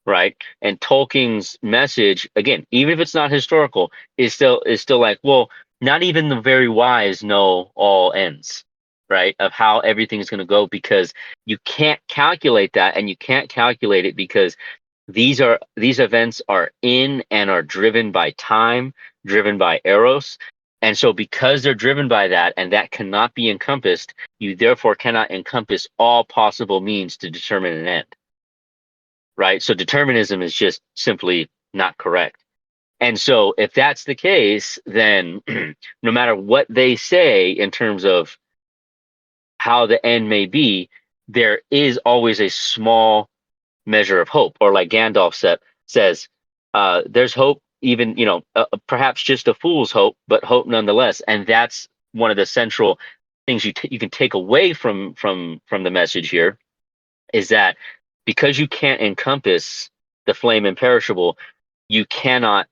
right? And Tolkien's message, again, even if it's not historical, is still like, well, not even the very wise know all ends, right? Of how everything's going to go, because you can't calculate that, and you can't calculate it because these events are in and are driven by time, driven by Eros. And so because they're driven by that, and that cannot be encompassed, you therefore cannot encompass all possible means to determine an end. Right? So determinism is just simply not correct. And so if that's the case, then no matter what they say in terms of how the end may be, there is always a small measure of hope. Or like Gandalf says, there's hope, even, perhaps just a fool's hope, but hope nonetheless. And that's one of the central things you can take away from the message here, is that because you can't encompass the flame imperishable, you cannot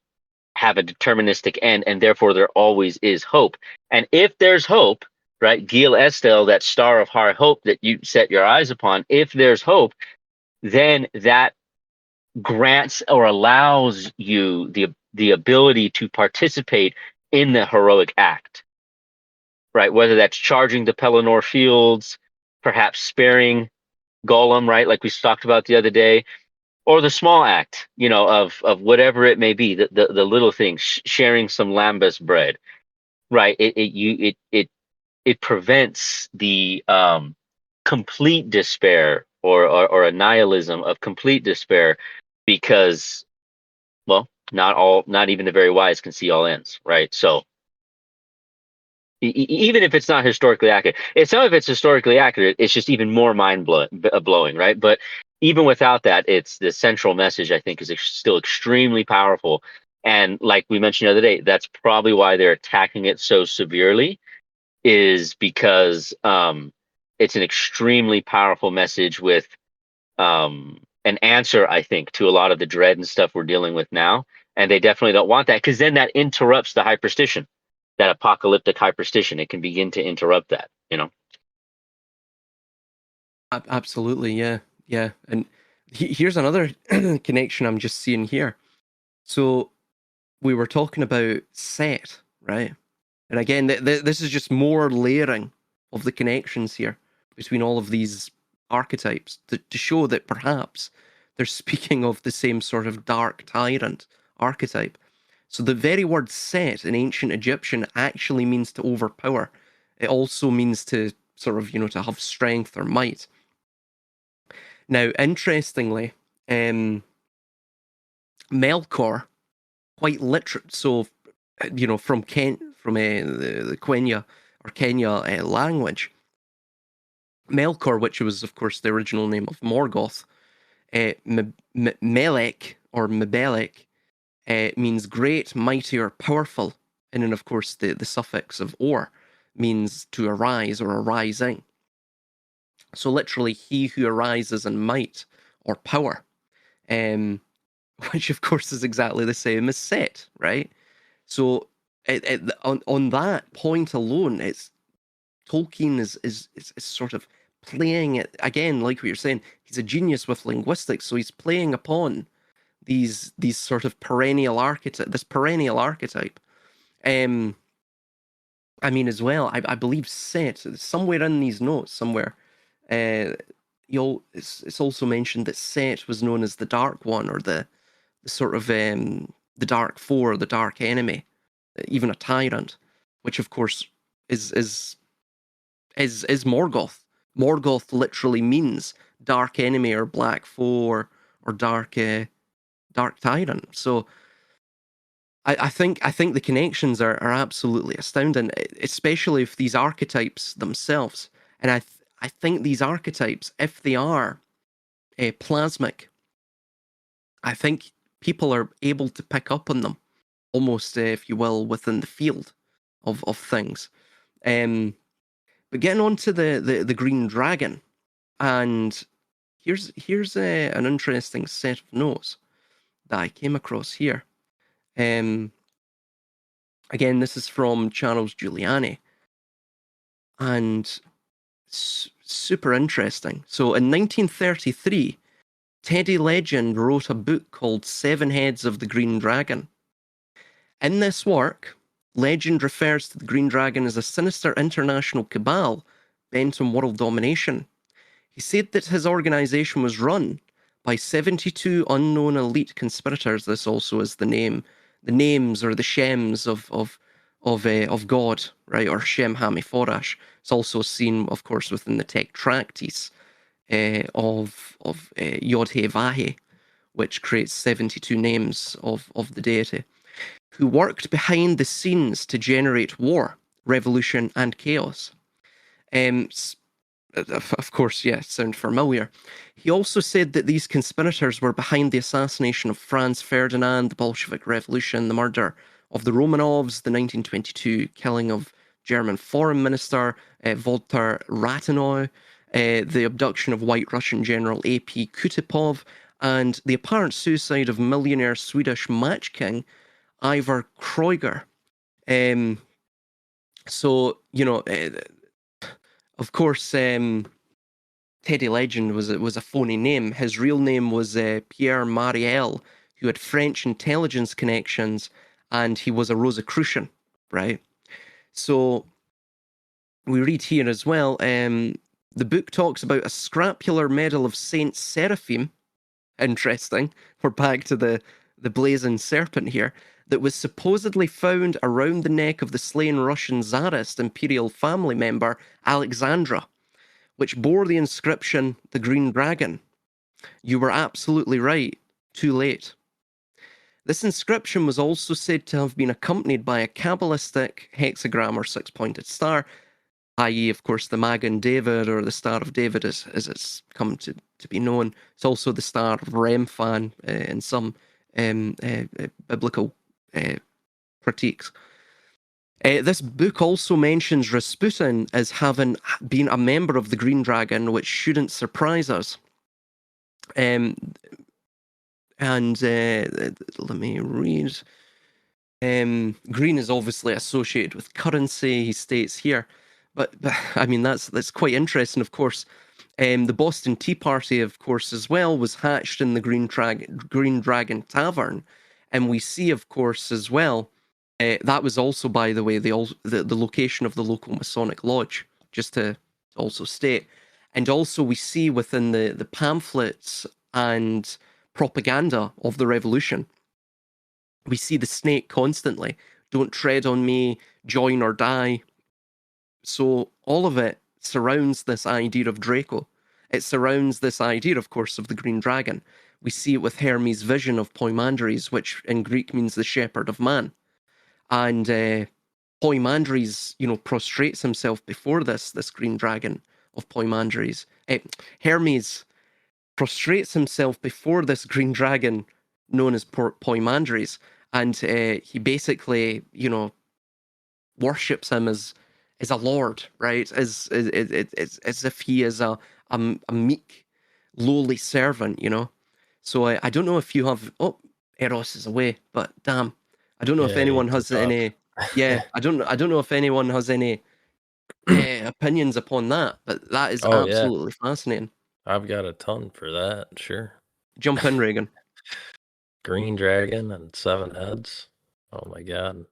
have a deterministic end, and therefore there always is hope. And if there's hope, right, Gil Estel, that star of high hope that you set your eyes upon, if there's hope, then that grants or allows you the ability to participate in the heroic act, right? Whether that's charging the Pelennor fields, perhaps sparing Gollum, right, like we talked about the other day, or the small act, of whatever it may be, the little things, sharing some lambus bread, right? It prevents the complete despair or a nihilism of complete despair, because, well, not even the very wise can see all ends, right? So even if it's not historically accurate, some of it's historically accurate, it's just even more blowing, right? But even without that, it's the central message, I think, is still extremely powerful. And like we mentioned the other day, that's probably why they're attacking it so severely, is because it's an extremely powerful message with an answer, I think, to a lot of the dread and stuff we're dealing with now. And they definitely don't want that, because then that interrupts the hyperstition, that apocalyptic hyperstition. It can begin to interrupt that, Absolutely, yeah, yeah. And here's another connection I'm just seeing here. So we were talking about Set, right? And again, this is just more layering of the connections here between all of these archetypes to show that perhaps they're speaking of the same sort of dark tyrant archetype. So the very word Set in ancient Egyptian actually means to overpower. It also means to sort of, to have strength or might. Now, interestingly, Melkor, quite literate, so, from the Quenya or Kenya language, Melkor, which was, of course, the original name of Morgoth, Melek or Mebelek, means great, mighty, or powerful. And then, of course, the suffix of or means to arise or arising. So literally, he who arises in might or power, which, of course, is exactly the same as Set, right? So on that point alone, it's Tolkien is sort of playing it again, like what you're saying. He's a genius with linguistics, so he's playing upon these sort of perennial archetype, this perennial archetype. I mean, as well, I believe Set, somewhere in these notes, somewhere, it's also mentioned that Set was known as the Dark One, or the sort of the Dark Four, the Dark Enemy, even a tyrant, which of course is Morgoth. Morgoth literally means dark enemy or black foe or dark tyrant. So I think the connections are absolutely astounding, especially if these archetypes themselves. And I think these archetypes, if they are plasmic, I think people are able to pick up on them, almost, if you will, within the field of things. But getting on to the Green Dragon, and here's an interesting set of notes that I came across here. Again, this is from Charles Giuliani, and super interesting. So in 1933, Teddy Legend wrote a book called Seven Heads of the Green Dragon. In this work, Legend refers to the Green Dragon as a sinister international cabal bent on world domination. He said that his organization was run by 72 unknown elite conspirators. This also is the names or the Shems of God, right, or Shem Hamiforash. It's also seen, of course, within the Tetractys of Yod-He Vahe, which creates 72 names of the deity, who worked behind the scenes to generate war, revolution, and chaos. Of course, yeah, sound familiar. He also said that these conspirators were behind the assassination of Franz Ferdinand, the Bolshevik Revolution, the murder of the Romanovs, the 1922 killing of German Foreign Minister Walter Rathenau, the abduction of White Russian General A.P. Kutepov, and the apparent suicide of millionaire Swedish match king Ivar Kreuger. So, you know, of course, Teddy Legend was a phony name. His real name was Pierre Mariel, who had French intelligence connections, and he was a Rosicrucian, right? So we read here as well, the book talks about a scapular medal of Saint Seraphim. Interesting. We're back to the blazing serpent here, that was supposedly found around the neck of the slain Russian Tsarist imperial family member Alexandra, which bore the inscription, "The Green Dragon." You were absolutely right. Too late. This inscription was also said to have been accompanied by a Kabbalistic hexagram or six-pointed star, i.e., of course, the Magen David, or the Star of David as it's come to be known. It's also the Star of Remphan in some biblical critiques. This book also mentions Rasputin as having been a member of the Green Dragon, which shouldn't surprise us. And let me read. Green is obviously associated with currency, he states here. But I mean, that's quite interesting, of course. The Boston Tea Party, of course, as well, was hatched in the Green Dragon Tavern. And we see, of course, as well, that was also, by the way, the location of the local Masonic Lodge, just to also state. And also we see within the pamphlets and propaganda of the revolution, we see the snake constantly. Don't tread on me, join or die. So all of it surrounds this idea of Draco. It surrounds this idea, of course, of the Green Dragon. We see it with Hermes' vision of Poimandres, which in Greek means the shepherd of man. And Poimandres, you know, prostrates himself before this Green Dragon of Poimandres. Hermes prostrates himself before this Green Dragon known as Poimandres, and he basically, you know, worships him as a lord, right? As if he is a meek, lowly servant, you know. So I don't know if you have. Oh, Eros is away, but damn, I don't know if anyone has any. Yeah, I don't know if anyone has any opinions upon that, but that is absolutely fascinating. I've got a ton for that. Sure. Jump in, Regan. Green Dragon and 7 heads. Oh my god.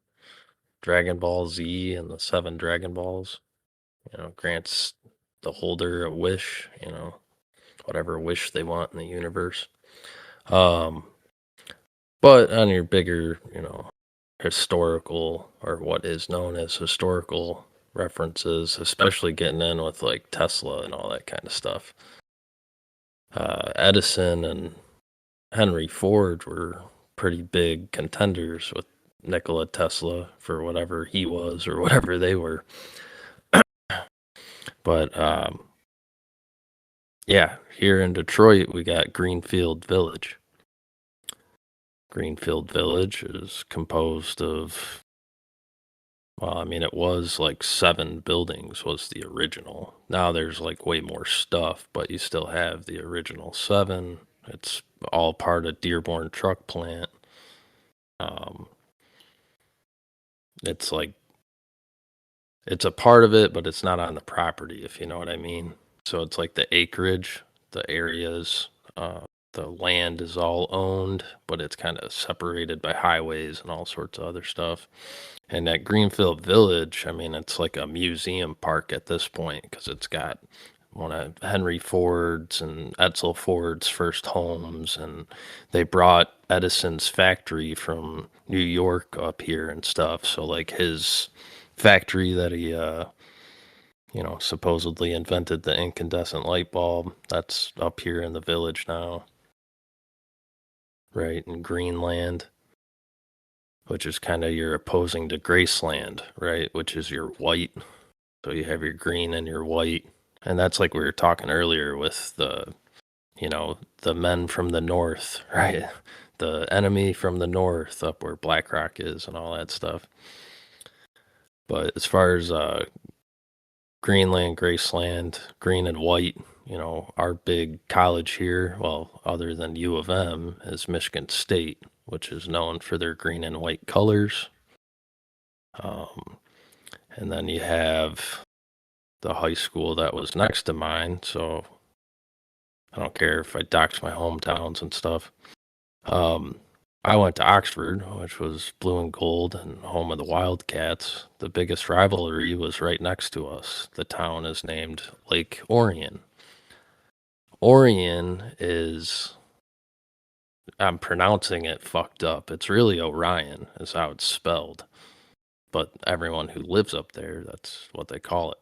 Dragon Ball Z and the 7 Dragon Balls. You know, grants the holder a wish, you know, whatever wish they want in the universe. But on your bigger, you know, historical, or what is known as historical references, especially getting in with like Tesla and all that kind of stuff. Edison and Henry Ford were pretty big contenders with Nikola Tesla for whatever he was or whatever they were. But yeah, here in Detroit we got Greenfield Village. Greenfield Village is composed of, well, I mean, it was like 7 buildings was the original. Now there's like way more stuff, but you still have the original 7. It's all part of Dearborn Truck Plant. It's like it's a part of it, but it's not on the property, if you know what I mean. So it's like the acreage, the areas, the land is all owned, but it's kind of separated by highways and all sorts of other stuff. And at Greenfield Village, I mean, it's like a museum park at this point because it's got one of Henry Ford's and Edsel Ford's first homes, and they brought Edison's factory from New York up here and stuff. So like his factory that he supposedly invented the incandescent light bulb, that's up here in the village now, right in Greenland, which is kind of your opposing to Graceland, right, which is your white. So you have your green and your white. And that's like we were talking earlier with the men from the north, right? The enemy from the north up where BlackRock is and all that stuff. But as far as Greenland, Graceland, green and white, our big college here, well, other than U of M, is Michigan State, which is known for their green and white colors. And then you have the high school that was next to mine, so I don't care if I dox my hometowns and stuff. I went to Oxford, which was blue and gold and home of the Wildcats. The biggest rivalry was right next to us. The town is named Lake Orion. Orion is, I'm pronouncing it fucked up. It's really Orion is how it's spelled. But everyone who lives up there, that's what they call it.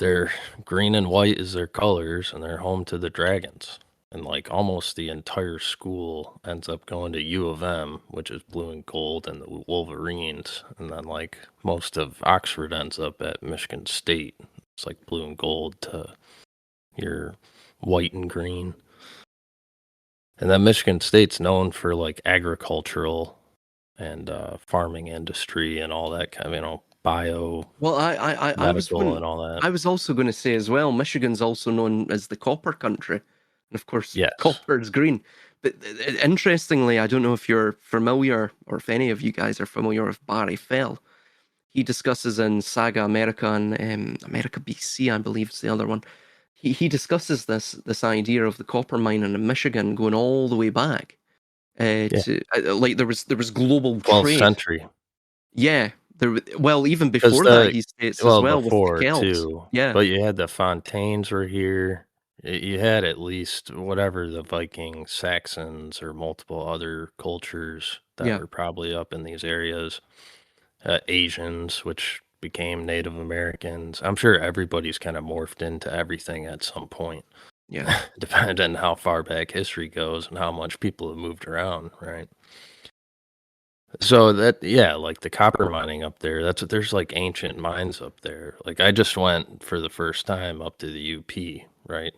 Their green and white is their colors, and they're home to the Dragons. And like almost the entire school ends up going to U of M, which is blue and gold, and the Wolverines. And then like most of Oxford ends up at Michigan State. It's like blue and gold to your white and green. And then Michigan State's known for like agricultural and farming industry and all that kind of, bio. Well, I was medical and all that. I was also going to say as well, Michigan's also known as the copper country, and of course, Yes. copper is green. But interestingly, I don't know if you're familiar or if any of you guys are familiar with Barry Fell. He discusses in Saga America and America BC, I believe is the other one. He discusses this idea of the copper mining in Michigan going all the way back to like there was global 12th trade. century. Yeah. Even before that, he states as well before with the Celts. too. Yeah. But you had the Fontaines were here. You had at least whatever the Viking, Saxons, or multiple other cultures that were probably up in these areas. Asians, which became Native Americans. I'm sure everybody's kind of morphed into everything at some point. Yeah. Depending on how far back history goes and how much people have moved around, right? So that, like the copper mining up there, there's like ancient mines up there. Like I just went for the first time up to the UP, right?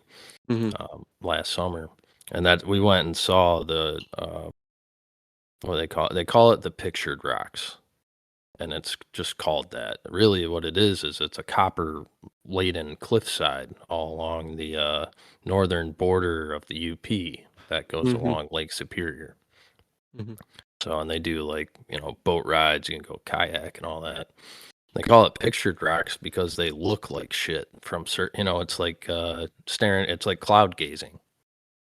Last summer. And that we went and saw the, what they call it the pictured rocks. And it's just called that. Really what it is it's a copper laden cliffside all along the northern border of the UP that goes along Lake Superior. So, and they do like, boat rides, you can go kayak and all that. They call it pictured rocks because they look like shit from certain, it's like it's like cloud gazing,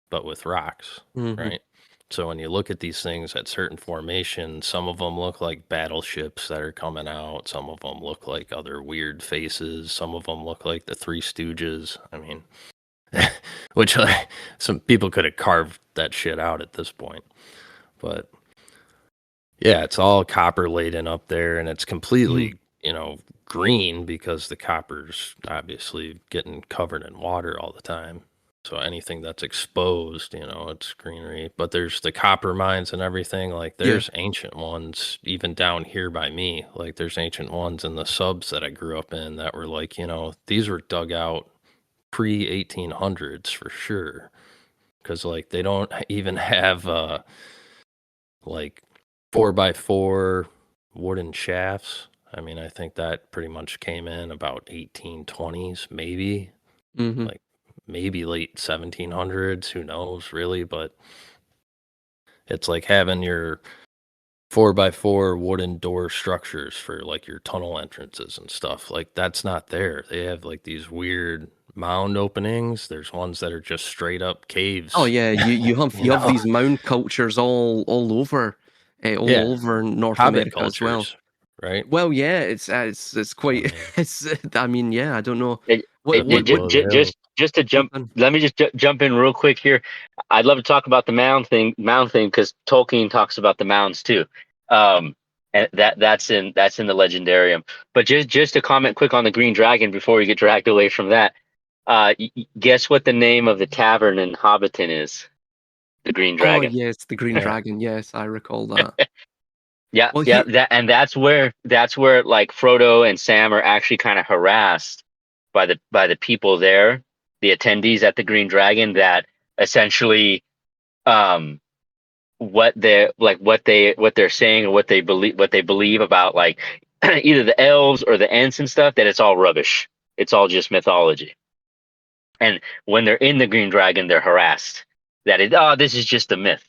but with rocks, right? So when you look at these things at certain formations, some of them look like battleships that are coming out. Some of them look like other weird faces. Some of them look like the Three Stooges. I mean, which some people could have carved that shit out at this point, but yeah, it's all copper laden up there, and it's completely, green because the copper's obviously getting covered in water all the time. So anything that's exposed, it's greenery. But there's the copper mines and everything. Like there's ancient ones even down here by me. Like there's ancient ones in the subs that I grew up in that were like, these were dug out pre-1800s for sure. Because like they don't even have like 4x4 wooden shafts. I mean, I think that pretty much came in about 1820s, maybe. Like maybe late 1700s, who knows really, but it's like having your 4x4 wooden door structures for like your tunnel entrances and stuff. Like that's not there. They have like these weird mound openings. There's ones that are just straight up caves. Oh yeah, you have You know? these mound cultures all over Yeah. over North Hobbit America as well. cultures, right? Well, yeah, it's quite. mean- It's. I mean, yeah, I don't know. It, What below the hill. just to jump, Ethan? let me just jump in real quick here. I'd love to talk about the mound thing, because Tolkien talks about the mounds too. And that's in the Legendarium. But just to comment quick on the Green Dragon before we get dragged away from that. Guess what the name of the tavern in Hobbiton is? The Green Oh Dragon. yes, the Green Yeah. Dragon. Yes, I recall that. Yeah, Well, yeah, that's where like Frodo and Sam are actually kind of harassed by the people there, the attendees at the Green Dragon, that essentially what they're saying, or what they believe about, like, either the elves or the Ents and stuff, that it's all rubbish. It's all just mythology. And when they're in the Green Dragon, they're harassed that this is just a myth.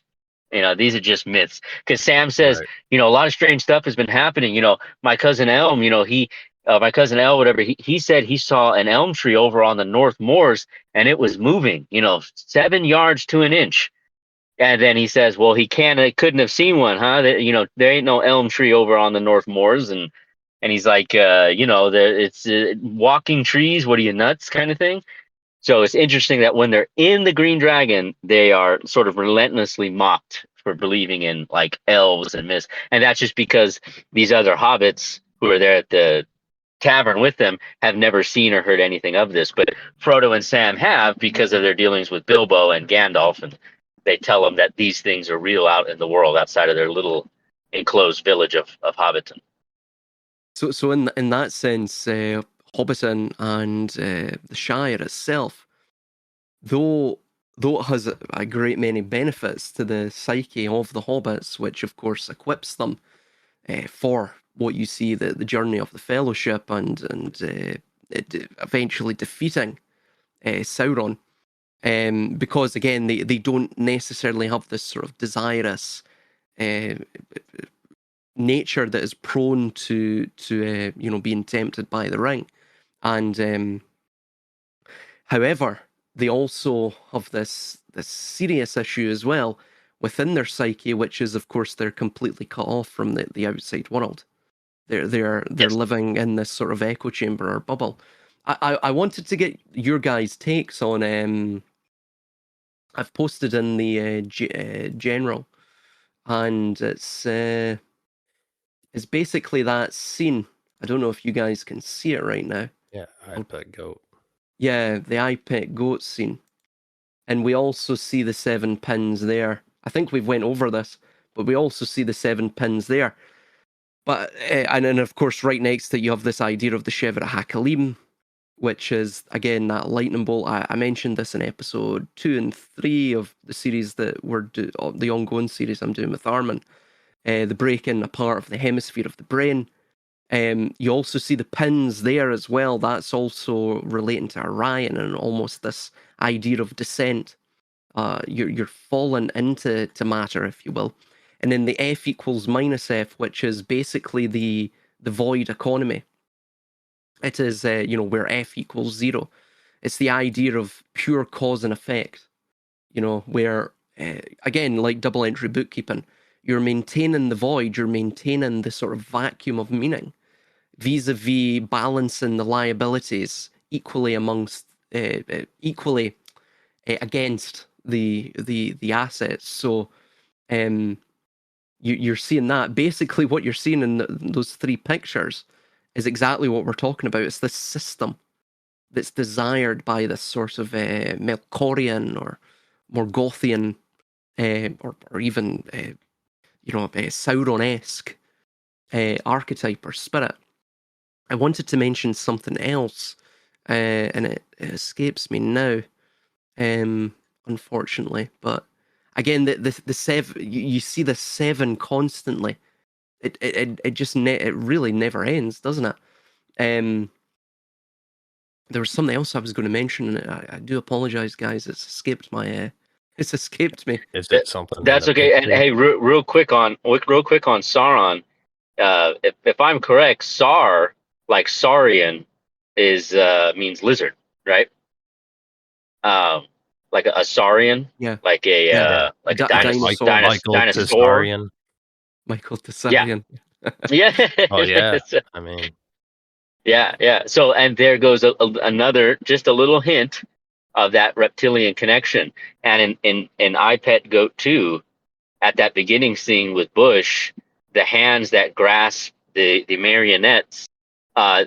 These are just myths. Because Sam says, Right. a lot of strange stuff has been happening. My cousin Elm, my cousin El, whatever, he said he saw an elm tree over on the North Moors, and it was moving, 7 yards to an inch. And then he says, well, he couldn't have seen one, huh? There ain't no elm tree over on the North Moors. And he's like, it's walking trees. What are you, nuts, kind of thing? So it's interesting that when they're in the Green Dragon, they are sort of relentlessly mocked for believing in, like, elves and myths. And that's just because these other hobbits who are there at the tavern with them have never seen or heard anything of this. But Frodo and Sam have, because of their dealings with Bilbo and Gandalf. And they tell them that these things are real out in the world outside of their little enclosed village of Hobbiton. So in that sense, Hobbiton and the Shire itself, though it has a great many benefits to the psyche of the hobbits, which of course equips them for what you see, the journey of the Fellowship, and eventually defeating Sauron. Because again, they don't necessarily have this sort of desirous nature that is prone to being tempted by the ring. And however, they also have this serious issue as well within their psyche, which is, of course, they're completely cut off from the outside world. They're Yes. living in this sort of echo chamber or bubble. I wanted to get your guys' takes on. I've posted in the general, and it's basically that scene. I don't know if you guys can see it right now. Yeah, I pet goat. Yeah, the I Pet Goat scene. And we also see the 7 pins there. I think we've went over this, but we also see the 7 pins there. But and then, of course, right next to it, you have this idea of the Shevet HaKalim, which is, again, that lightning bolt. I mentioned this in episode 2 and 3 of the series that the ongoing series I'm doing with Armin. The breaking apart of the hemisphere of the brain. You also see the pins there as well. That's also relating to Orion and almost this idea of descent. You're falling into matter, if you will. And then the F equals minus F, which is basically the void economy. It is, where F equals 0. It's the idea of pure cause and effect, where, again, like double entry bookkeeping, you're maintaining the void, you're maintaining the sort of vacuum of meaning, vis-a-vis balancing the liabilities equally against the assets. So you're seeing that. Basically, what you're seeing in those 3 pictures is exactly what we're talking about. It's this system that's desired by this sort of Melkorian or Morgothian or even Sauron-esque archetype or spirit. I wanted to mention something else, and it escapes me now, unfortunately. But again, the 7, you see the 7 constantly. It just it really never ends, doesn't it? There was something else I was going to mention, and I do apologize, guys. It's escaped my It's escaped me. Is it something? That's in a okay. And picture? hey, real quick on Sauron. If I'm correct, Sar, like Saurian, is means lizard, right? Like a Saurian, Yeah. like a Yeah. like a Dinosaur. Michael dinosaur. Tsarian. Michael Yeah, Tsarian. yeah. Oh yeah. So- I mean, yeah. So, and there goes another, just a little hint of that reptilian connection. And in I Pet Goat 2, at that beginning scene with Bush, the hands that grasp the marionettes,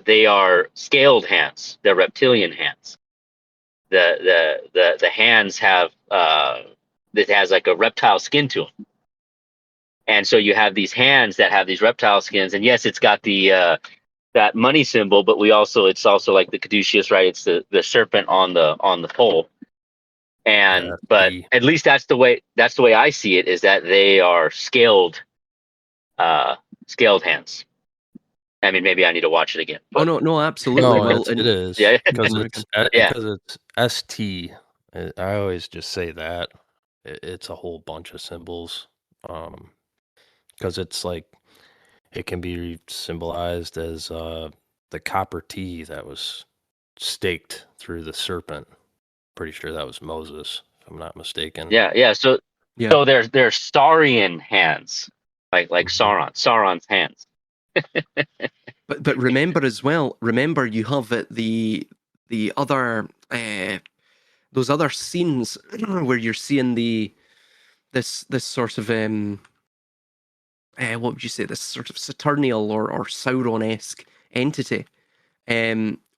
they are scaled hands. They're reptilian hands. The hands have that has like a reptile skin to them, and so you have these hands that have these reptile skins. And yes, it's got the that money symbol, but it's also like the caduceus, right? It's the serpent on the pole. And yeah, but at least that's the way I see it, is that they are scaled hands. I mean, maybe I need to watch it again. Oh But no, absolutely. no, Well, it is yeah, because yeah, it's ST. I always just say that it's a whole bunch of symbols. Because it's like it can be symbolized as the copper T that was staked through the serpent. Pretty sure that was Moses, if I'm not mistaken. yeah. So yeah. so they're Saurian hands, like Mhm. Sauron's hands. But remember as well. Remember, you have the other those other scenes where you're seeing this sort of what would you say, this sort of Saturnial or Sauron-esque entity,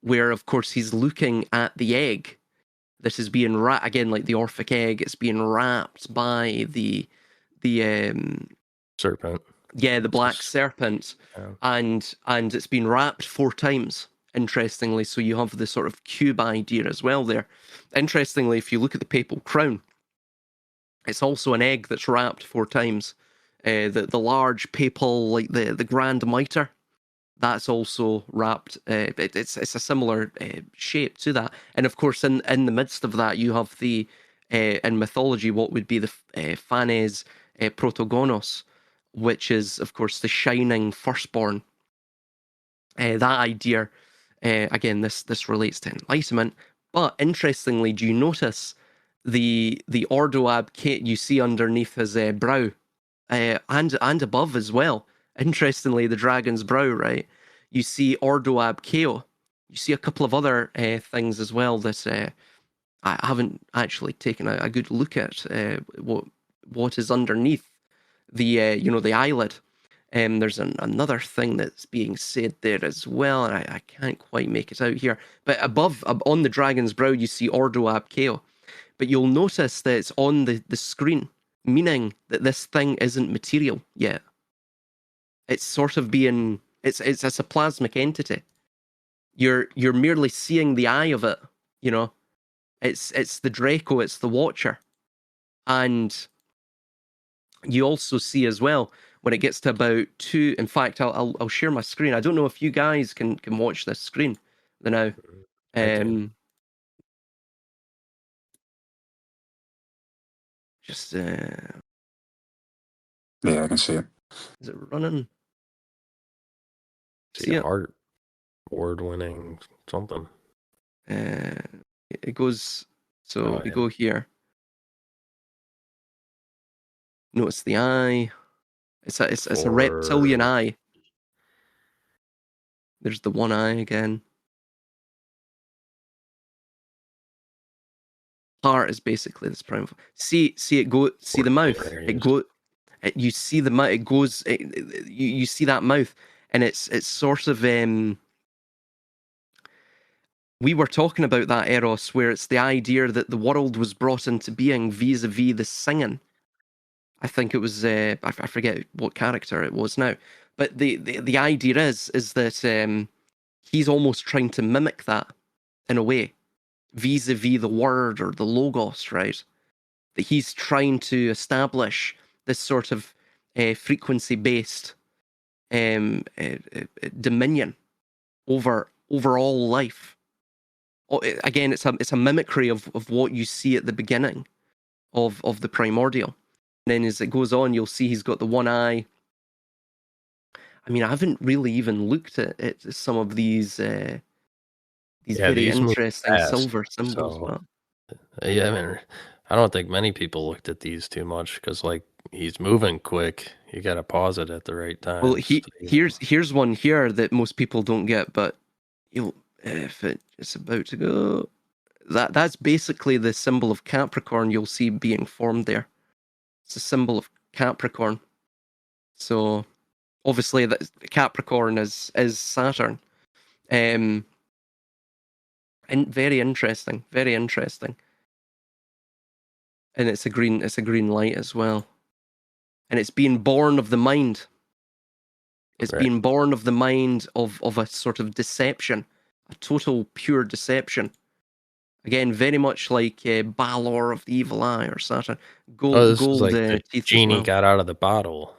where of course he's looking at the egg that is being wrapped, again like the Orphic egg. It's being wrapped by the Serpent. the black Just- serpent, Yeah. and it's been wrapped 4 times. Interestingly, so you have the sort of cube idea as well there. Interestingly, if you look at the papal crown, it's also an egg that's wrapped 4 times. The large papal, like the grand mitre, that's also wrapped. It's a similar shape to that, and of course, in the midst of that, you have the in mythology what would be the Phanes Protogonos, which is of course the shining firstborn. That idea, again, this relates to enlightenment. But interestingly, do you notice the Ordoab Kate you see underneath his brow, and above as well? Interestingly, the dragon's brow, right? You see Ordoab Keo. You see a couple of other things as well that I haven't actually taken a good look at. What is underneath the the eyelid. There's another thing that's being said there as well, and I can't quite make it out here. But above, on the dragon's brow, you see Ordo Ab Chao. But you'll notice that it's on the screen, meaning that this thing isn't material yet. It's sort of being, it's a plasmic entity. You're merely seeing the eye of it, you know. It's the Draco, it's the Watcher. And you also see as well when it gets to about 2. In fact, I'll share my screen. I don't know if you guys can watch this screen now. I can. Just Yeah, I can see it. is it running? See, it? art award-winning something. It goes. So Oh, we yeah. go here. Notice the eye. It's a reptilian eye. There's the one eye again. Heart is basically this prime. See it go. See the mouth. There it It is. go. You see the mouth. It goes. You see that mouth, and it's sort of. We were talking about that, Eros, where it's the idea that the world was brought into being vis-a-vis the singing. I think it was I forget what character it was now, but the idea is that he's almost trying to mimic that in a way, vis-a-vis the word or the logos, right? That he's trying to establish this sort of frequency-based dominion over all life. Again, it's a mimicry of what you see at the beginning of the primordial. And then as it goes on, you'll see he's got the one eye. I mean, I haven't really even looked at some of these very these move interesting fast, silver symbols. so But yeah, I mean, I don't think many people looked at these too much because, like, he's moving quick. You got to pause it at the right time. well, here's one here that most people don't get, but if it's about to go, that's basically the symbol of Capricorn you'll see being formed there. It's a symbol of Capricorn. So obviously that Capricorn is Saturn. And very interesting. And it's a green light as well. And it's being born of the mind. It's Right. being born of the mind of a sort of deception, a total pure deception. Again, very much like Balor of the Evil Eye or Saturn. This is like the teeth as genie well. got out of the bottle.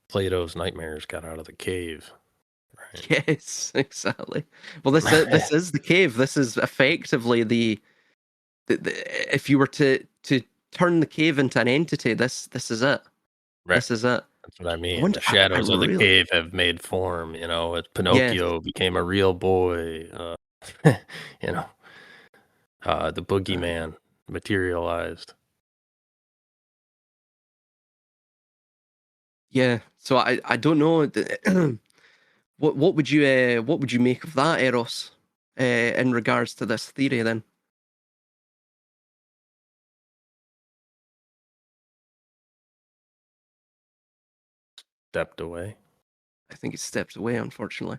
Plato's nightmares got out of the cave. Right? Yes, exactly. Well, this is the cave. This is effectively the if you were to turn the cave into an entity, this is it. Right. This is it. That's what I mean. wonder- The shadows I of the really- cave have made form. As Pinocchio became a real boy. The boogeyman materialized. Yeah. So I don't know. What would you make of that, Eros, in regards to this theory then? Stepped away. I think it stepped away, unfortunately.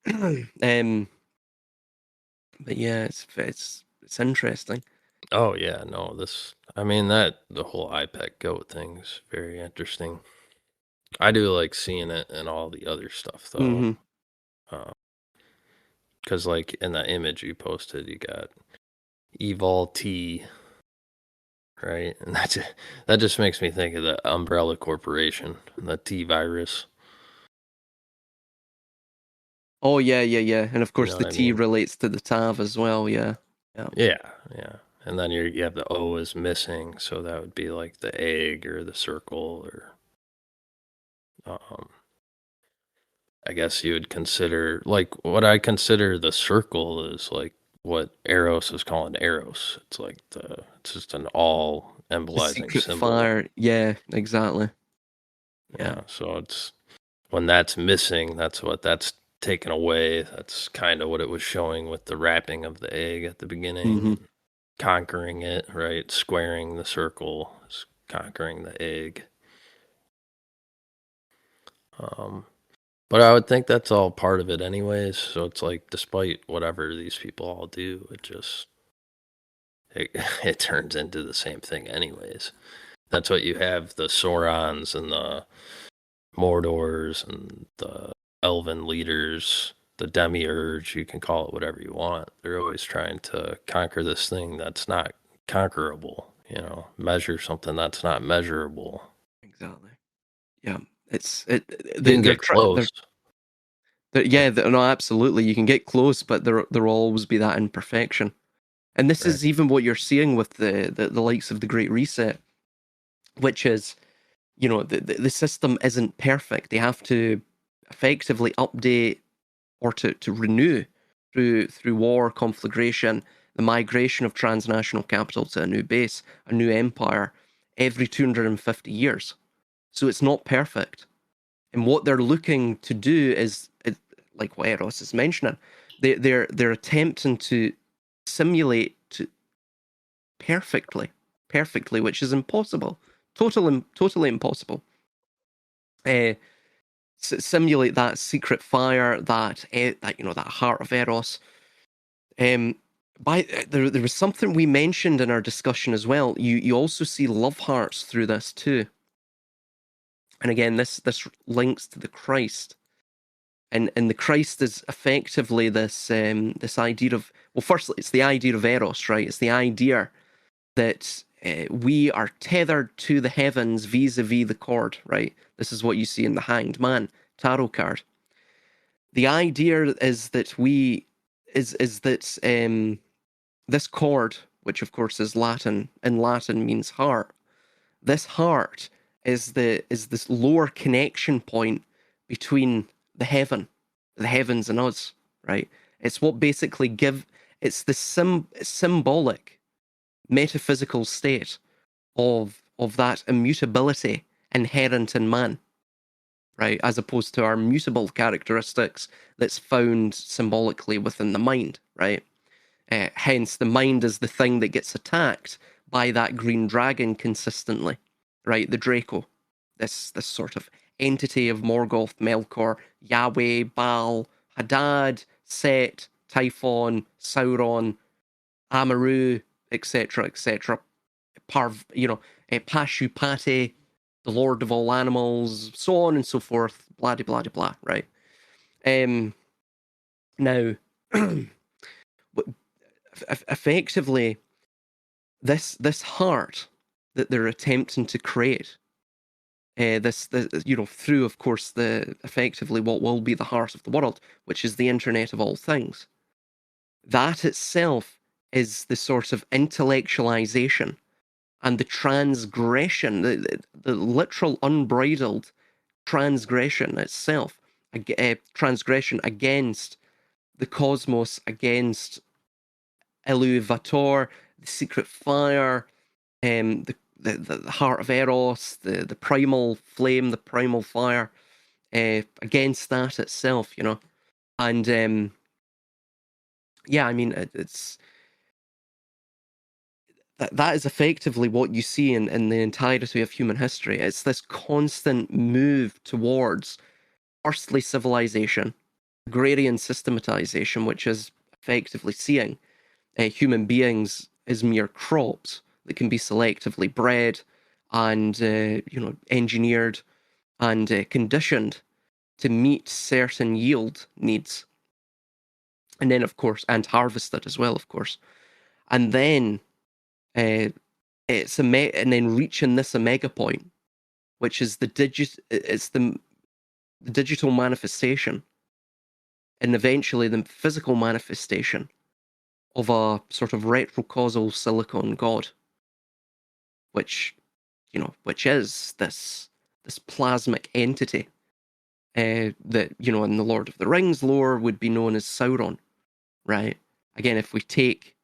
But yeah, it's interesting. Oh yeah, no, the whole iPad goat thing's very interesting. I do like seeing it and all the other stuff though. Mhm. Because like in that image you posted, you got Evol T, right? And that just makes me think of the Umbrella Corporation, the T virus. Oh yeah. And of course know the what I T mean? relates to the Tav as well. Yeah. Yeah. And then you have the O is missing, so that would be like the egg or the circle, or I guess you would consider, like, what I consider the circle is like what Eros is calling Eros. It's like it's just an all The embolizing secret symbol. fire. Yeah, exactly. Yeah. So it's when that's missing, that's taken away. That's kind of what it was showing with the wrapping of the egg at the beginning, Mhm. conquering it, right? Squaring the circle, conquering the egg. But I would think that's all part of it anyways. So it's like, despite whatever these people all do, it turns into the same thing anyways. That's what you have, the Saurons and the Mordors and the Elven leaders, the Demiurge, you can call it whatever you want. They're always trying to conquer this thing that's not conquerable, measure something that's not measurable. Exactly. Yeah. They can get close. No, absolutely. You can get close, but there will always be that imperfection. And this is even what you're seeing with the likes of the Great Reset, which is, the system isn't perfect. They have to effectively update or to renew through war, conflagration, the migration of transnational capital to a new base, a new empire, every 250 years. So it's not perfect. And what they're looking to do is like what Eros is mentioning. They're attempting to simulate perfectly, which is impossible. Totally impossible. Simulate that secret fire, that heart of Eros. There was something we mentioned in our discussion as well. You also see love hearts through this too. And again, this links to the Christ. And the Christ is effectively this idea of, well, firstly, it's the idea of Eros, right? It's the idea that we are tethered to the heavens vis-a-vis the cord, right? This is what you see in the Hanged Man tarot card. The idea is that this cord which of course is Latin, in Latin means heart. This heart is this lower connection point between the heavens and us, right? It's what basically it's the symbolic metaphysical state of that immutability inherent in man, right? As opposed to our mutable characteristics that's found symbolically within the mind, right? Hence, the mind is the thing that gets attacked by that green dragon consistently, right? The Draco, this sort of entity of Morgoth, Melkor, Yahweh, Baal, Hadad, Set, Typhon, Sauron, Amaru, etc., etc. Pashupati, the Lord of all animals, so on and so forth, blah de blah de blah, right? Now, effectively, this heart that they're attempting to create, through, of course, effectively what will be the heart of the world, which is the Internet of all things. That itself is the sort of intellectualization and the transgression, the literal unbridled transgression itself, transgression against the cosmos, against Iluvatar, the secret fire, the heart of Eros, the primal flame, the primal fire, against that itself, and yeah, I mean, it's that is effectively what you see in the entirety of human history. It's this constant move towards, firstly, civilization, agrarian systematization, which is effectively seeing human beings as mere crops that can be selectively bred and engineered and conditioned to meet certain yield needs, and then of course and harvested as well, of course, and then and then reaching this omega point, which is the digital manifestation and eventually the physical manifestation of a sort of retrocausal silicon god, which is this plasmic entity that in the Lord of the Rings lore would be known as Sauron, right? Again, if we take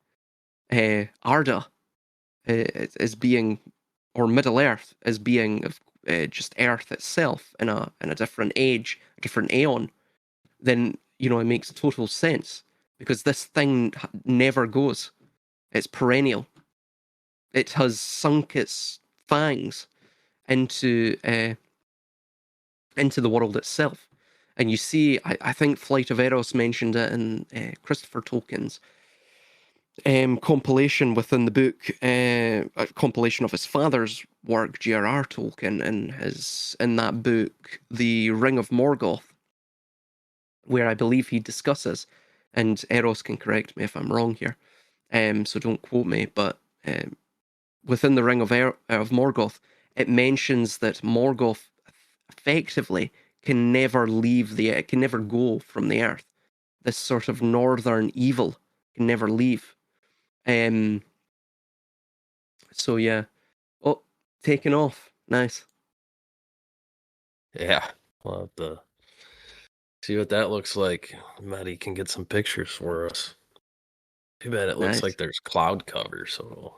Arda as being, or Middle Earth as being just Earth itself in a different age, a different aeon, then it makes total sense, because this thing never goes. It's perennial. It has sunk its fangs into the world itself. And you see, I think Flight of Eros mentioned it in Christopher Tolkien's compilation within the book, a compilation of his father's work, J.R.R. Tolkien, in that book, The Ring of Morgoth, where I believe he discusses, and Eros can correct me if I'm wrong here, so don't quote me, but within the Ring of Morgoth, it mentions that Morgoth effectively can never can never go from the earth. This sort of northern evil can never leave. So yeah. Oh, taking off. Nice. Yeah. We'll have to see what that looks like. Maddie can get some pictures for us. Too bad it looks Nice. like there's cloud cover, so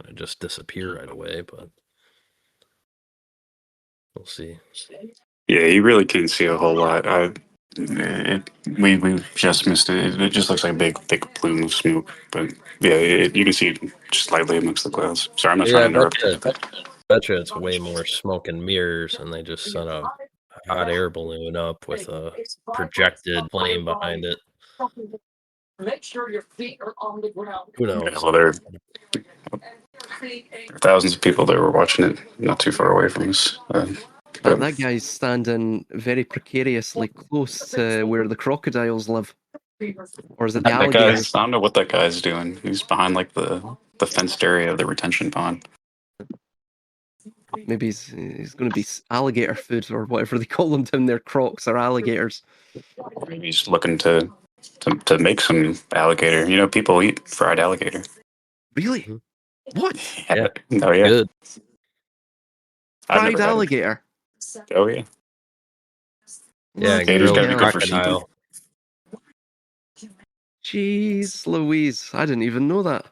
it'll just disappear right away, but we'll see. Yeah, you really can't see a whole lot. We just missed it. It just looks like a big, thick plume of smoke. But yeah, you can see it just slightly amongst the clouds. Sorry, I'm not trying to interrupt. Bet you it's way more smoke and mirrors, and they just sent a hot air balloon up with a projected flame behind it. Make sure your feet are on the ground. Who knows? Yeah, well, there are thousands of people that were watching it not too far away from us. That guy's standing very precariously close to where the crocodiles live. Or is it the alligators? I don't know what that guy's doing. He's behind like the fenced area of the retention pond. Maybe he's going to be alligator food or whatever they call them down there, crocs or alligators. Maybe he's looking to make some alligator. People eat fried alligator. Really? Mhm. What? Yeah. Oh yeah. Good. I've Fried never had it. alligator? Oh yeah. Yeah, What Gators the gotta be hell? good for sheep. crocodile. Jeez Louise, I didn't even know that.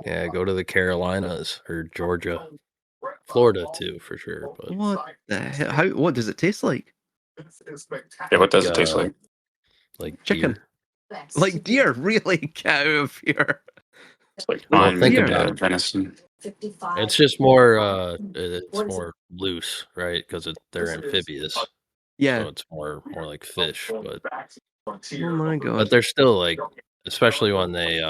Yeah, go to the Carolinas or Georgia, Florida too for sure. But What the hell? What does it taste like? Yeah, what does it taste uh, like? like Chicken. deer. Like deer? Really? Get out of here. It's like Like Well, think fine deer. about it. venison. It's just more. It's more loose, right? Because they're amphibious, Yeah. so it's more like fish. But Oh my god. they're still like, especially when they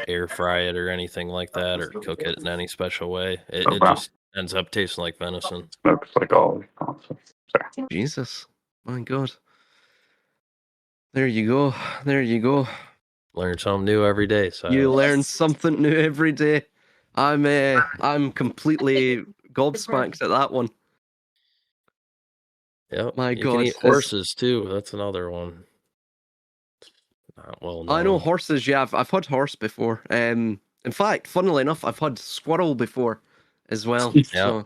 air fry it or anything like that, or cook it in any special way, Oh it wow. just ends up tasting like venison. Looks like all. Sorry. Jesus. My god. There you go. There you go. Learn something new every day. So You learn something new every day. I'm completely gobsmacked at that one. yep, My you can god. eat horses too. That's another one. Not well known. I know horses, yeah, I've had horse before. In fact, funnily enough, I've had squirrel before as well. Yeah. So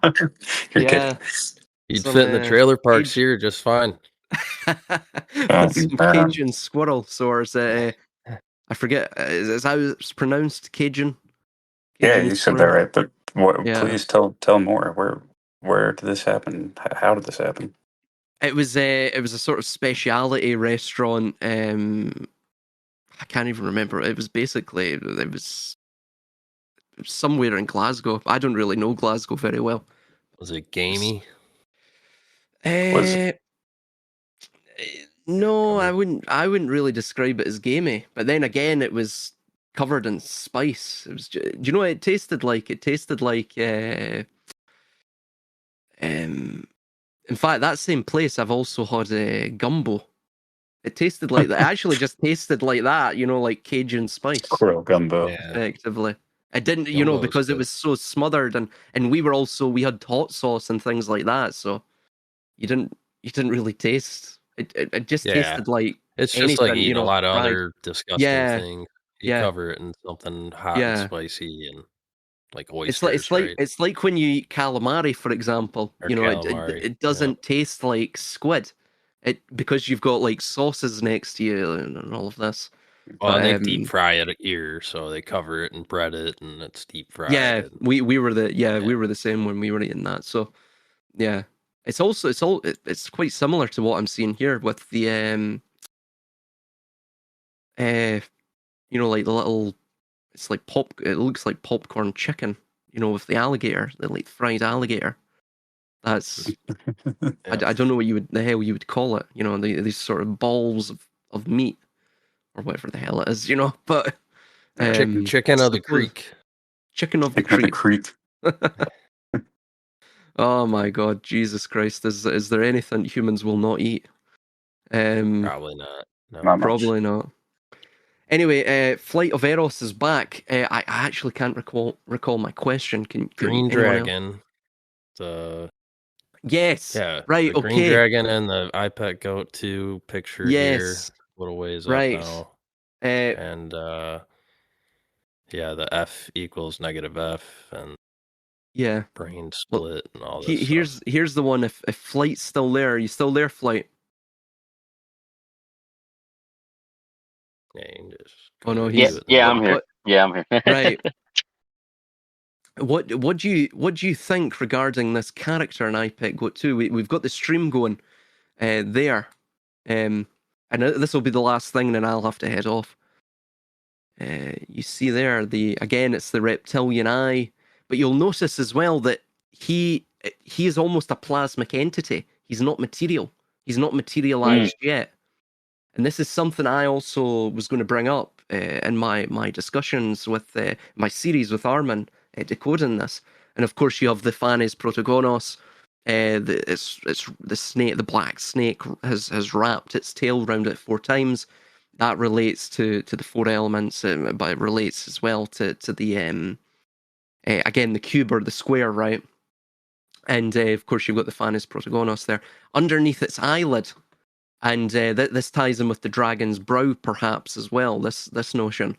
You're yeah. You'd Some, fit in the trailer parks Caj- here just fine. some Cajun squirrel. So or is it, I forget, is how it's pronounced? Cajun? Yeah, Cajun you said that squirrel? right. But what? Yeah. Please tell more. Where did this happen? How did this happen? It was a sort of speciality restaurant. I can't even remember. It was basically it was somewhere in Glasgow. I don't really know Glasgow very well. Was it gamey? Was Uh, no, Probably. I wouldn't really describe it as gamey. But then again, it was covered in spice. It was. Do you know what it tasted like? It tasted like. In fact, that same place I've also had gumbo. It tasted like that. It actually just tasted like that. You know, like Cajun spice. squirrel gumbo? Yeah. Effectively. It didn't, Gumbo is because it good. was so smothered, and we had hot sauce and things like that, so you didn't really taste. It just Yeah. tasted like It's just like anything, eating a lot of fried. other disgusting Yeah, things. You yeah, cover it in something hot and yeah. spicy and like It's like oysters, right? it's like when you eat calamari, for example. Or It calamari. it doesn't taste like squid. It because you've got like sauces next to you and all of this. Well, and they But, deep fry it here, so they cover it and bread it, and it's deep fried. yeah, And we were we were the same when we were eating that. So yeah, it's quite similar to what I'm seeing here with the like the little, it's like it looks like popcorn chicken, with the alligator, the like fried alligator. That's I don't know the hell you would call it, these sort of balls of meat or whatever the hell it is, but chicken of the suppose- creek. chicken of the Chicken of the creek. creek. Oh my god, Jesus Christ! Is there anything humans will not eat? Probably not. No. Not much. Probably not. Anyway, Flight of Eros is back. I actually can't recall my question. Can Green anyone else? dragon. The Yes. yeah, Right. the green Okay. dragon and the iPet goat 2 picture here. Yes. Little ways Right. up now. Uh, And yeah, the F equals negative F and yeah. brain split and all this Here's the one. If Flight's still there, are you still there, Flight? Yeah, you can just Oh no, Yeah, he's I'm here. Yeah, I'm here. right. What do you think regarding this character in iPet Goat 2? We've got the stream going there, and this will be the last thing, then I'll have to head off. You see there it's the reptilian eye, but you'll notice as well that he is almost a plasmic entity. He's not material. He's not materialized yet. And this is something I also was going to bring up in my discussions with my series with Armin decoding this. And of course, you have the Phanes Protagonos. It's the snake, the black snake has wrapped its tail around it 4 times. That relates to the 4 elements, but it relates as well to the again the cube or the square, right? And of course, you've got the Phanes Protagonos there underneath its eyelid. And this ties in with the dragon's brow, perhaps, as well, this notion.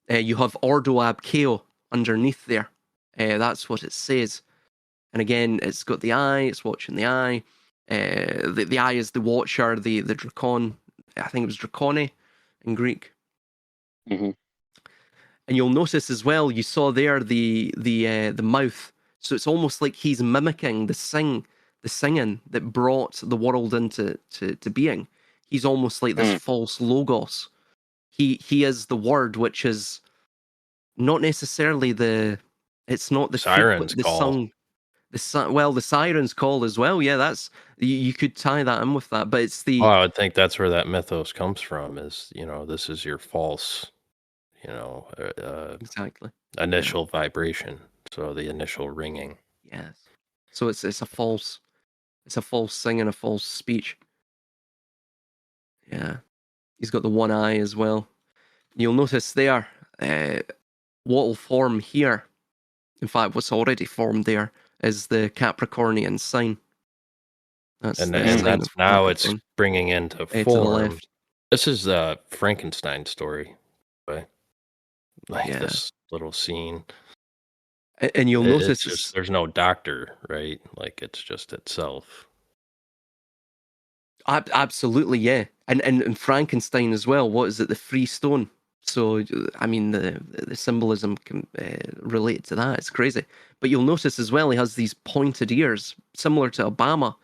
You have Ordo Ab Chao underneath there. That's what it says. And again, it's got the eye, it's watching the eye. The eye is the watcher, the Dracon. I think it was Dracone in Greek. Mhm. And you'll notice as well, you saw there the mouth. So it's almost like he's mimicking the singing that brought the world into to being. He's almost like this false logos. He is the word, which is not necessarily it's not the Siren's the call. song. The siren's call as well. Yeah, that's you could tie that in with that, but it's the Well, I would think that's where that mythos comes from. Is this is your false, exactly initial vibration. So the initial ringing. yes. So it's a false singing, a false speech. Yeah, he's got the one eye as well. You'll notice there, what'll form here. In fact, what's already formed there is the Capricornian sign. That's And the and sign that's of now it's Capricorn. bringing into To the form. left. This is the Frankenstein story, right? Like Yeah. this little scene. And you'll It's notice just there's no doctor, right? Like it's just itself. absolutely, yeah. And Frankenstein as well. What is it? The free stone. So I mean, the symbolism can relate to that. It's crazy. But you'll notice as well, he has these pointed ears, similar to Obama,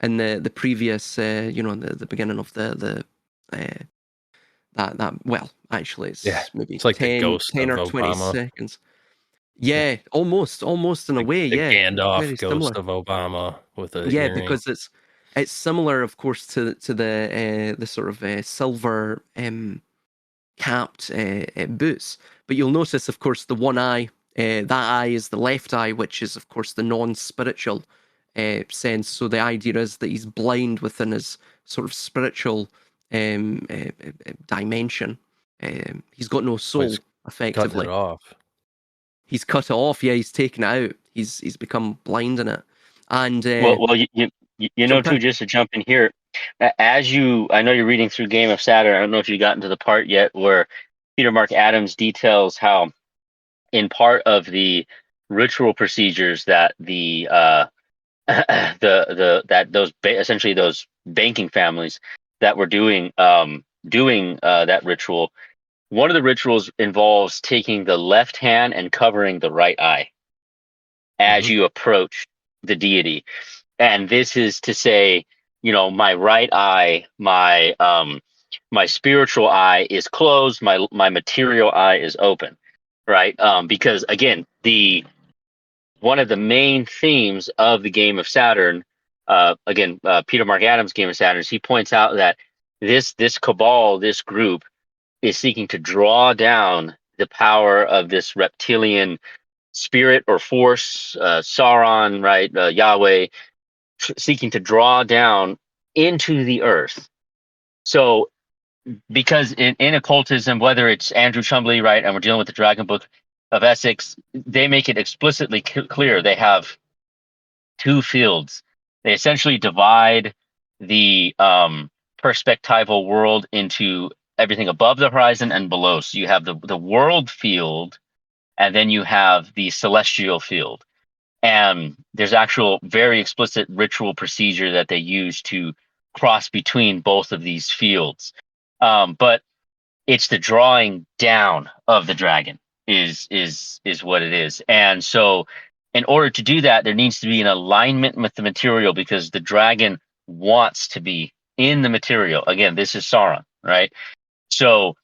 in the previous, the beginning of the that. Well, actually, it's maybe It's like 10, the ghost 10 of or 20 Obama. seconds. Yeah, almost in a way. The Yeah, Gandalf very ghost similar. of Obama with a Yeah, earring. because it's similar, of course, to the sort of silver capped boots. But you'll notice, of course, the one eye. That eye is the left eye, which is, of course, the non-spiritual sense. So the idea is that he's blind within his sort of spiritual dimension. He's got no soul, Cut effectively. it off. He's cut it off. Yeah, he's taken it out. He's become blind in it. And Well, you know too. Just to jump in here, I know you're reading through Game of Saturn. I don't know if you gotten to the part yet where Peter Mark Adams details how, in part of the ritual procedures that the essentially those banking families that were doing that ritual. One of the rituals involves taking the left hand and covering the right eye as you approach the deity. And this is to say, my right eye, my spiritual eye is closed, my material eye is open, right? Because again, one of the main themes of the Game of Saturn, Peter Mark Adams' Game of Saturn, he points out that this cabal, this group, is seeking to draw down the power of this reptilian spirit or force, Sauron, right? Yahweh, seeking to draw down into the earth. So, because in occultism, whether it's Andrew Chumley, right, and we're dealing with the Dragon Book of Essex, they make it explicitly clear they have two fields. They essentially divide the perspectival world into everything above the horizon and below. So you have the world field, and then you have the celestial field. And there's actual very explicit ritual procedure that they use to cross between both of these fields. But it's the drawing down of the dragon is what it is. And so in order to do that, there needs to be an alignment with the material, because the dragon wants to be in the material. Again, this is Sauron, right? So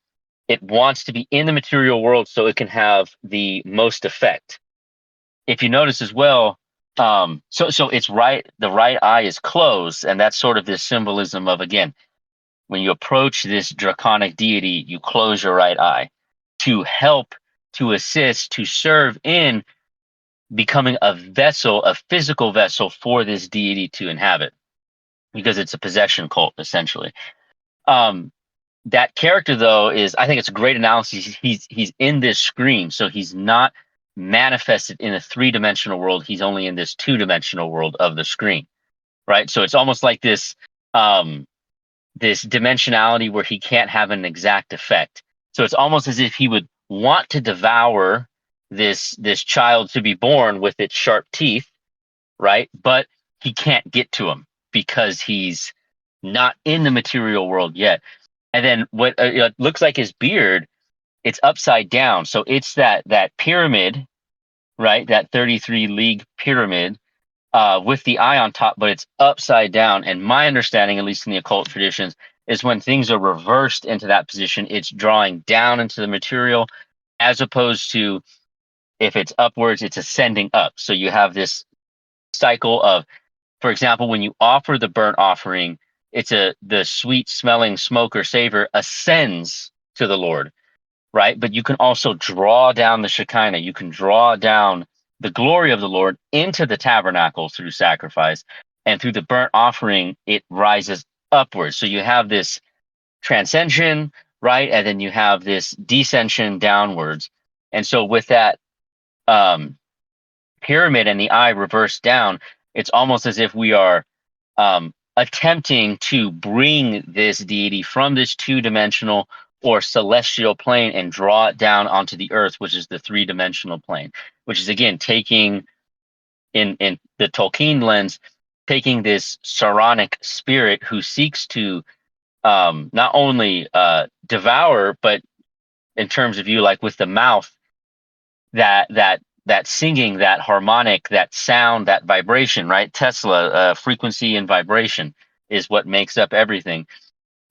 it wants to be in the material world so it can have the most effect. If you notice as well, so it's right, the right eye is closed, and that's sort of this symbolism of, again, when you approach this draconic deity, you close your right eye to help, to assist, to serve in becoming a vessel, a physical vessel for this deity to inhabit, because it's a possession cult, essentially. That character, though, I think it's a great analysis. He's in this screen, so he's not manifested in a three-dimensional world. He's only in this two-dimensional world of the screen, right? So it's almost like this this dimensionality where he can't have an exact effect. So it's almost as if he would want to devour this child to be born with its sharp teeth, right? But he can't get to him because he's not in the material world yet. And then what looks like his beard, it's upside down. So it's that pyramid, right? That 33 league pyramid with the eye on top, but it's upside down. And my understanding, at least in the occult traditions, is when things are reversed into that position, it's drawing down into the material, as opposed to if it's upwards, it's ascending up. So you have this cycle of, for example, when you offer the burnt offering, the sweet smelling smoke or savor ascends to the Lord, right? But you can also draw down the Shekinah. You can draw down the glory of the Lord into the tabernacle through sacrifice, and through the burnt offering, it rises upwards. So you have this transcension, right? And then you have this descension downwards. And so with that pyramid and the eye reversed down, it's almost as if we are attempting to bring this deity from this two-dimensional or celestial plane and draw it down onto the earth, which is the three-dimensional plane, which is again taking in the Tolkien lens, taking this Sauronic spirit who seeks to not only devour, but in terms of you, like with the mouth, that singing, that harmonic, that sound, that vibration, right? Tesla, frequency and vibration is what makes up everything.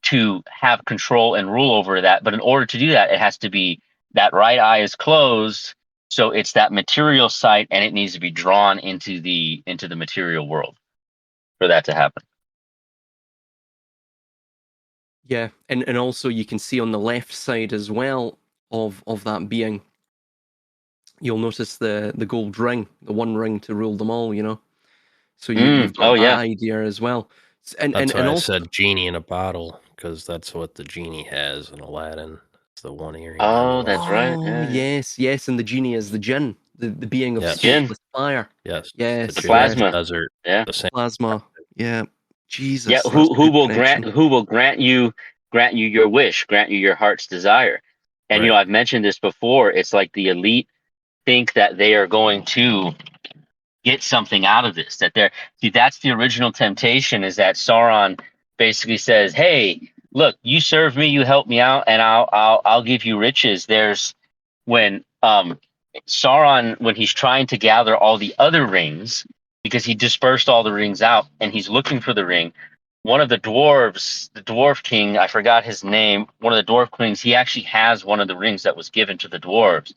To have control and rule over that, but in order to do that, it has to be that right eye is closed, so it's that material sight, and it needs to be drawn into the material world for that to happen. Yeah, and also you can see on the left side as well of that being, you'll notice the gold ring, the one ring to rule them all, you know. So you've got that idea as well. That's why and I also, said genie in a bottle, because that's what the genie has in Aladdin. It's the one earring. Oh, that's right. oh Yeah. yes, and the genie is the jinn, the being of Yes. smokeless fire. Yes. Yes, The plasma. Desert. Yeah. The same. Plasma. Yeah. Jesus. Yeah. that's Who a good will connection. grant you your wish, grant you your heart's desire. And Right. I've mentioned this before. It's like the elite think that they are going to get something out of this. That's the original temptation, is that Sauron basically says, "Hey, look, you serve me, you help me out, and I'll give you riches." There's when Sauron, when he's trying to gather all the other rings, because he dispersed all the rings out and he's looking for the ring. One of the dwarves, the dwarf king, I forgot his name, one of the dwarf queens, he actually has one of the rings that was given to the dwarves.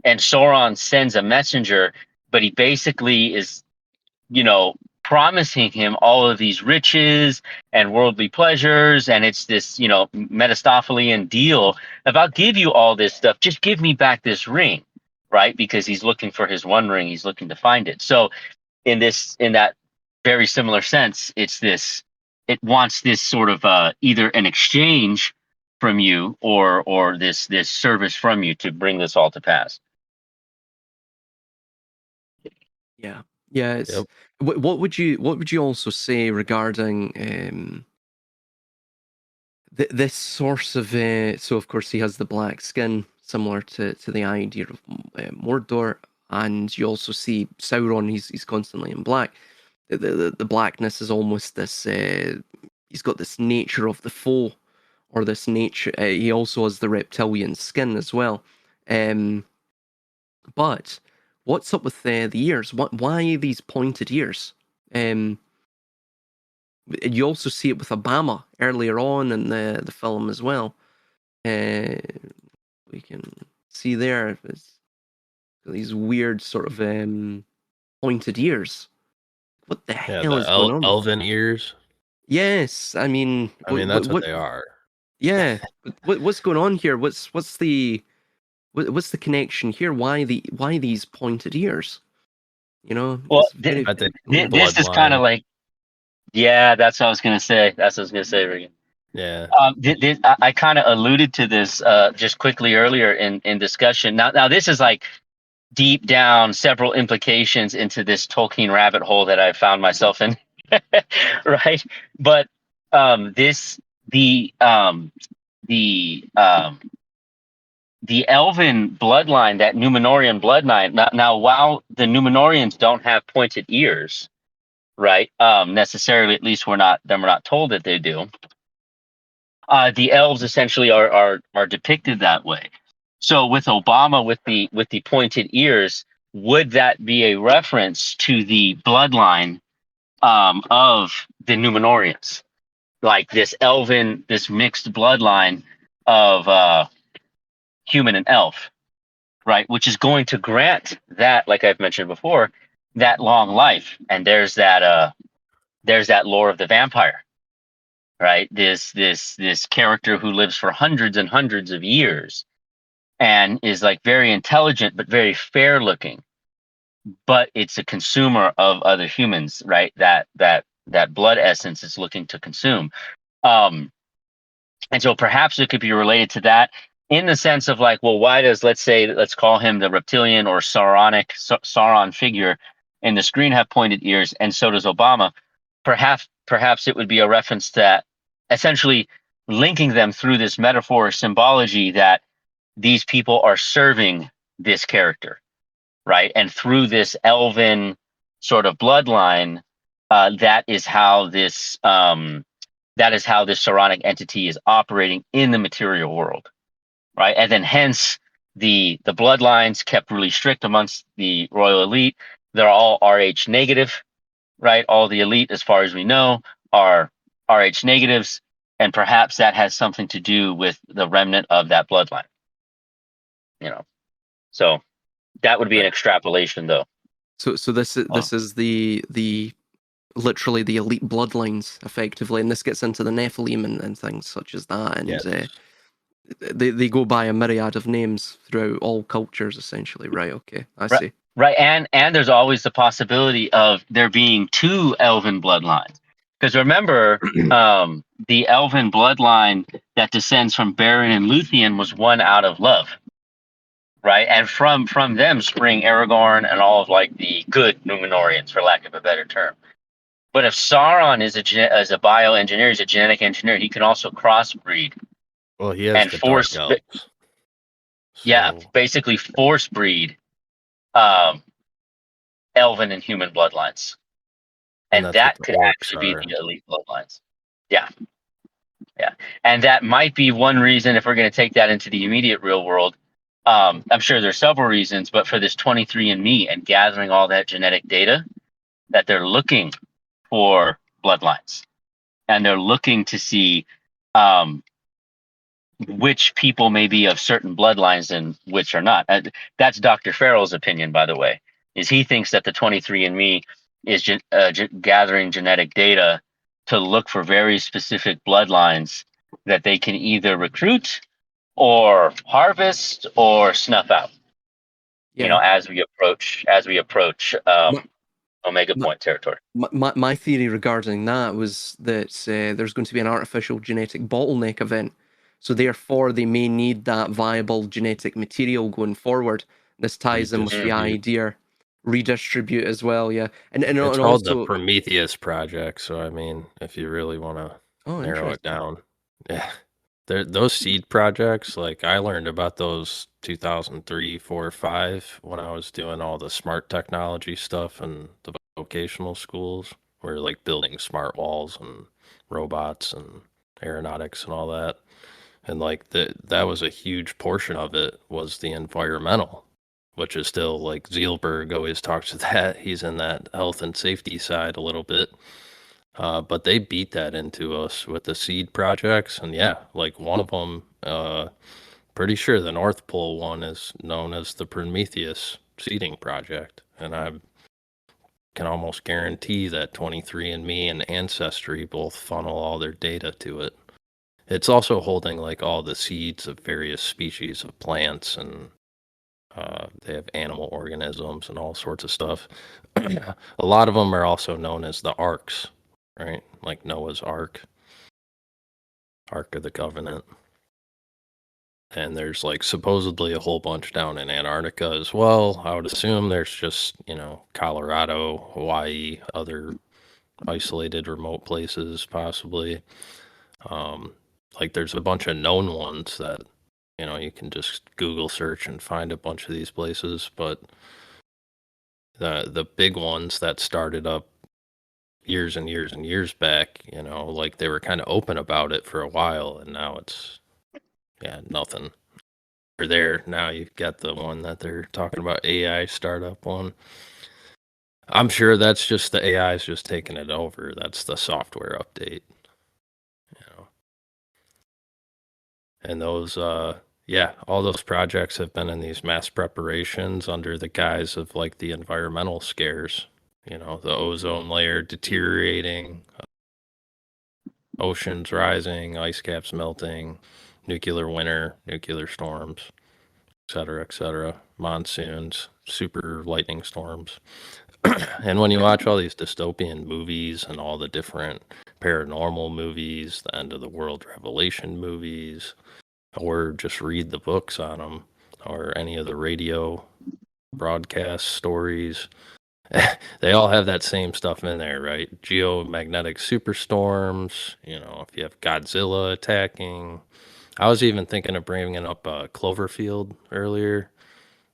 And Sauron sends a messenger, but he basically is, promising him all of these riches and worldly pleasures. And it's this, Mephistophelian deal of, I'll give you all this stuff, just give me back this ring, right? Because he's looking for his one ring, he's looking to find it. So in that very similar sense, it wants this sort of either an exchange from you or this service from you to bring this all to pass. Yeah. Yeah, it's Yep. what would you also say regarding this source of so of course he has the black skin, similar to the idea of Mordor, and you also see Sauron, he's constantly in black. The blackness is almost this he's got this nature of the foe, or this nature, he also has the reptilian skin as well. But what's up with the ears? Why these pointed ears? You also see it with Obama earlier on in the film as well. We can see there these weird sort of pointed ears. What the hell is going on? Elven ears. Yes, I mean, That's what they are. Yeah, what's going on here? What's the connection here? Why these pointed ears? You know, Well, this is kind of like, yeah, that's what I was gonna say. Regan. Yeah. I kind of alluded to this just quickly earlier in discussion. Now this is like deep down, several implications into this Tolkien rabbit hole that I found myself in, right? But the the elven bloodline, that Numenorian bloodline. Now, while the Numenorians don't have pointed ears, right? Necessarily, at least we're not told that they do. The elves essentially are depicted that way. So with Obama, with the pointed ears, would that be a reference to the bloodline of the Numenorians, like this elven, this mixed bloodline of human and elf, right? Which is going to grant that, like I've mentioned before, that long life. And there's that lore of the vampire, right? This character who lives for hundreds and hundreds of years and is like very intelligent but very fair looking, but it's a consumer of other humans, right? That blood essence is looking to consume. And so perhaps it could be related to that in the sense of like, well, why does, let's call him the reptilian or Sauron figure in the screen have pointed ears, and so does Obama? Perhaps it would be a reference that essentially linking them through this metaphor or symbology that these people are serving this character, right? And through this elven sort of bloodline, that is how this Saronic entity is operating in the material world, right? And then hence the bloodlines kept really strict amongst the royal elite. They're all Rh negative, right? All the elite, as far as we know, are Rh negatives, and perhaps that has something to do with the remnant of that bloodline. So that would be an extrapolation, though. So this is the literally the elite bloodlines, effectively, and this gets into the Nephilim and things such as that, and they go by a myriad of names throughout all cultures, essentially. Right? Okay, I see. Right, and there's always the possibility of there being two elven bloodlines, because remember, the elven bloodline that descends from Beren and Luthien was one out of love, right? And from them spring Aragorn and all of like the good Numenorians, for lack of a better term. But if Sauron is a bioengineer, he's a genetic engineer, he can also crossbreed. Well, he has and the force, dark elves. yeah, basically force breed elven and human bloodlines, and that could actually be the elite bloodlines. Yeah, and that might be one reason, if we're going to take that into the immediate real world. I'm sure there's several reasons, but for this 23andMe and gathering all that genetic data, that they're looking for bloodlines, and they're looking to see which people may be of certain bloodlines and which are not. That's Dr. Farrell's opinion, by the way, is he thinks that the 23andMe is gathering genetic data to look for very specific bloodlines that they can either recruit or harvest or snuff out. Yeah. As we approach Omega Point territory. My theory regarding that was that there's going to be an artificial genetic bottleneck event. So therefore, they may need that viable genetic material going forward. This ties in with the idea redistribute as well, yeah. And it's called also the Prometheus Project. So I mean, if you really want to narrow it down, yeah, those seed projects. Like I learned about those 2003, 4, 5 when I was doing all the smart technology stuff and the vocational schools. We're like building smart walls and robots and aeronautics and all that. And like that was a huge portion of it was the environmental, which is still like Zealberg always talks to that. He's in that health and safety side a little bit. But they beat that into us with the seed projects. And yeah, like one of them, pretty sure the North Pole one is known as the Prometheus seeding project. And I can almost guarantee that 23andMe and Ancestry both funnel all their data to it. It's also holding like all the seeds of various species of plants, and they have animal organisms and all sorts of stuff. A lot of them are also known as the Arks, right? Like Noah's Ark, Ark of the Covenant. And there's like supposedly a whole bunch down in Antarctica as well. I would assume there's just, Colorado, Hawaii, other isolated remote places possibly. Like there's a bunch of known ones that, You know, you can just Google search and find a bunch of these places, but the big ones that started up years and years and years back, you know, like they were kind of open about it for a while, and now it's nothing. Or there now you've got the one that they're talking about, AI startup one. I'm sure that's just the AI is just taking it over. That's the software update, you know. And those all those projects have been in these mass preparations under the guise of like the environmental scares, you know, the ozone layer deteriorating, oceans rising, ice caps melting, nuclear winter, nuclear storms, et cetera, monsoons, super lightning storms. And when you watch all these dystopian movies and all the different paranormal movies, the end of the world revelation movies, or just read the books on them, or any of the radio broadcast stories, they all have that same stuff in there, right? Geomagnetic superstorms, you know, if you have Godzilla attacking. I was even thinking of bringing up Cloverfield earlier.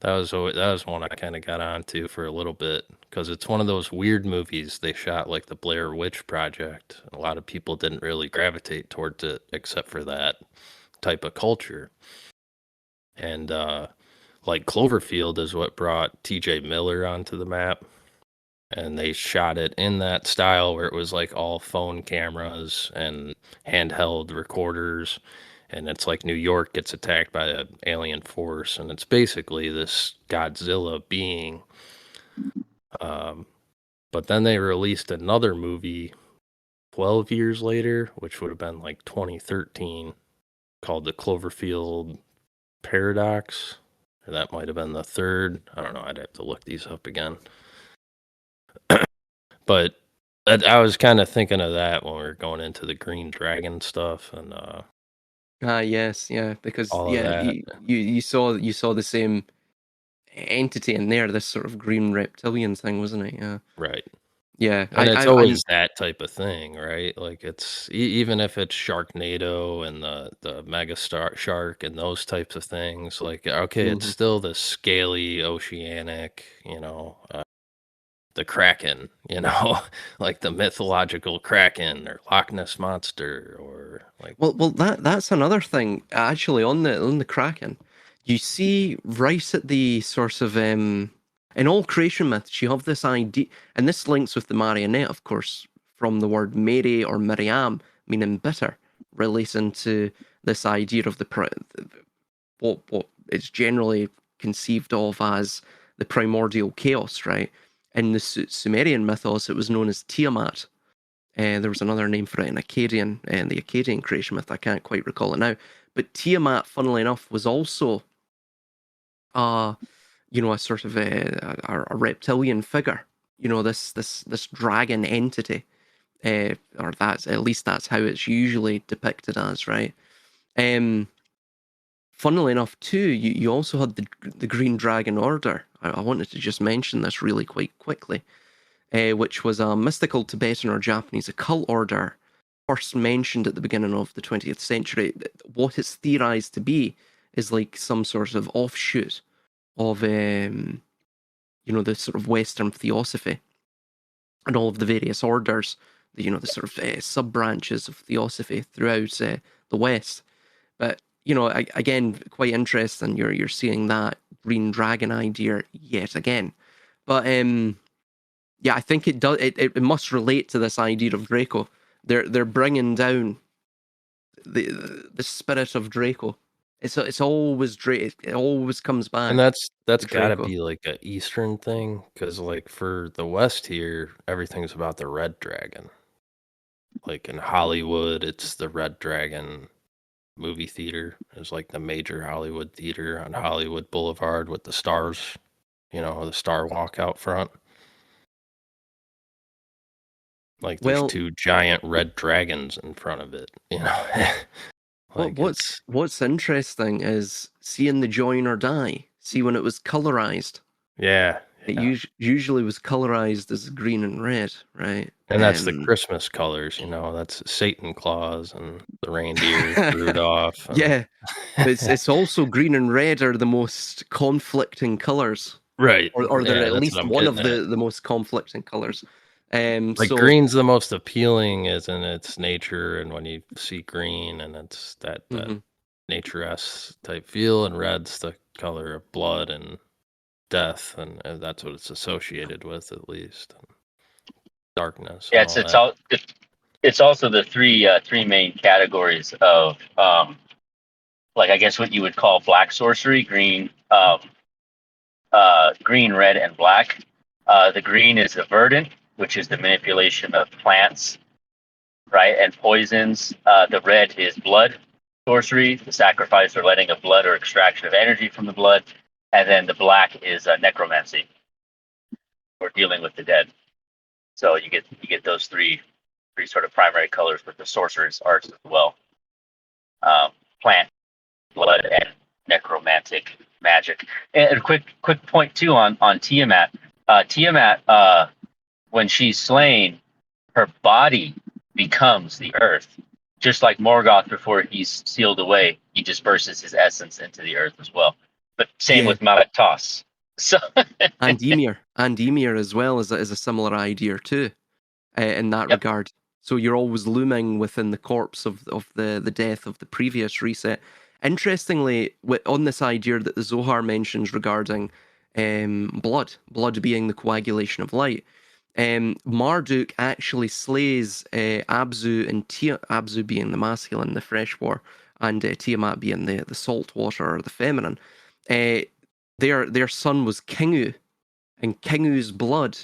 That was one I kind of got onto for a little bit because it's one of those weird movies they shot like the Blair Witch Project. A lot of people didn't really gravitate towards it except for that type of culture. And like Cloverfield is what brought TJ Miller onto the map. And they shot it in that style where it was like all phone cameras and handheld recorders. And it's like New York gets attacked by an alien force, and it's basically this Godzilla being. But then they released another movie 12 years later, which would have been like 2013, called The Cloverfield Paradox. Or that might have been the third. I don't know. I'd have to look these up again. But I was kind of thinking of that when we were going into the Green Dragon stuff and yes, yeah, because all of that. you saw the same entity in there, this sort of green reptilian thing, wasn't it? Yeah, Right. yeah, And it's always that type of thing, right? Like it's even if it's Sharknado and the mega shark and those types of things, like okay, it's still the scaly oceanic, you know, the Kraken, you know, like the mythological Kraken or Loch Ness monster, or like. Well, that's another thing actually on the Kraken. You see, right at the source of in all creation myths, you have this idea, and this links with the marionette, of course, from the word Mary or Miriam, meaning bitter, relating to this idea of what it's generally conceived of as the primordial chaos, right? In the Sumerian mythos, it was known as Tiamat. There was another name for it in Akkadian, and the Akkadian creation myth. I can't quite recall it now. But Tiamat, funnily enough, was also, a sort of a reptilian figure. You know, this dragon entity, or at least that's how it's usually depicted as, right? Funnily enough, too, you also had the Green Dragon Order. I wanted to just mention this really quite quickly, which was a mystical Tibetan or Japanese occult order first mentioned at the beginning of the 20th century. What it's theorized to be is like some sort of offshoot of, the sort of Western theosophy and all of the various orders, the sort of sub-branches of theosophy throughout the West. But again, quite interesting. You're seeing that green dragon idea yet again, but yeah, I think it does. It must relate to this idea of Draco. They're bringing down the spirit of Draco. It's always Draco. It always comes back. And that's got to be like an Eastern thing, because like for the West here, everything's about the Red Dragon. Like in Hollywood, it's the Red Dragon movie theater is like the major Hollywood theater on Hollywood Boulevard with the stars, the star walk out front. Like there's two giant red dragons in front of it, Like what's interesting is seeing the Join or Die. See when it was colorized. Yeah. It usually was colorized as green and red, right? And that's the Christmas colors, that's Satan Claus and the reindeer, Rudolph. And... Yeah, but it's also green and red are the most conflicting colors. Right. Or they're at that's least what I'm one of getting the most conflicting colors. Like so green's the most appealing is in its nature, and when you see green and it's that nature-esque type feel, and red's the color of blood and death, and that's what it's associated with, at least. And darkness. Yeah, And all that. it's also the three main categories of like, I guess what you would call black sorcery: green, green, red, and black. The green is the verdant, which is the manipulation of plants, right, and poisons. The red is blood sorcery, the sacrifice or letting of blood or extraction of energy from the blood, and then the black is necromancy, or dealing with the dead. So you get those three sort of primary colors with the sorcerer's arts as well. Plant, blood, and necromantic magic. And a quick point too on Tiamat. Tiamat, when she's slain, her body becomes the earth. Just like Morgoth before he's sealed away, he disperses his essence into the earth as well. But same with Malatos. So and Ymir as well is a similar idea too, in that regard. So you're always looming within the corpse of the death of the previous reset. Interestingly, on this idea that the Zohar mentions regarding blood being the coagulation of light, Marduk actually slays Abzu and Abzu being the masculine, the fresh water, and Tiamat being the salt water or the feminine. Their son was Kingu, and Kingu's blood,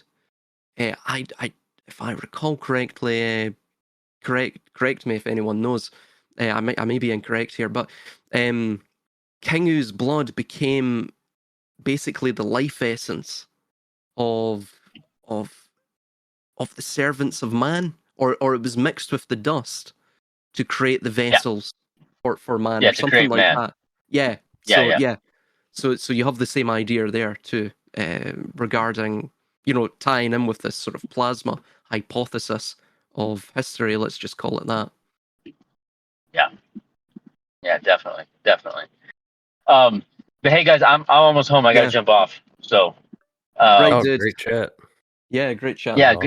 I if I recall correctly, correct me if anyone knows. I may be incorrect here, but Kingu's blood became basically the life essence of the servants of man, or it was mixed with the dust to create the vessels for man, or something like that. Yeah. So you have the same idea there too, regarding tying in with this sort of plasma hypothesis of history. Let's just call it that. Yeah, definitely. But hey guys, I'm almost home. I gotta jump off. So right, dude. Great chat. Yeah, great chat. Yeah, Awesome.